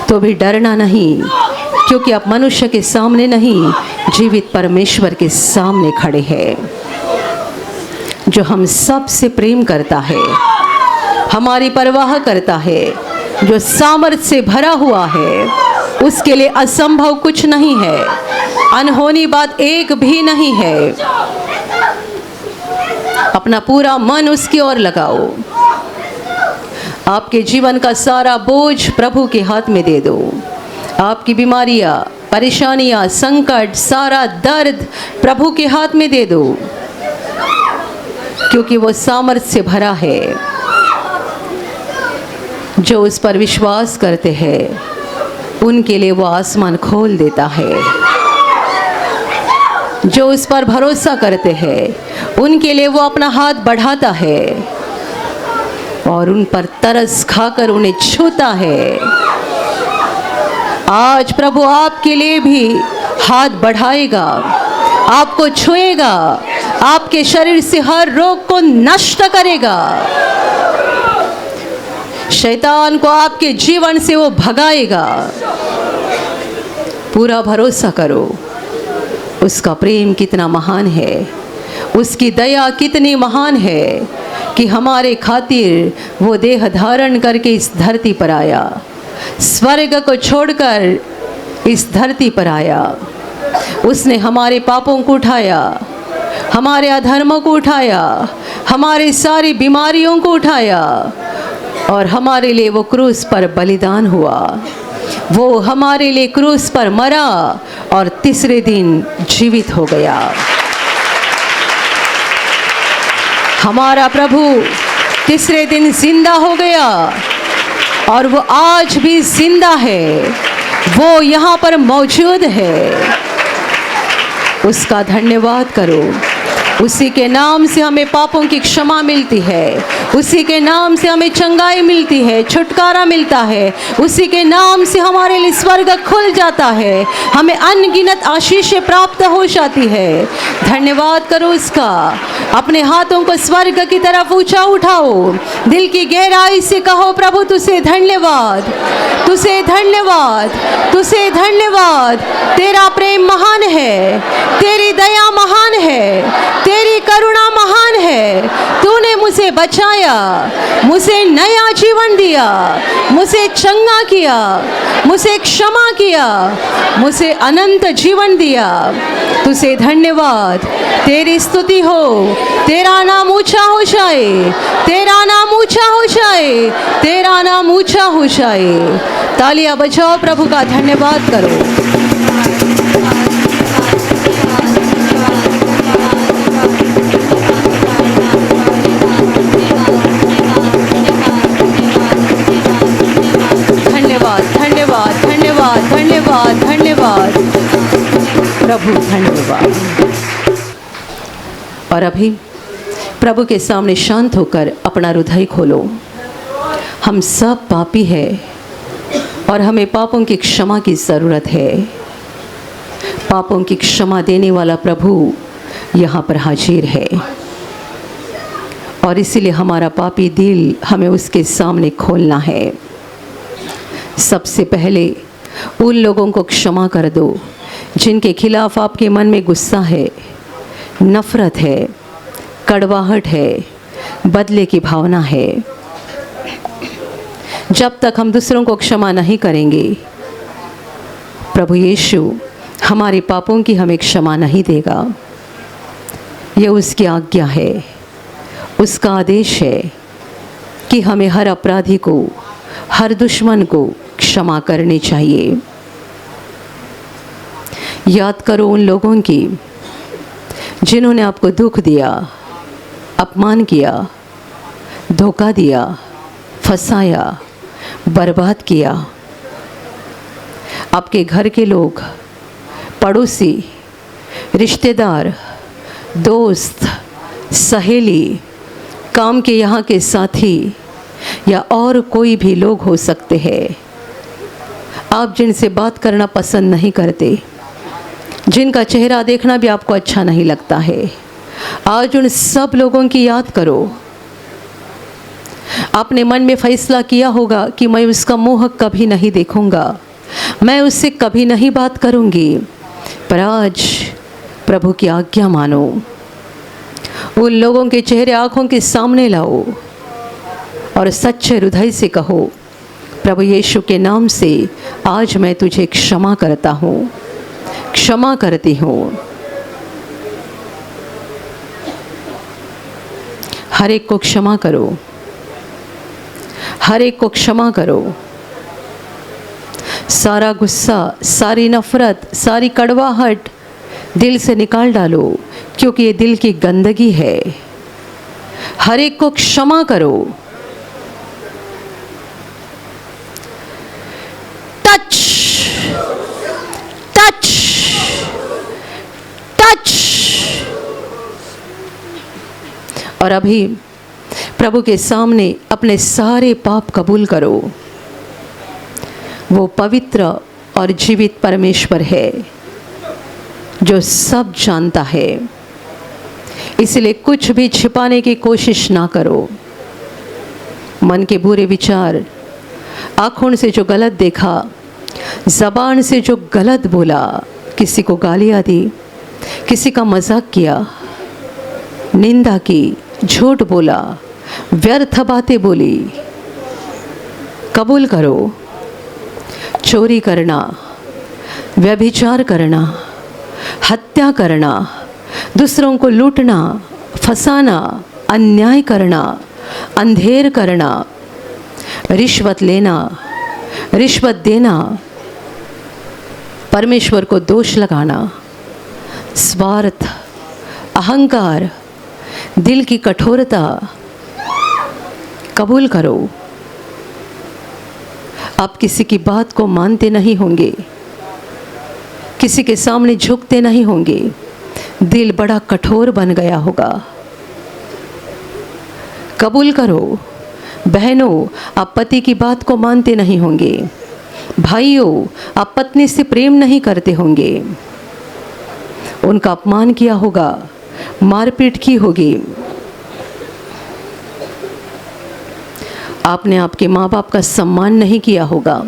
Speaker 2: तो भी डरना नहीं, क्योंकि आप मनुष्य के सामने नहीं, जीवित परमेश्वर के सामने खड़े हैं, जो हम सब से प्रेम करता है, हमारी परवाह करता है, जो सामर्थ्य से भरा हुआ है। उसके लिए असंभव कुछ नहीं है, अनहोनी बात एक भी नहीं है। अपना पूरा मन उसकी ओर लगाओ। आपके जीवन का सारा बोझ प्रभु के हाथ में दे दो। आपकी बीमारियां, परेशानियां, संकट, सारा दर्द प्रभु के हाथ में दे दो, क्योंकि वो सामर्थ्य से भरा है। जो उस पर विश्वास करते हैं उनके लिए वो आसमान खोल देता है। जो उस पर भरोसा करते हैं उनके लिए वो अपना हाथ बढ़ाता है और उन पर तरस खाकर उन्हें छूता है। आज प्रभु आपके लिए भी हाथ बढ़ाएगा, आपको छुएगा, आपके शरीर से हर रोग को नष्ट करेगा। शैतान को आपके जीवन से वो भगाएगा। पूरा भरोसा करो। उसका प्रेम कितना महान है, उसकी दया कितनी महान है कि हमारे खातिर वो देह धारण करके इस धरती पर आया, स्वर्ग को छोड़कर इस धरती पर आया। उसने हमारे पापों को उठाया, हमारे अधर्मों को उठाया, हमारी सारी बीमारियों को उठाया और हमारे लिए वो क्रूस पर बलिदान हुआ। वो हमारे लिए क्रूस पर मरा और तीसरे दिन जीवित हो गया। हमारा प्रभु तीसरे दिन जिंदा हो गया और वो आज भी जिंदा है। वो यहाँ पर मौजूद है। उसका धन्यवाद करो। उसी के नाम से हमें पापों की क्षमा मिलती है, उसी के नाम से हमें चंगाई मिलती है, छुटकारा मिलता है, उसी के नाम से हमारे लिए स्वर्ग खुल जाता है, हमें अनगिनत आशीषें प्राप्त हो जाती है। धन्यवाद करो उसका। अपने हाथों को स्वर्ग की तरफ ऊंचा उठाओ, दिल की गहराई से कहो, प्रभु तुझे धन्यवाद, तुझे धन्यवाद, तुझे धन्यवाद। तेरा प्रेम महान है, तेरी दया महान है, तेरी करुणा महान है। तूने मुझे बचाया, मुझे नया जीवन दिया, मुझे चंगा किया, मुझे क्षमा किया, मुझे अनंत जीवन दिया। तुझे धन्यवाद। तेरी स्तुति हो, तेरा नाम ऊंचा हो जाए, तेरा नाम ऊंचा हो जाए, तेरा नाम ऊंचा हो जाए। तालियां बजाओ, प्रभु का धन्यवाद करो। धन्यवाद, धन्यवाद, धन्यवाद, धन्यवाद प्रभु, धन्यवाद। और अभी प्रभु के सामने शांत होकर अपना हृदय खोलो। हम सब पापी हैं और हमें पापों की क्षमा की ज़रूरत है। पापों की क्षमा देने वाला प्रभु यहाँ पर हाजिर है और इसीलिए हमारा पापी दिल हमें उसके सामने खोलना है। सबसे पहले उन लोगों को क्षमा कर दो जिनके खिलाफ आपके मन में गुस्सा है, नफरत है, कड़वाहट है, बदले की भावना है। जब तक हम दूसरों को क्षमा नहीं करेंगे, प्रभु यीशु हमारे पापों की हमें क्षमा नहीं देगा। ये उसकी आज्ञा है, उसका आदेश है कि हमें हर अपराधी को, हर दुश्मन को क्षमा करनी चाहिए। याद करो उन लोगों की जिन्होंने आपको दुख दिया, अपमान किया, धोखा दिया, फंसाया, बर्बाद किया। आपके घर के लोग, पड़ोसी, रिश्तेदार, दोस्त, सहेली, काम के यहाँ के साथी या और कोई भी लोग हो सकते हैं, आप जिनसे बात करना पसंद नहीं करते, जिनका चेहरा देखना भी आपको अच्छा नहीं लगता है, आज उन सब लोगों की याद करो। आपने मन में फैसला किया होगा कि मैं उसका मुँह कभी नहीं देखूंगा, मैं उससे कभी नहीं बात करूंगी, पर आज प्रभु की आज्ञा मानो, उन लोगों के चेहरे आँखों के सामने लाओ और सच्चे हृदय से कहो, प्रभु यीशु के नाम से आज मैं तुझे क्षमा करता हूँ, क्षमा करती हूँ। हर एक को क्षमा करो, हर एक को क्षमा करो। सारा गुस्सा, सारी नफरत, सारी कड़वाहट दिल से निकाल डालो, क्योंकि ये दिल की गंदगी है। हर एक को क्षमा करो। Touch touch touch. और अभी प्रभु के सामने अपने सारे पाप कबूल करो। वो पवित्र और जीवित परमेश्वर है जो सब जानता है, इसलिए कुछ भी छिपाने की कोशिश ना करो। मन के बुरे विचार, आँखों से जो गलत देखा, ज़बान से जो गलत बोला, किसी को गालियाँ दी, किसी का मजाक किया, निंदा की, झूठ बोला, व्यर्थ बातें बोली, कबूल करो। चोरी करना, व्यभिचार करना, हत्या करना, दूसरों को लूटना, फंसाना, अन्याय करना, अंधेर करना, रिश्वत लेना, रिश्वत देना, परमेश्वर को दोष लगाना, स्वार्थ, अहंकार, दिल की कठोरता, कबूल करो। आप किसी की बात को मानते नहीं होंगे, किसी के सामने झुकते नहीं होंगे, दिल बड़ा कठोर बन गया होगा। कबूल करो। बहनों, आप पति की बात को मानते नहीं होंगे, भाइयों, आप पत्नी से प्रेम नहीं करते होंगे, उनका अपमान किया होगा, मारपीट की होगी, आपने आपके माँ बाप का सम्मान नहीं किया होगा,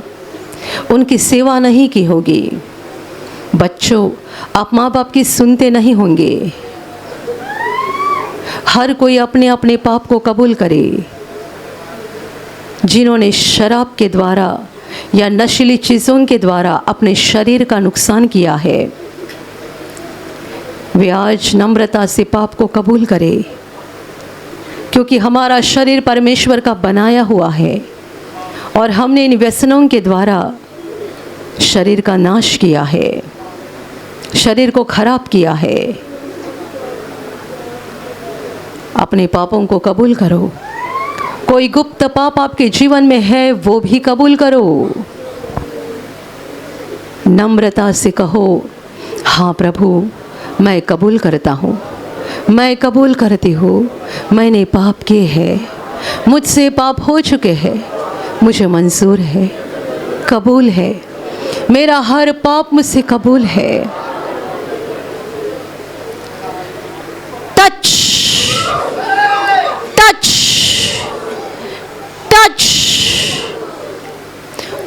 Speaker 2: उनकी सेवा नहीं की होगी। बच्चों, आप माँ बाप की सुनते नहीं होंगे। हर कोई अपने अपने पाप को कबूल करे। जिन्होंने शराब के द्वारा या नशीली चीज़ों के द्वारा अपने शरीर का नुकसान किया है, वे आज नम्रता से पाप को कबूल करें, क्योंकि हमारा शरीर परमेश्वर का बनाया हुआ है और हमने इन व्यसनों के द्वारा शरीर का नाश किया है, शरीर को खराब किया है। अपने पापों को कबूल करो। कोई गुप्त पाप आपके जीवन में है, वो भी कबूल करो। नम्रता से कहो, हाँ प्रभु, मैं कबूल करता हूँ, मैं कबूल करती हूँ, मैंने पाप किए हैं, मुझसे पाप हो चुके हैं, मुझे मंजूर है, कबूल है, मेरा हर पाप मुझसे कबूल है। Touch touch touch.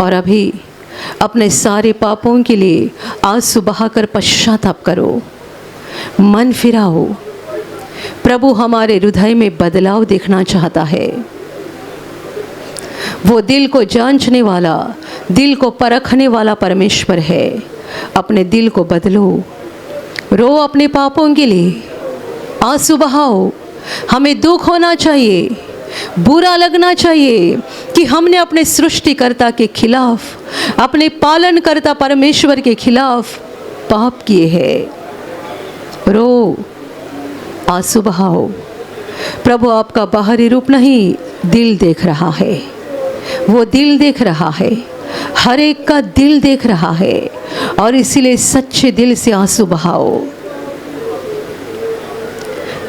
Speaker 2: और अभी अपने सारे पापों के लिए आंसू बहाकर पश्चाताप करो, मन फिराओ। प्रभु हमारे हृदय में बदलाव देखना चाहता है। वो दिल को जांचने वाला, दिल को परखने वाला परमेश्वर है। अपने दिल को बदलो, रो अपने पापों के लिए, आंसू बहाओ। हमें दुख होना चाहिए, बुरा लगना चाहिए कि हमने अपने सृष्टिकर्ता के खिलाफ, अपने पालनकर्ता परमेश्वर के खिलाफ पाप किए हैं। रो, आंसू बहाओ। प्रभु आपका बाहरी रूप नहीं, दिल देख रहा है। वो दिल देख रहा है। हर एक का दिल देख रहा है और इसीलिए सच्चे दिल से आंसू बहाओ।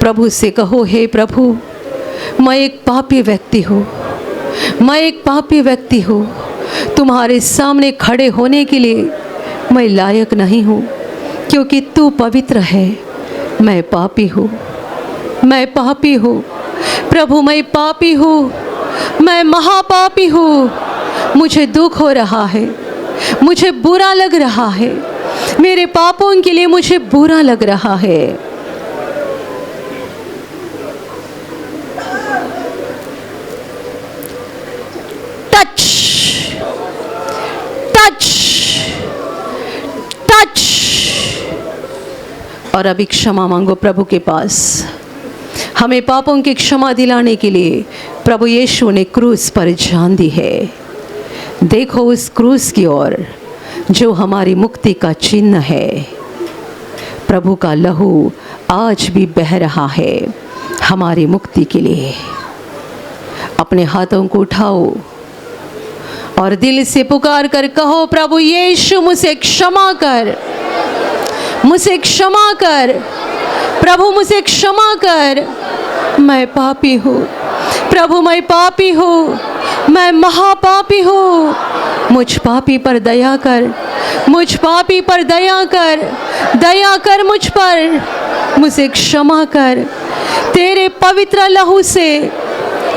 Speaker 2: प्रभु से कहो, हे प्रभु, मैं एक पापी व्यक्ति हूँ, मैं एक पापी व्यक्ति हूँ। तुम्हारे सामने खड़े होने के लिए मैं लायक नहीं हूँ, क्योंकि तू पवित्र है। मैं पापी हूँ, मैं पापी हूँ प्रभु, मैं पापी हूँ, मैं महापापी हूँ। मुझे दुख हो रहा है, मुझे बुरा लग रहा है, मेरे पापों के लिए मुझे बुरा लग रहा है। Touch touch touch. और अभी क्षमा मांगो प्रभु के पास। हमें पापों की क्षमा दिलाने के लिए प्रभु यीशु ने क्रूस पर जान दी है। देखो उस क्रूस की ओर जो हमारी मुक्ति का चिन्ह है। प्रभु का लहू आज भी बह रहा है हमारी मुक्ति के लिए। अपने हाथों को उठाओ और दिल से पुकार कर कहो, प्रभु यीशु मुझे क्षमा कर, मुझे क्षमा कर, प्रभु मुझे क्षमा कर। मैं पापी हूँ प्रभु, मैं पापी हूँ, मैं महापापी हूँ। मुझ पापी पर दया कर, मुझ पापी पर दया कर, दया कर मुझ पर, मुझे क्षमा कर। तेरे पवित्र लहू से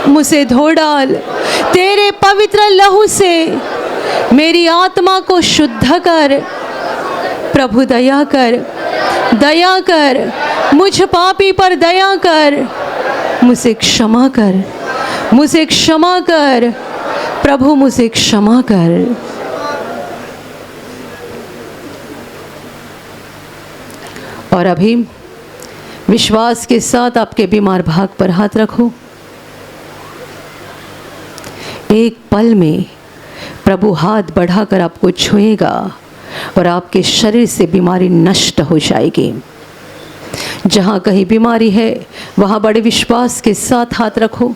Speaker 2: मुझे धो डाल, तेरे पवित्र लहू से मेरी आत्मा को शुद्ध कर। प्रभु दया कर, दया कर, मुझ पापी पर दया कर। मुझे क्षमा कर, मुझे क्षमा कर, प्रभु मुझे क्षमा कर। और अभी विश्वास के साथ आपके बीमार भाग पर हाथ रखो। एक पल में प्रभु हाथ बढ़ाकर आपको छुएगा और आपके शरीर से बीमारी नष्ट हो जाएगी। जहाँ कहीं बीमारी है वहाँ बड़े विश्वास के साथ हाथ रखो,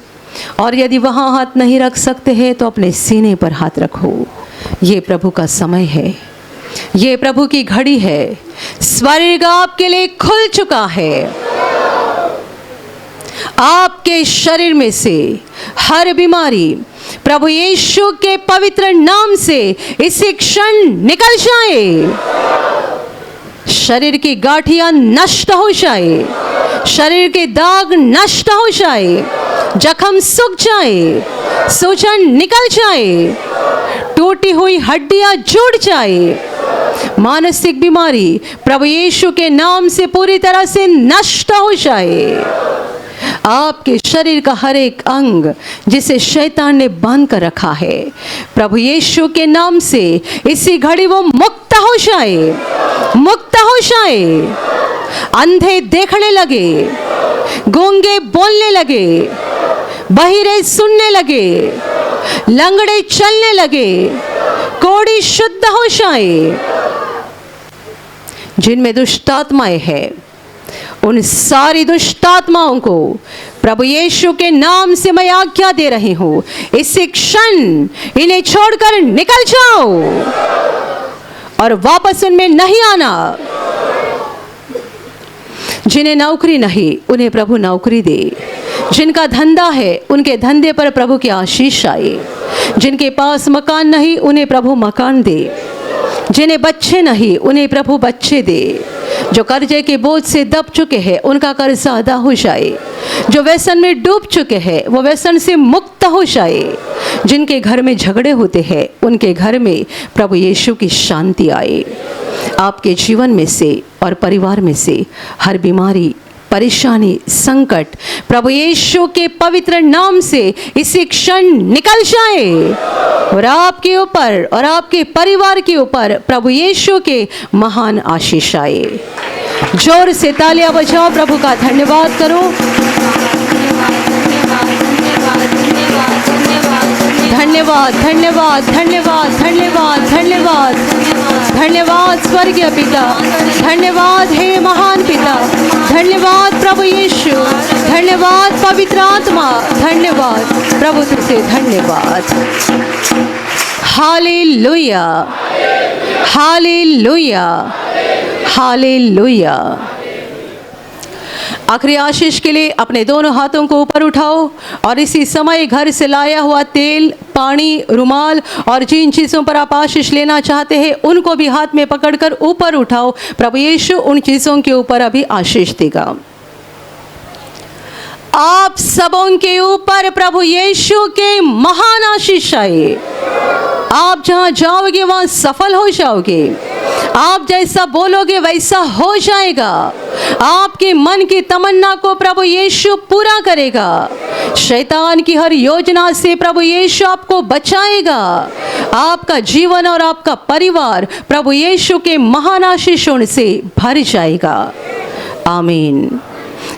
Speaker 2: और यदि वहाँ हाथ नहीं रख सकते हैं तो अपने सीने पर हाथ रखो। ये प्रभु का समय है, ये प्रभु की घड़ी है। स्वर्ग आपके लिए खुल चुका है। आपके शरीर में से हर बीमारी प्रभु यीशु के पवित्र नाम से इसी क्षण निकल जाए। शरीर की गांठियां नष्ट हो जाए, शरीर के दाग नष्ट हो जाए, जख्म सूख जाए, सूजन निकल जाए, टूटी हुई हड्डियां जुड़ जाए। मानसिक बीमारी प्रभु यीशु के नाम से पूरी तरह से नष्ट हो जाए। आपके शरीर का हर एक अंग जिसे शैतान ने बांध कर रखा है, प्रभु यीशु के नाम से इसी घड़ी वो मुक्त हो जाए, मुक्त हो जाए। अंधे देखने लगे, गूंगे बोलने लगे, बहिरे सुनने लगे, लंगड़े चलने लगे, कोढ़ी शुद्ध हो जाए। जिनमें दुष्ट आत्माएं हैं, उन सारी दुष्ट आत्माओं को प्रभु यीशु के नाम से मैं आज्ञा दे रही हूँ, इसी क्षण इन्हें छोड़कर निकल जाओ और वापस उनमें नहीं आना। जिन्हें नौकरी नहीं उन्हें प्रभु नौकरी दे, जिनका धंधा है उनके धंधे पर प्रभु की आशीष आए, जिनके पास मकान नहीं उन्हें प्रभु मकान दे, जिन्हें बच्चे नहीं उन्हें प्रभु बच्चे दे, जो कर्जे के बोझ से दब चुके हैं उनका कर्ज अदा हो जाए, जो व्यसन में डूब चुके हैं वो व्यसन से मुक्त हो जाए, जिनके घर में झगड़े होते हैं उनके घर में प्रभु यीशु की शांति आए। आपके जीवन में से और परिवार में से हर बीमारी, परेशानी, संकट प्रभु यीशु के पवित्र नाम से इसी क्षण निकल जाए और आपके ऊपर और आपके परिवार के ऊपर प्रभु यीशु के महान आशीष आए। जोर से तालियां बजाओ, प्रभु का धन्यवाद करो। धन्यवाद, धन्यवाद, धन्यवाद, धन्यवाद, धन्यवाद, धन्यवाद स्वर्गीय पिता, धन्यवाद हे महान पिता, धन्यवाद प्रभु यीशु, धन्यवाद पवित्र आत्मा, धन्यवाद प्रभु तुझे धन्यवाद। Hallelujah, hallelujah, hallelujah. आखिरी आशीष के लिए अपने दोनों हाथों को ऊपर उठाओ और इसी समय घर से लाया हुआ तेल, पानी, रुमाल और जिन चीज़ों पर आप आशीष लेना चाहते हैं उनको भी हाथ में पकड़कर ऊपर उठाओ। प्रभु यीशु उन चीज़ों के ऊपर अभी आशीष देगा। आप सबों के ऊपर प्रभु यीशु के महान आशीष आए। आप जहां जाओगे वहां सफल हो जाओगे। आप जैसा बोलोगे वैसा हो जाएगा। आपके मन की तमन्ना को प्रभु यीशु पूरा करेगा। शैतान की हर योजना से प्रभु यीशु आपको बचाएगा। आपका जीवन और आपका परिवार प्रभु यीशु के महान आशीषों से भर जाएगा। आमीन।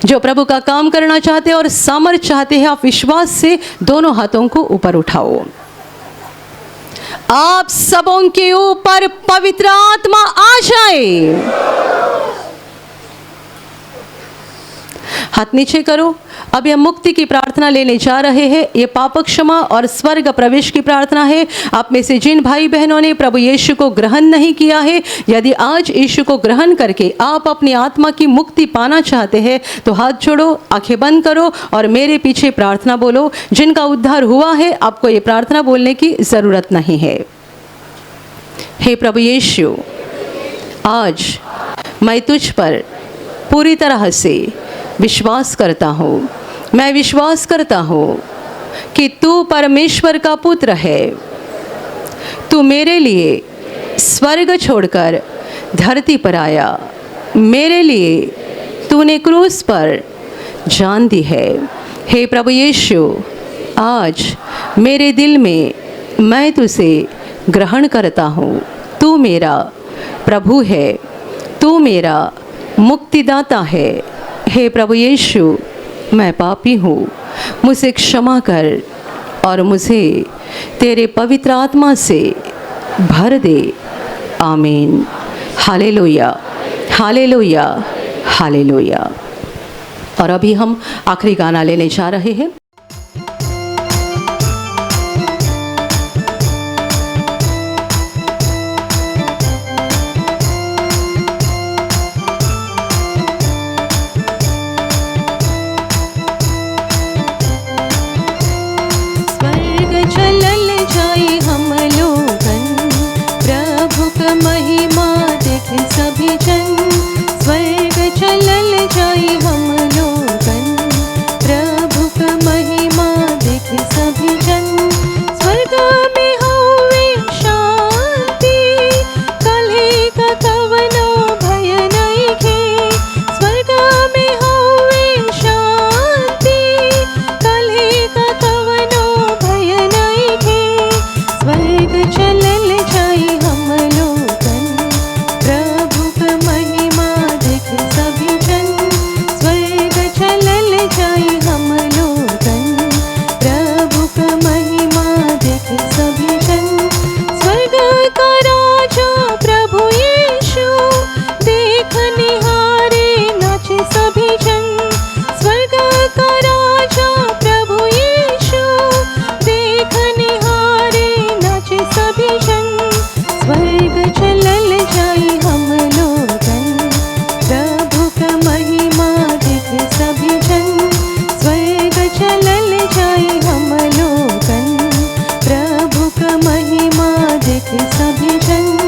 Speaker 2: जो प्रभु का काम करना चाहते हैं और सामर्थ्य चाहते हैं, आप विश्वास से दोनों हाथों को ऊपर उठाओ। आप सबों के ऊपर पवित्र आत्मा आ जाए। हाथ नीचे करो। अब हम मुक्ति की प्रार्थना लेने जा रहे हैं। ये पाप क्षमा और स्वर्ग प्रवेश की प्रार्थना है। आप में से जिन भाई बहनों ने प्रभु यीशु को ग्रहण नहीं किया है, यदि आज यीशु को ग्रहण करके आप अपनी आत्मा की मुक्ति पाना चाहते हैं तो हाथ जोड़ो, आंखें बंद करो और मेरे पीछे प्रार्थना बोलो। जिनका उद्धार हुआ है आपको ये प्रार्थना बोलने की ज़रूरत नहीं है। हे प्रभु यीशु, आज मैं तुझ पर पूरी तरह से विश्वास करता हूँ। मैं विश्वास करता हूँ कि तू परमेश्वर का पुत्र है। तू मेरे लिए स्वर्ग छोड़कर धरती पर आया। मेरे लिए तूने क्रूस पर जान दी है। हे प्रभु यीशु, आज मेरे दिल में मैं तुझे ग्रहण करता हूँ। तू मेरा प्रभु है, तू मेरा मुक्तिदाता है। हे प्रभु यीशु, मैं पापी हूँ, मुझे क्षमा कर और मुझे तेरे पवित्र आत्मा से भर दे। आमीन। Hallelujah, hallelujah, hallelujah. और अभी हम आखिरी गाना लेने जा रहे हैं। सभी जन